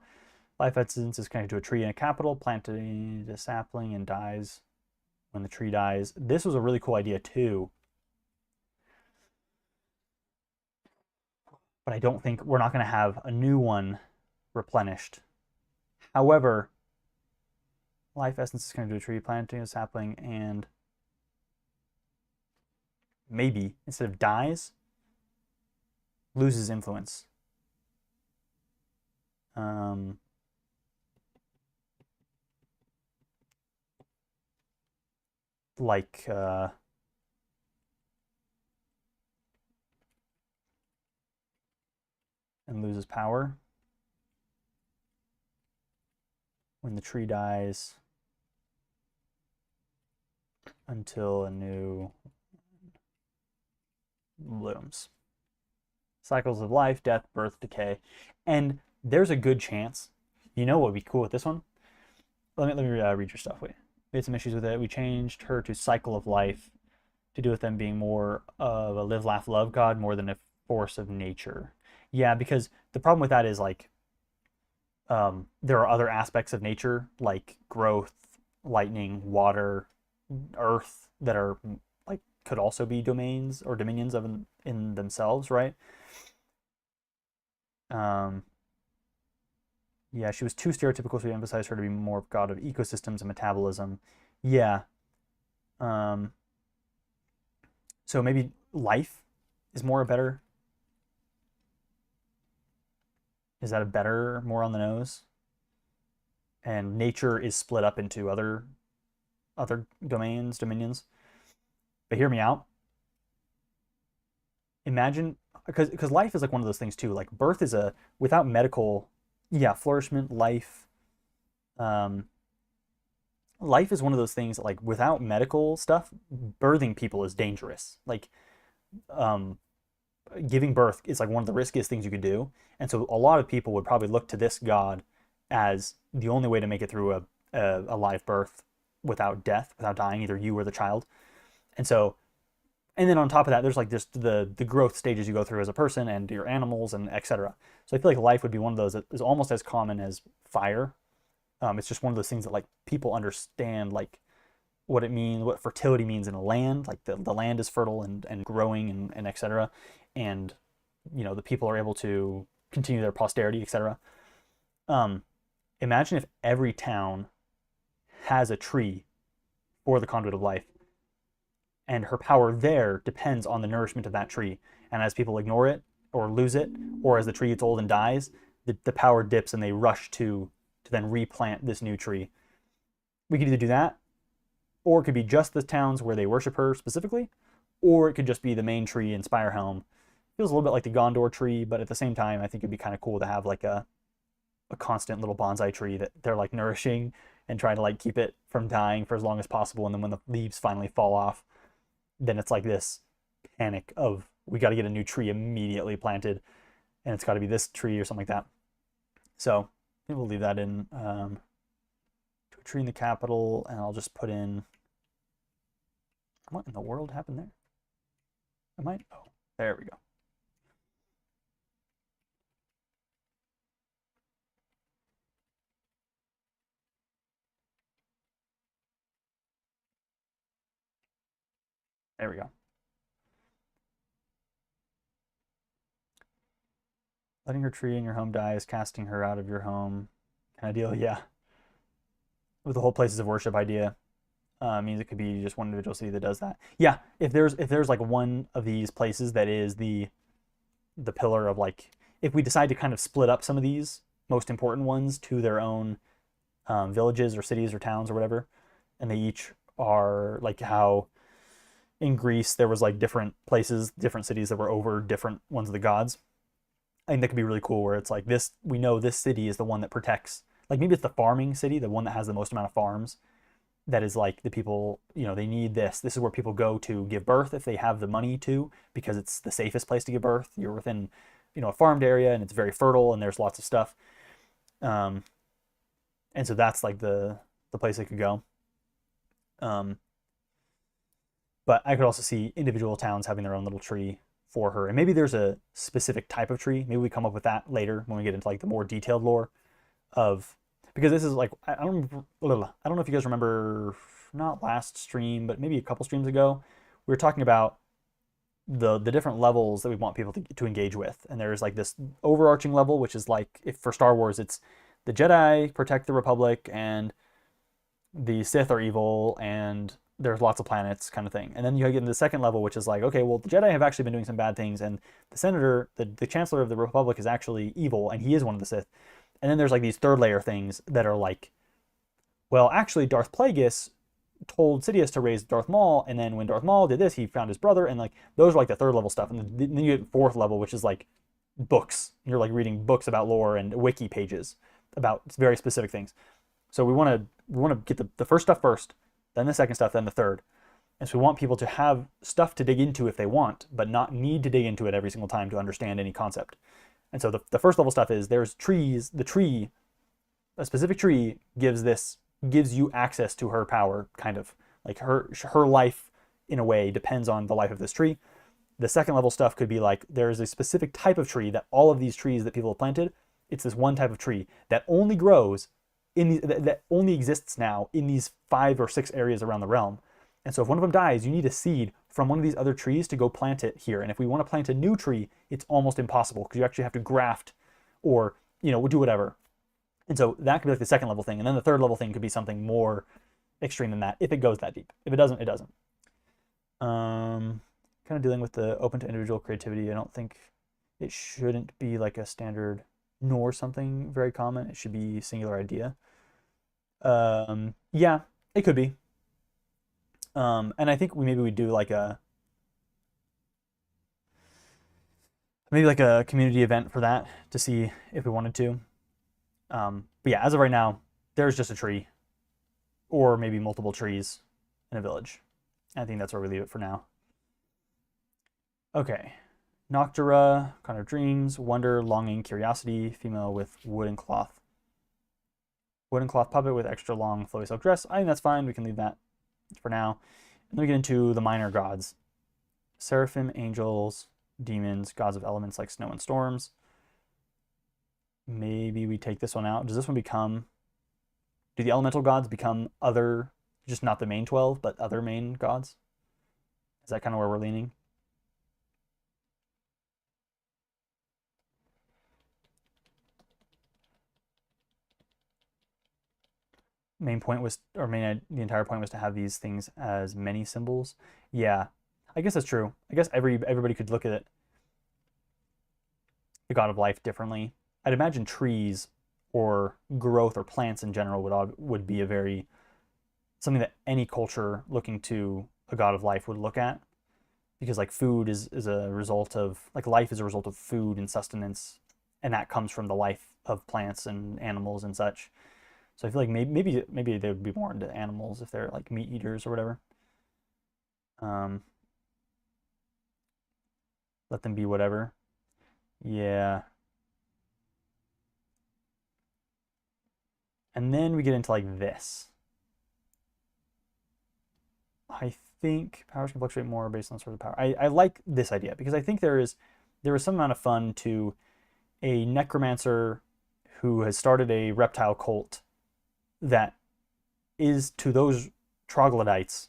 life essence is connected to a tree and a capital, planted a sapling and dies when the tree dies. This was a really cool idea too, but I don't think we're not going to have a new one replenished. However, life essence is connected to a tree, planting a sapling, and maybe instead of dies, loses influence. Um, like and loses power when the tree dies until a new blooms. Cycles of life, death, birth, decay. And there's a good chance. You know what would be cool with this one? Let me read your stuff. Wait. We had some issues with it. We changed her to cycle of life to do with them being more of a live, laugh, love god more than a force of nature. Yeah, because the problem with that is like there are other aspects of nature like growth, lightning, water, earth that are like could also be domains or dominions of in themselves, right? Um, yeah, she was too stereotypical, so we emphasized her to be more god of ecosystems and metabolism. Yeah. Um, so maybe life is more a better. Is that a better, more on the nose? And nature is split up into other domains, dominions. But hear me out. Imagine because life is like one of those things too. Like birth is a without medical, yeah, flourishment, life. Um, life is one of those things that, like without medical stuff, birthing people is dangerous. Like um, giving birth is like one of the riskiest things you could do, and so a lot of people would probably look to this god as the only way to make it through a live birth without death, without dying, either you or the child. And so and then on top of that, there's like just the growth stages you go through as a person and your animals and etc. So I feel like life would be one of those that is almost as common as fire. It's just one of those things that like people understand like what it means, what fertility means in a land. Like the land is fertile and growing and etc. And you know the people are able to continue their posterity, etc. Um, imagine if every town has a tree for the conduit of life and her power there depends on the nourishment of that tree. And as people ignore it or lose it, or as the tree gets old and dies, the power dips and they rush to then replant this new tree. We could either do that, or it could be just the towns where they worship her specifically, or it could just be the main tree in SpireHelm. Feels a little bit like the Gondor tree, but at the same time, I think it'd be kind of cool to have like a constant little bonsai tree that they're like nourishing and trying to like keep it from dying for as long as possible. And then when the leaves finally fall off, then it's like this panic of we got to get a new tree immediately planted, and it's got to be this tree or something like that. So maybe we'll leave that in to a tree in the capital, and I'll just put in what in the world happened there? Am I? Oh, there we go. There we go. Letting her tree in your home die is casting her out of your home. Kind of deal, yeah. With the whole places of worship idea, means it could be just one individual city that does that. Yeah, if there's like one of these places that is the pillar of like if we decide to kind of split up some of these most important ones to their own villages or cities or towns or whatever, and they each are like how in Greece there was like different places, different cities that were over different ones of the gods. I think that could be really cool where it's like this we know this city is the one that protects like maybe it's the farming city, the one that has the most amount of farms that is like the people, you know, they need this. This is where people go to give birth if they have the money to, because it's the safest place to give birth. You're within, you know, a farmed area and it's very fertile and there's lots of stuff. Um, and so that's like the place they could go. Um, but I could also see individual towns having their own little tree for her. And maybe there's a specific type of tree. Maybe we come up with that later when we get into like the more detailed lore of, because this is like, I don't know if you guys remember, not last stream, but maybe a couple streams ago, we were talking about the different levels that we want people to engage with. And there's like this overarching level, which is like, if for Star Wars, it's the Jedi protect the Republic and the Sith are evil and there's lots of planets kind of thing. And then you get into the second level, which is like, okay, well, the Jedi have actually been doing some bad things, and the Senator, the Chancellor of the Republic, is actually evil, and he is one of the Sith. And then there's like these third layer things that are like, well, actually, Darth Plagueis told Sidious to raise Darth Maul, and then when Darth Maul did this, he found his brother, and like those are like the third level stuff. And then you get fourth level, which is like books. You're like reading books about lore and wiki pages about very specific things. So we want to get the first stuff first, then the second stuff, then the third. And so we want people to have stuff to dig into if they want, but not need to dig into it every single time to understand any concept. And so the first level stuff is there's trees. The tree, a specific tree, gives you access to her power, kind of like her life in a way depends on the life of this tree. The second level stuff could be like there's a specific type of tree that all of these trees that people have planted, it's this one type of tree that only grows that only exists now in these 5 or 6 areas around the realm. And so if one of them dies, you need a seed from one of these other trees to go plant it here. And if we want to plant a new tree, it's almost impossible because you actually have to graft or, do whatever. And so that could be like the second level thing. And then the third level thing could be something more extreme than that if it goes that deep. If it doesn't, it doesn't. Kind of dealing with the open to individual creativity. I don't think it shouldn't be like a standard nor something very common. It should be singular idea. Yeah, it could be. And I think maybe we do like a community event for that to see if we wanted to. But yeah, as of right now, there's just a tree, or maybe multiple trees in a village. I think that's where we leave it for now. Okay. Noctura, kind of dreams, wonder, longing, curiosity, female with wooden cloth. Wooden cloth puppet with extra long flowy silk dress. I think that's fine. We can leave that for now. And then we get into the minor gods. Seraphim, angels, demons, gods of elements like snow and storms. Maybe we take this one out. Does this one become... Do the elemental gods become other, just not the main 12, but other main gods? Is that kind of where we're leaning? Main point was, or the entire point was to have these things as many symbols. Yeah, I guess that's true. I guess everybody could look at it, the god of life, differently. I'd imagine trees or growth or plants in general would be something that any culture looking to a god of life would look at, because like food is a result of, like, life is a result of food and sustenance, and that comes from the life of plants and animals and such. So I feel like maybe they would be more into animals if they're like meat eaters or whatever. Let them be whatever. Yeah. And then we get into like this. I think powers can fluctuate more based on source of power. I like this idea because I think there is some amount of fun to a necromancer who has started a reptile cult that is, to those troglodytes,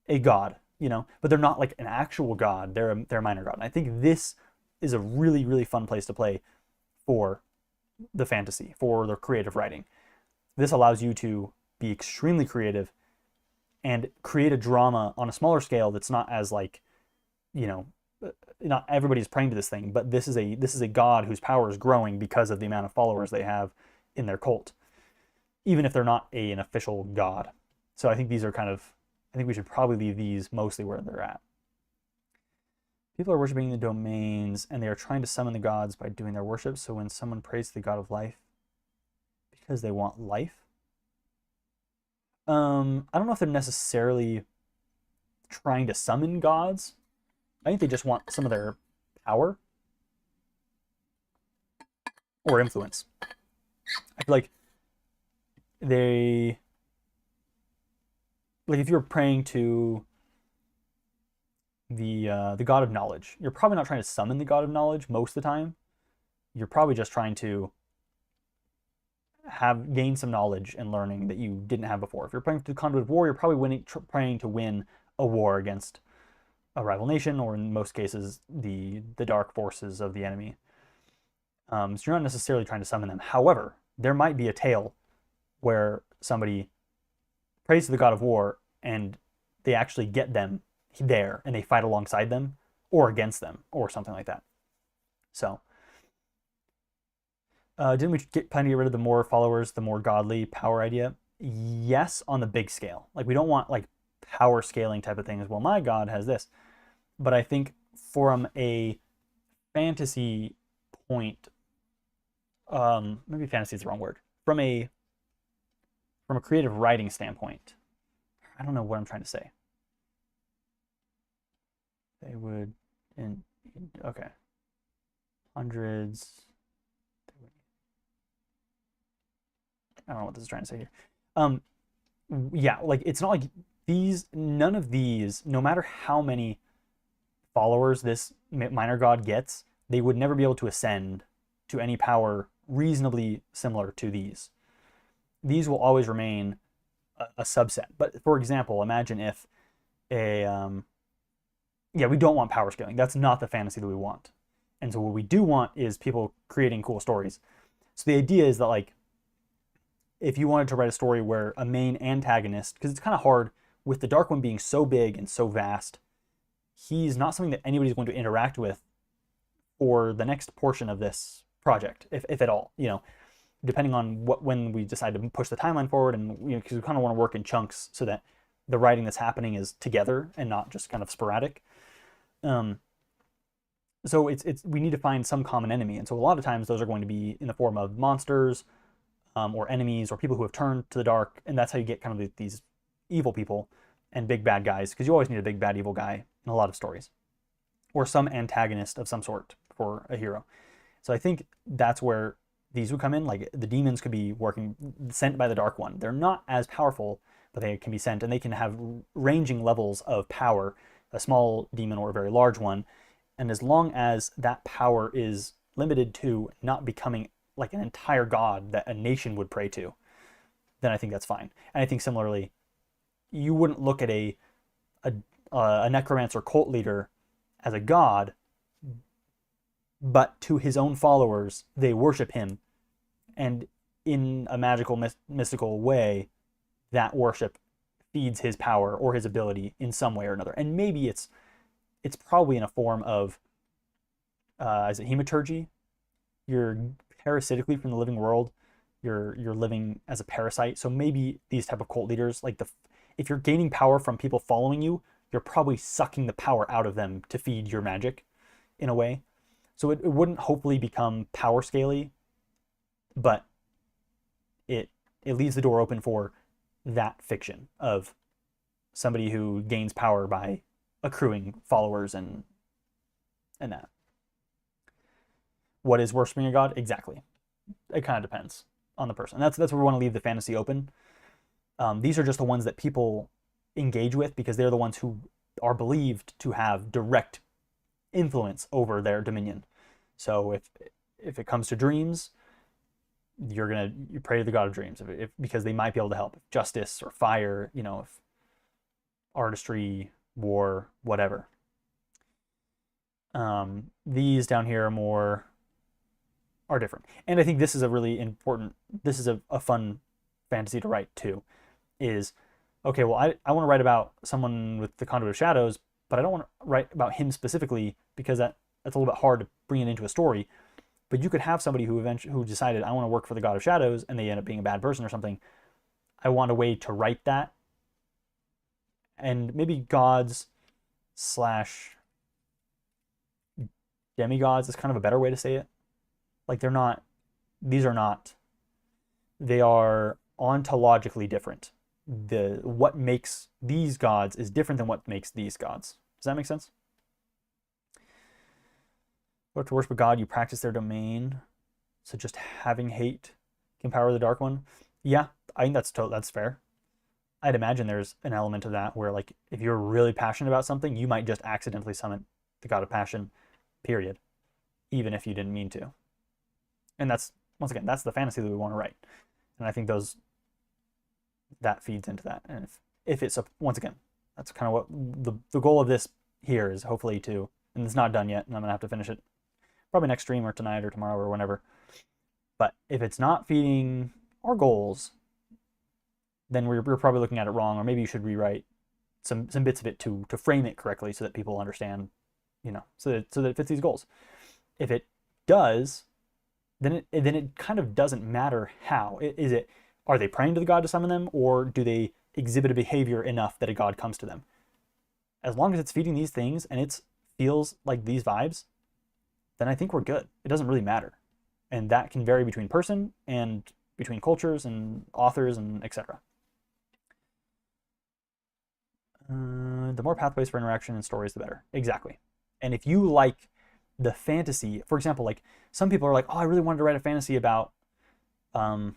a god, but they're not like an actual god. They're a minor god. And I think this is a really, really fun place to play for the fantasy, for the creative writing. This allows you to be extremely creative and create a drama on a smaller scale that's not as like, not everybody's praying to this thing, but this is a god whose power is growing because of the amount of followers they have in their cult, even if they're not an official god. So I think these are I think we should probably leave these mostly where they're at. People are worshiping the domains, and they are trying to summon the gods by doing their worship. So when someone prays to the god of life because they want life, I don't know if they're necessarily trying to summon gods. I think they just want some of their power or influence. I feel like if you're praying to the god of knowledge. You're probably not trying to summon the god of knowledge most of the time. You're probably just trying to gain some knowledge and learning that you didn't have before. If you're playing the conduit of war, you're probably trying to win a war against a rival nation, or in most cases, the dark forces of the enemy. So you're not necessarily trying to summon them. However, there might be a tale where somebody prays to the god of war and they actually get them there and they fight alongside them or against them or something like that. So, didn't we plan to get rid of the more followers, the more godly power idea? Yes, on the big scale. Like, we don't want like power scaling type of things. Well, my god has this. But I think from a fantasy point, maybe fantasy is the wrong word. From a creative writing standpoint, I don't know what I'm trying to say. They would, okay, hundreds. I don't know what this is trying to say here. Yeah, like it's not like none of these, no matter how many followers this minor god gets, they would never be able to ascend to any power reasonably similar to these. These will always remain a subset. But for example, imagine if yeah, we don't want power scaling. That's not the fantasy that we want. And so what we do want is people creating cool stories. So the idea is that, like, if you wanted to write a story where a main antagonist, because it's kind of hard with the Dark One being so big and so vast, he's not something that anybody's going to interact with for the next portion of this project, if at all, depending on when we decide to push the timeline forward, and because we kind of want to work in chunks so that the writing that's happening is together and not just kind of sporadic. So we need to find some common enemy, and so a lot of times those are going to be in the form of monsters, or enemies, or people who have turned to the dark, and that's how you get kind of these evil people and big bad guys, because you always need a big bad evil guy in a lot of stories, or some antagonist of some sort for a hero. So I think that's where these would come in. Like, the demons could be sent by the Dark One. They're not as powerful, but they can be sent, and they can have ranging levels of power, a small demon or a very large one. And as long as that power is limited to not becoming like an entire god that a nation would pray to, then I think that's fine. And I think similarly, you wouldn't look at a necromancer cult leader as a god, but to his own followers, they worship him. And in a magical, mystical way, that worship feeds his power or his ability in some way or another. And maybe it's probably in a form of, is it hematurgy? You're parasitically from the living world. You're living as a parasite. So maybe these type of cult leaders, like if you're gaining power from people following you, you're probably sucking the power out of them to feed your magic in a way. So it wouldn't hopefully become power scaly, but it leaves the door open for that fiction of somebody who gains power by accruing followers and that. What is worshiping a god? Exactly. It kind of depends on the person. That's where we want to leave the fantasy open. These are just the ones that people engage with because they're the ones who are believed to have direct influence over their dominion. So if it comes to dreams, you pray to the god of dreams because they might be able to help. Justice or fire, if artistry, war, whatever. These down here are different. And I think this is this is a fun fantasy to write too, is, okay, well, I want to write about someone with the Conduit of Shadows, but I don't want to write about him specifically because that's a little bit hard to bring it into a story. But you could have somebody who decided, I want to work for the God of Shadows, and they end up being a bad person or something. I want a way to write that. And maybe gods / demigods is kind of a better way to say it. Like, they are ontologically different. What makes these gods is different than what makes these gods. Does that make sense? Or to worship a god, you practice their domain. So just having hate can power the Dark One. Yeah, I think that's fair. I'd imagine there's an element of that where, like, if you're really passionate about something, you might just accidentally summon the god of passion, period, even if you didn't mean to. And that's, once again, that's the fantasy that we want to write. And I think that feeds into that. And if it's, once again, that's kind of what the goal of this here is, hopefully to, and it's not done yet, and I'm gonna have to finish it probably next stream or tonight or tomorrow or whenever. But if it's not feeding our goals, then we're probably looking at it wrong, or maybe you should rewrite some bits of it to frame it correctly so that people understand, so that it fits these goals. If it does, then it kind of doesn't matter how. Are they praying to the god to summon them, or do they exhibit a behavior enough that a god comes to them? As long as it's feeding these things and it feels like these vibes, then I think we're good. It doesn't really matter. And that can vary between person and between cultures and authors and etc. The more pathways for interaction and stories, the better. Exactly. And if you like the fantasy, for example, like some people are like, oh, I really wanted to write a fantasy about, I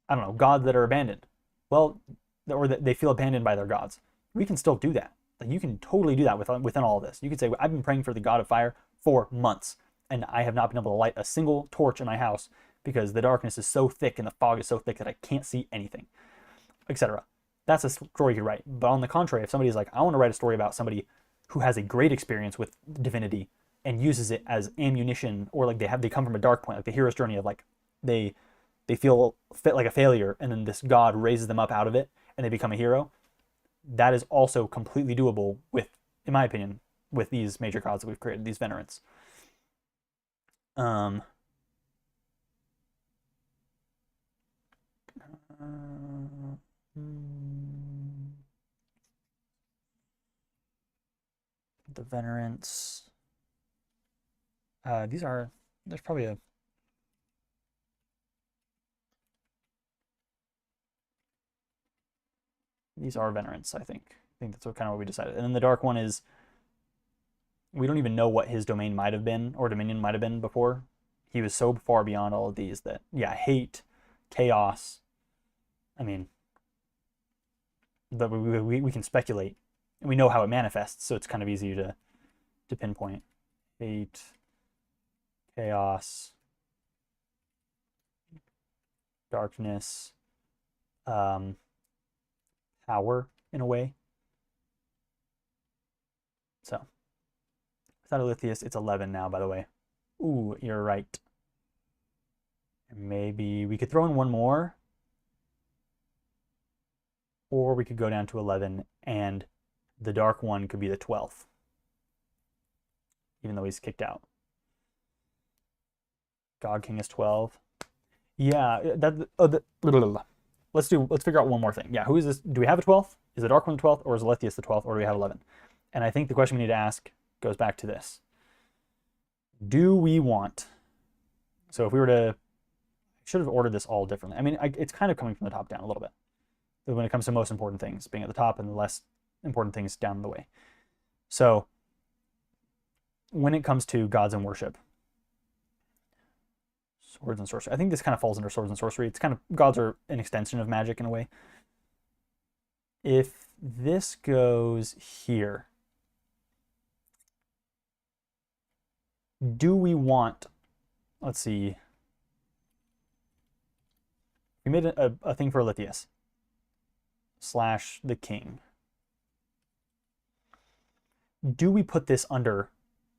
don't know, gods that are abandoned. Well, or that they feel abandoned by their gods. We can still do that. Like, you can totally do that within all of this. You could say, I've been praying for the god of fire for months, and I have not been able to light a single torch in my house because the darkness is so thick and the fog is so thick that I can't see anything, etc. That's a story you could write. But on the contrary, if somebody's like, I want to write a story about somebody who has a great experience with divinity and uses it as ammunition, or like they come from a dark point, like the hero's journey of like they feel like a failure, and then this god raises them up out of it and they become a hero. That is also completely doable with, in my opinion, with these major gods that we've created, these venerants. The venerants. There's probably a. These are venerants, I think. I think that's kind of what we decided. And then the dark one is, we don't even know what his domain might have been, or dominion might have been before. He was so far beyond all of these that, yeah, hate, chaos. I mean, but we can speculate. And we know how it manifests, so it's kind of easy to pinpoint. Hate, chaos, darkness, power in a way. So without Alythius, it's 11 now, by the way. Ooh, you're right. Maybe we could throw in one more, or we could go down to 11 and the dark one could be the 12th, even though he's kicked out. God King is 12. Yeah, let's figure out one more thing. Yeah, who is this? Do we have a 12th? Is the dark one the 12th, or is Alythius the 12th, or do we have 11? And I think the question we need to ask goes back to this. Do we want, so if we were to, I should have ordered this all differently. I mean, it's kind of coming from the top down a little bit. But when it comes to most important things, being at the top and the less important things down the way. So when it comes to gods and worship, swords and sorcery, I think this kind of falls under swords and sorcery. It's kind of, gods are an extension of magic in a way. If this goes here, do we want, let's see, we made a thing for Alythius / the king. Do we put this under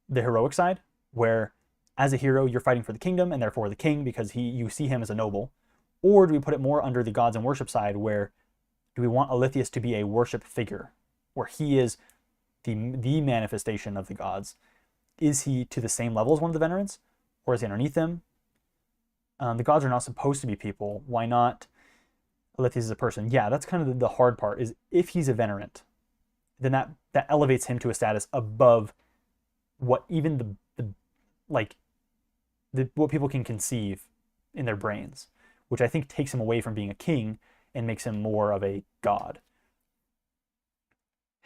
the heroic side, where as a hero you're fighting for the kingdom and therefore the king because you see him as a noble? Or do we put it more under the gods and worship side, where do we want Alythius to be a worship figure, where he is the manifestation of the gods? Is he to the same level as one of the venerants, or is he underneath them? The gods are not supposed to be people. Why not Alythius is a person? Yeah, that's kind of the hard part, is if he's a venerant, then that elevates him to a status above what even what people can conceive in their brains, which I think takes him away from being a king and makes him more of a god.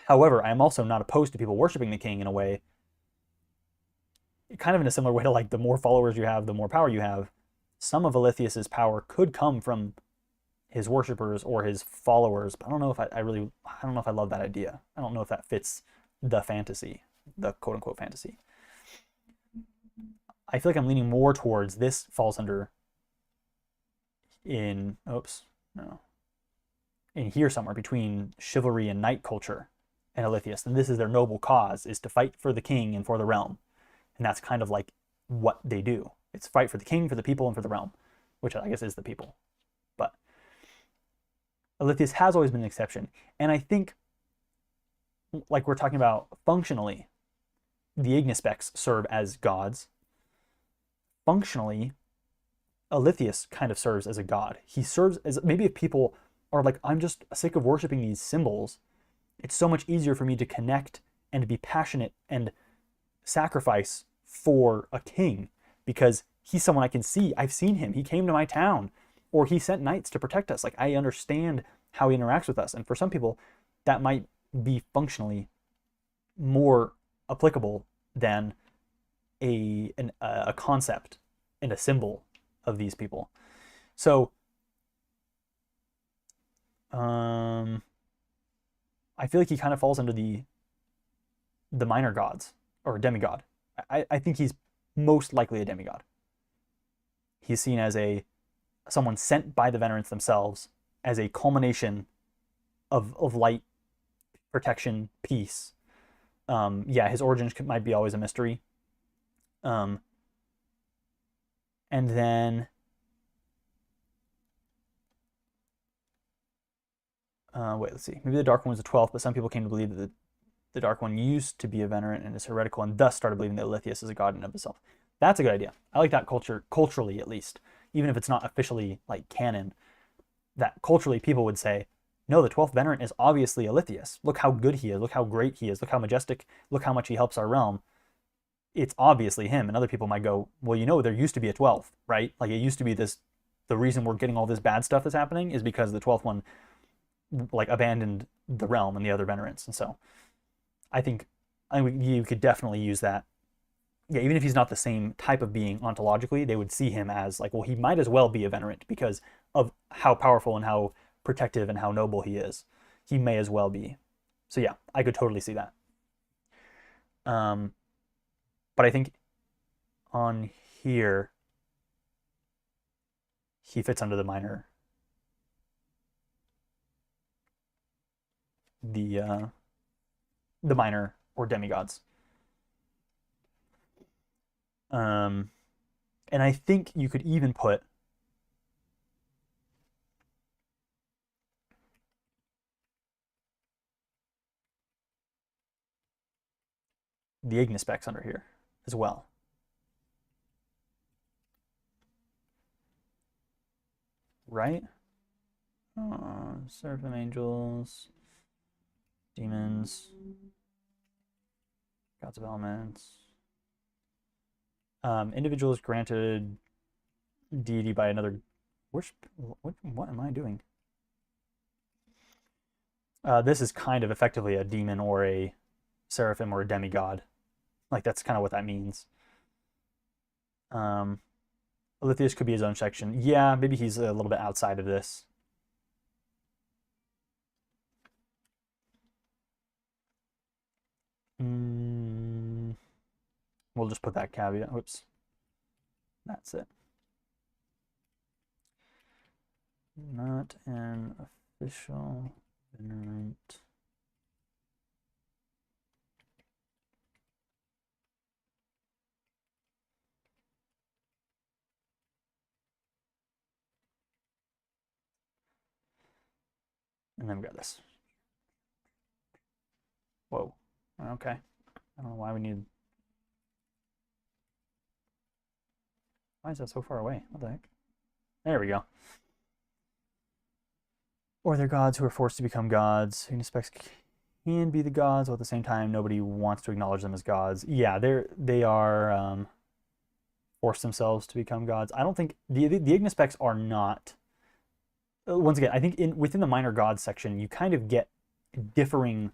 However, I am also not opposed to people worshiping the king in a way, kind of in a similar way to like the more followers you have, the more power you have. Some of Alythius's power could come from his worshippers or his followers. But I don't know if I really, I don't know if I love that idea. I don't know if that fits the fantasy, the quote unquote fantasy. I feel like I'm leaning more towards this falls under in, oops, no, in here somewhere between chivalry and knight culture and Alythius. And this is their noble cause, is to fight for the king and for the realm. And that's kind of like what they do. It's fight for the king, for the people, and for the realm, which I guess is the people. But Alythius has always been an exception. And I think, like we're talking about functionally, the Ignispecs serve as gods. Functionally, Alythius kind of serves as a god. He serves as, maybe if people are like, I'm just sick of worshiping these symbols, it's so much easier for me to connect and to be passionate and sacrifice for a king because he's someone I can see. I've seen him. He came to my town, or he sent knights to protect us. Like, I understand how he interacts with us. And for some people, that might be functionally more applicable than a concept and a symbol of these people. So I feel like he kind of falls under the minor gods or a demigod. I think he's most likely a demigod. He's seen as someone sent by the Venerants themselves as a culmination of light, protection, peace. Yeah, his origins might be always a mystery. And then wait, let's see. Maybe the Dark One was the 12th, but some people came to believe that the Dark One used to be a Venerant and is heretical, and thus started believing that Alythius is a god in and of itself. That's a good idea. I like that culturally at least, even if it's not officially like canon. That culturally people would say, no, the 12th Venerant is obviously Alythius. Look how good he is. Look how great he is. Look how majestic. Look how much he helps our realm. It's obviously him. And other people might go, well, you know, there used to be a 12th, right? Like, it used to be this, the reason we're getting all this bad stuff that's happening is because the 12th one like abandoned the realm and the other Venerants. And so I think you could definitely use that. Yeah, even if he's not the same type of being ontologically, they would see him as like, well, he might as well be a Venerant because of how powerful and how protective and how noble he is. He may as well be. So yeah, I could totally see that. But I think on here, he fits under the minor, the minor or demigods. And I think you could even put the Ignispecs under here as well. Right? Seraphim, angels, demons, gods of elements. Individuals granted deity by another worship. What am I doing? This is kind of effectively a demon or a seraphim or a demigod. Like, that's kind of what that means. Alythius could be his own section. Yeah, maybe he's a little bit outside of this. We'll just put that caveat. Whoops. That's it. Not an official Venerant. And then we got this. Whoa. Okay. I don't know why we need. Why is that so far away? What the heck? There we go. Or they're gods who are forced to become gods. Ignispecs can be the gods, while at the same time nobody wants to acknowledge them as gods. Yeah, they are forced themselves to become gods. I don't think the Ignispecs are not. Once again, I think within the minor gods section, you kind of get differing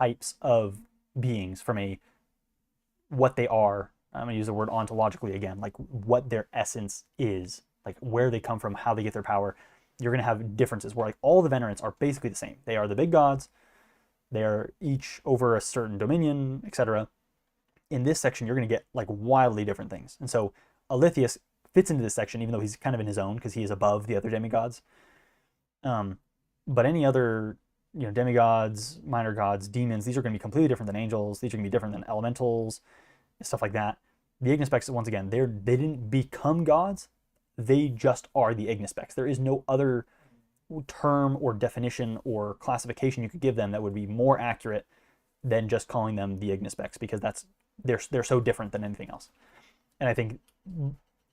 types of beings from what they are. I'm going to use the word ontologically again, like what their essence is, like where they come from, how they get their power. you're going to have differences where like all the Venerants are basically the same. They are the big gods. They are each over a certain dominion, etc. In this section, you're going to get like wildly different things. And so Alythius fits into this section, even though he's kind of in his own because he is above the other demigods. But any other, demigods, minor gods, demons, these are going to be completely different than angels. These are going to be different than elementals, stuff like that. The Ignispecs, once again, they didn't become gods. They just are the Ignispecs. There is no other term or definition or classification you could give them that would be more accurate than just calling them the Ignispecs, because they're so different than anything else. And I think,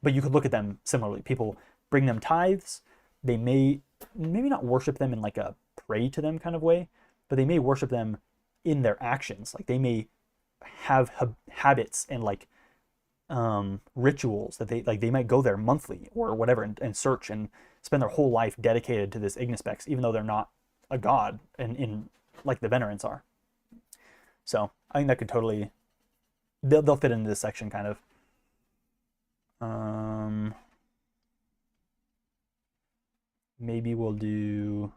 but you could look at them similarly. People bring them tithes. They may maybe not worship them in like a pray to them kind of way, but they may worship them in their actions. Like they may have habits and like rituals that they might go there monthly or whatever and search and spend their whole life dedicated to this Ignispecs, even though they're not a god in like the Venerants are. So I think that could totally, they'll fit into this section kind of. Maybe we'll do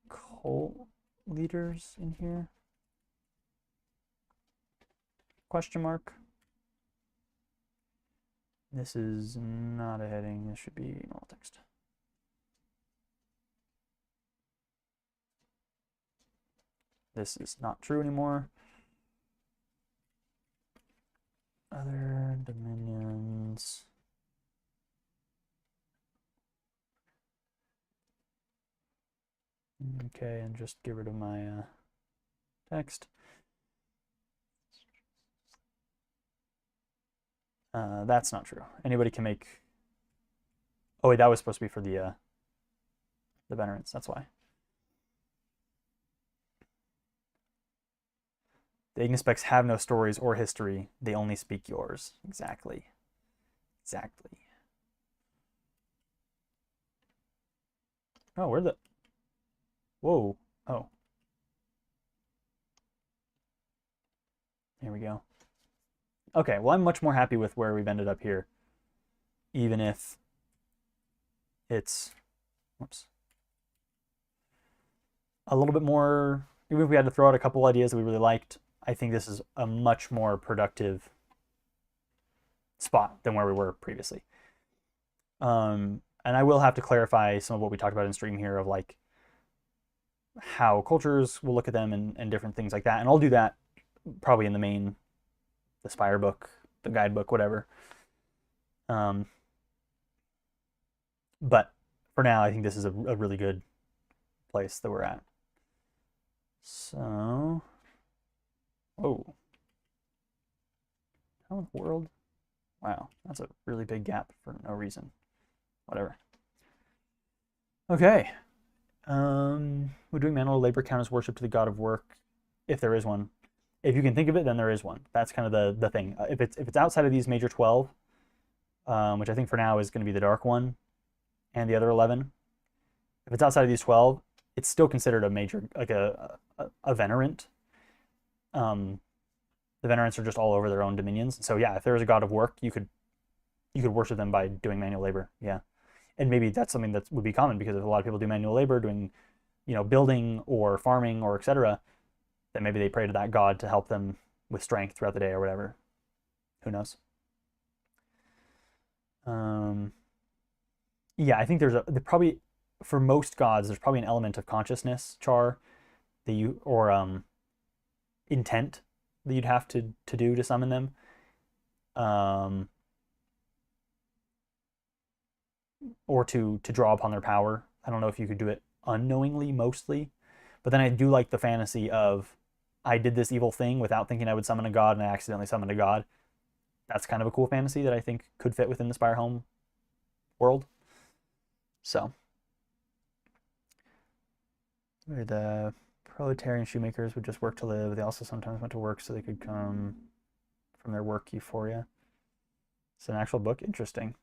cult leaders in here? Question mark. This is not a heading. This should be normal text. This is not true anymore. Other dominions. Okay, and just get rid of my text. That's not true. Anybody can make. Oh wait, that was supposed to be for the Venerants. That's why. The Ignispecs have no stories or history. They only speak yours. Exactly. Exactly. Oh, where the... Whoa. Oh. Here we go. Okay, well, I'm much more happy with where we've ended up here. Even if it's... Whoops. A little bit more... Even if we had to throw out a couple ideas that we really liked, I think this is a much more productive spot than where we were previously. And I will have to clarify some of what we talked about in stream here of like how cultures will look at them and different things like that. And I'll do that probably in the Spire book, the guidebook, whatever. But for now, I think this is a really good place that we're at. So... Oh. How in the world? Wow, that's a really big gap for no reason. Whatever. Okay. Would doing manual labor count as worship to the god of work? If there is one. If you can think of it, then there is one. That's kind of the thing. If it's outside of these major 12, which I think for now is going to be the dark one, and the other 11. If it's outside of these 12, it's still considered a major, like a venerant. The Venerants are just all over their own dominions. So yeah, if there is a god of work, you could worship them by doing manual labor. Yeah, and maybe that's something that would be common because if a lot of people do manual labor, doing, building or farming or etc., then maybe they pray to that god to help them with strength throughout the day or whatever. Who knows? Yeah, I think there's probably for most gods there's probably an element of consciousness char that you or intent that you'd have to do to summon them. Or to draw upon their power. I don't know if you could do it unknowingly mostly, but then I do like the fantasy of I did this evil thing without thinking I would summon a god and I accidentally summoned a god. That's kind of a cool fantasy that I think could fit within the SpireHelm world. So the proletarian shoemakers would just work to live. They also sometimes went to work so they could come from their work euphoria. It's an actual book. Interesting.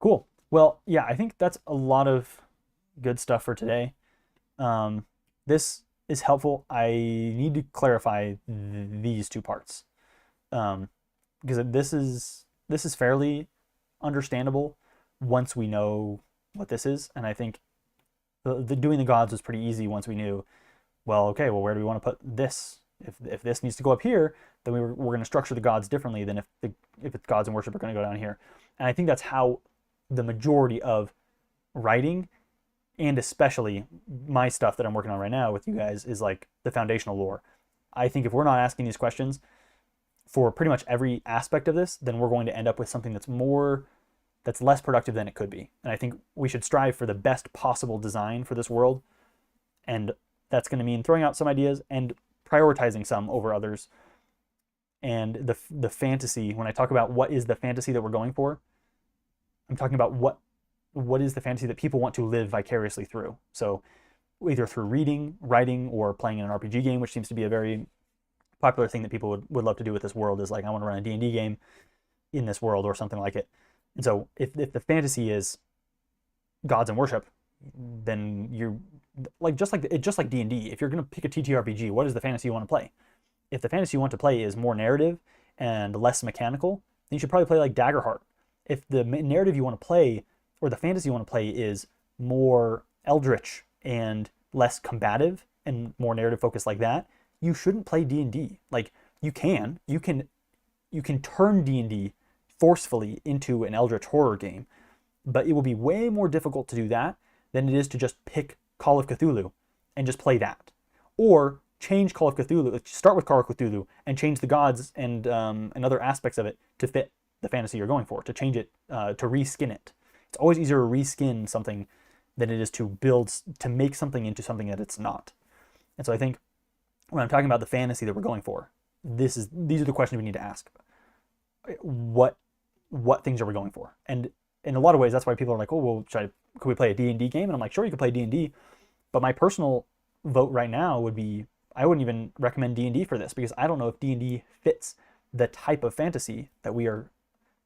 Cool. Well, yeah, I think that's a lot of good stuff for today. This is helpful. I need to clarify these two parts. because this is fairly understandable once we know what this is. And I think the doing the gods was pretty easy once we knew, well, okay, well, where do we want to put this? If this needs to go up here, then we're going to structure the gods differently than if the gods in worship are going to go down here. And I think that's how the majority of writing, and especially my stuff that I'm working on right now with you guys, is like the foundational lore. I think if we're not asking these questions for pretty much every aspect of this, then we're going to end up with something that's less productive than it could be. And I think we should strive for the best possible design for this world. And that's going to mean throwing out some ideas and prioritizing some over others. And the fantasy, when I talk about what is the fantasy that we're going for, I'm talking about what is the fantasy that people want to live vicariously through. So either through reading, writing, or playing in an RPG game, which seems to be a very popular thing that people would love to do with this world, is like, I want to run a D&D game in this world or something like it. And so if the fantasy is gods and worship, then you're like just like D&D. If you're going to pick a TTRPG, what is the fantasy you want to play? If the fantasy you want to play is more narrative and less mechanical, then you should probably play like Daggerheart. If the narrative you want to play, or the fantasy you want to play, is more eldritch and less combative and more narrative focused like that, you shouldn't play D&D. Like, you can turn D&D forcefully into an eldritch horror game, but it will be way more difficult to do that than it is to just pick Call of Cthulhu and just play that. Or change Call of Cthulhu, start with Call of Cthulhu and change the gods and other aspects of it to fit the fantasy you're going for, to change it, to reskin it. It's always easier to reskin something than it is to make something into something that it's not. And so I think when I'm talking about the fantasy that we're going for, these are the questions we need to ask. What things are we going for? And in a lot of ways, that's why people are like, oh, well, could we play a D&D game? And I'm like, sure, you could play D&D. But my personal vote right now would be, I wouldn't even recommend D&D for this, because I don't know if D&D fits the type of fantasy that we're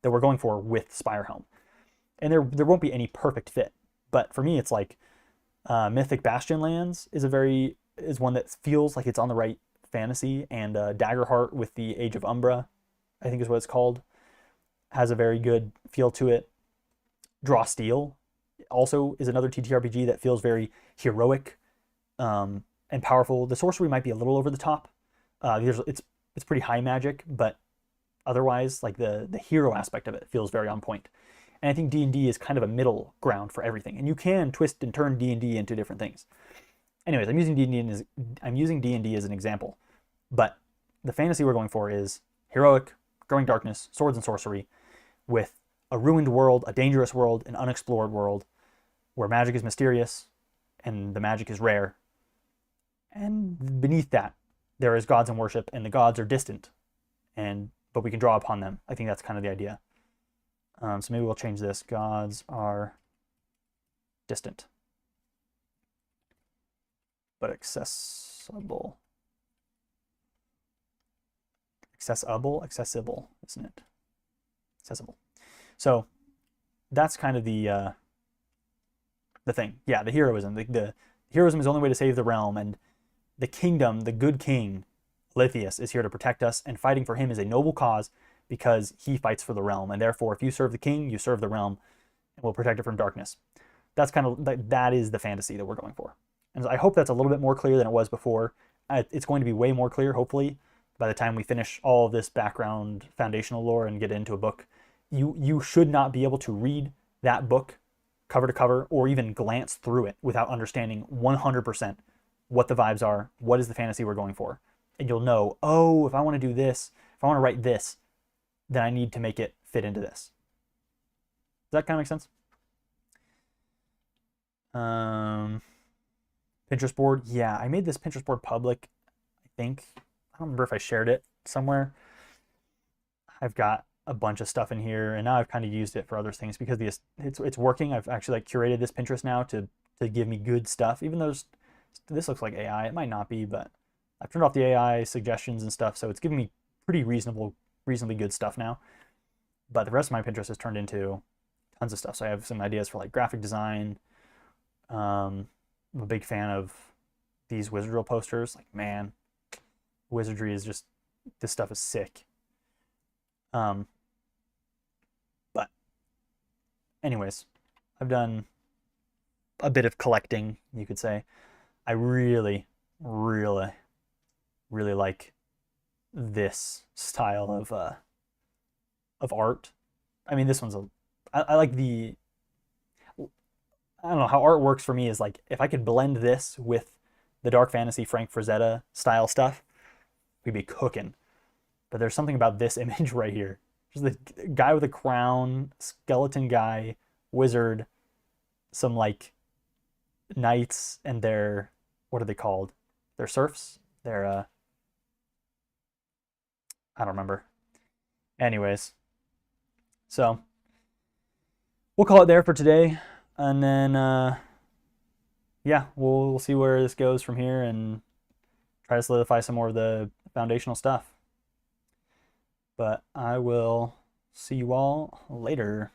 going for with SpireHelm. And there won't be any perfect fit. But for me, it's like Mythic Bastion Lands is one that feels like it's on the right fantasy, and Daggerheart with the Age of Umbra, I think is what it's called, has a very good feel to it. Draw Steel also is another TTRPG that feels very heroic and powerful. The sorcery might be a little over the top. It's pretty high magic, but otherwise, like the hero aspect of it feels very on point. And I think D&D is kind of a middle ground for everything, and you can twist and turn D&D into different things. Anyways, I'm using D&D as an example, but the fantasy we're going for is heroic, growing darkness, swords and sorcery, with a ruined world, a dangerous world, an unexplored world, where magic is mysterious and the magic is rare. And beneath that, there is gods and worship, and the gods are distant, but we can draw upon them. I think that's kind of the idea. So maybe we'll change this. Gods are distant, but accessible. Accessible, isn't it? Accessible. So that's kind of the thing. Yeah, the heroism. The heroism is the only way to save the realm, and the kingdom, the good king, Lithius, is here to protect us, and fighting for him is a noble cause because he fights for the realm, and therefore if you serve the king, you serve the realm and will protect it from darkness. That's kind of, that is the fantasy that we're going for. And I hope that's a little bit more clear than it was before. It's going to be way more clear, hopefully, by the time we finish all of this background foundational lore and get into a book. You should not be able to read that book cover to cover or even glance through it without understanding 100% what the vibes are, what is the fantasy we're going for. And you'll know, oh, if I want to do this, if I want to write this, then I need to make it fit into this. Does that kind of make sense? Pinterest board. Yeah, I made this Pinterest board public, I think. I don't remember if I shared it somewhere. I've got a bunch of stuff in here, and now I've kind of used it for other things because it's working. I've actually like curated this Pinterest now to give me good stuff, even though this looks like AI. It might not be, but I've turned off the AI suggestions and stuff, so it's giving me pretty reasonably good stuff now. But the rest of my Pinterest has turned into tons of stuff. So I have some ideas for like graphic design. I'm a big fan of these Wizardrill posters. Like, man, wizardry is just, this stuff is sick. Um, but anyways, I've done a bit of collecting, you could say. I really, really, really like this style of art. I mean, this one's a. I like the. I don't know how art works for me is like if I could blend this with the dark fantasy Frank Frazetta style stuff, we'd be cooking. But there's something about this image right here. Just the guy with a crown, skeleton guy, wizard, some like knights and their what are they called? Their serfs? Their I don't remember. Anyways, so we'll call it there for today, and then yeah, we'll see where this goes from here and try to solidify some more of the foundational stuff. But I will see you all later.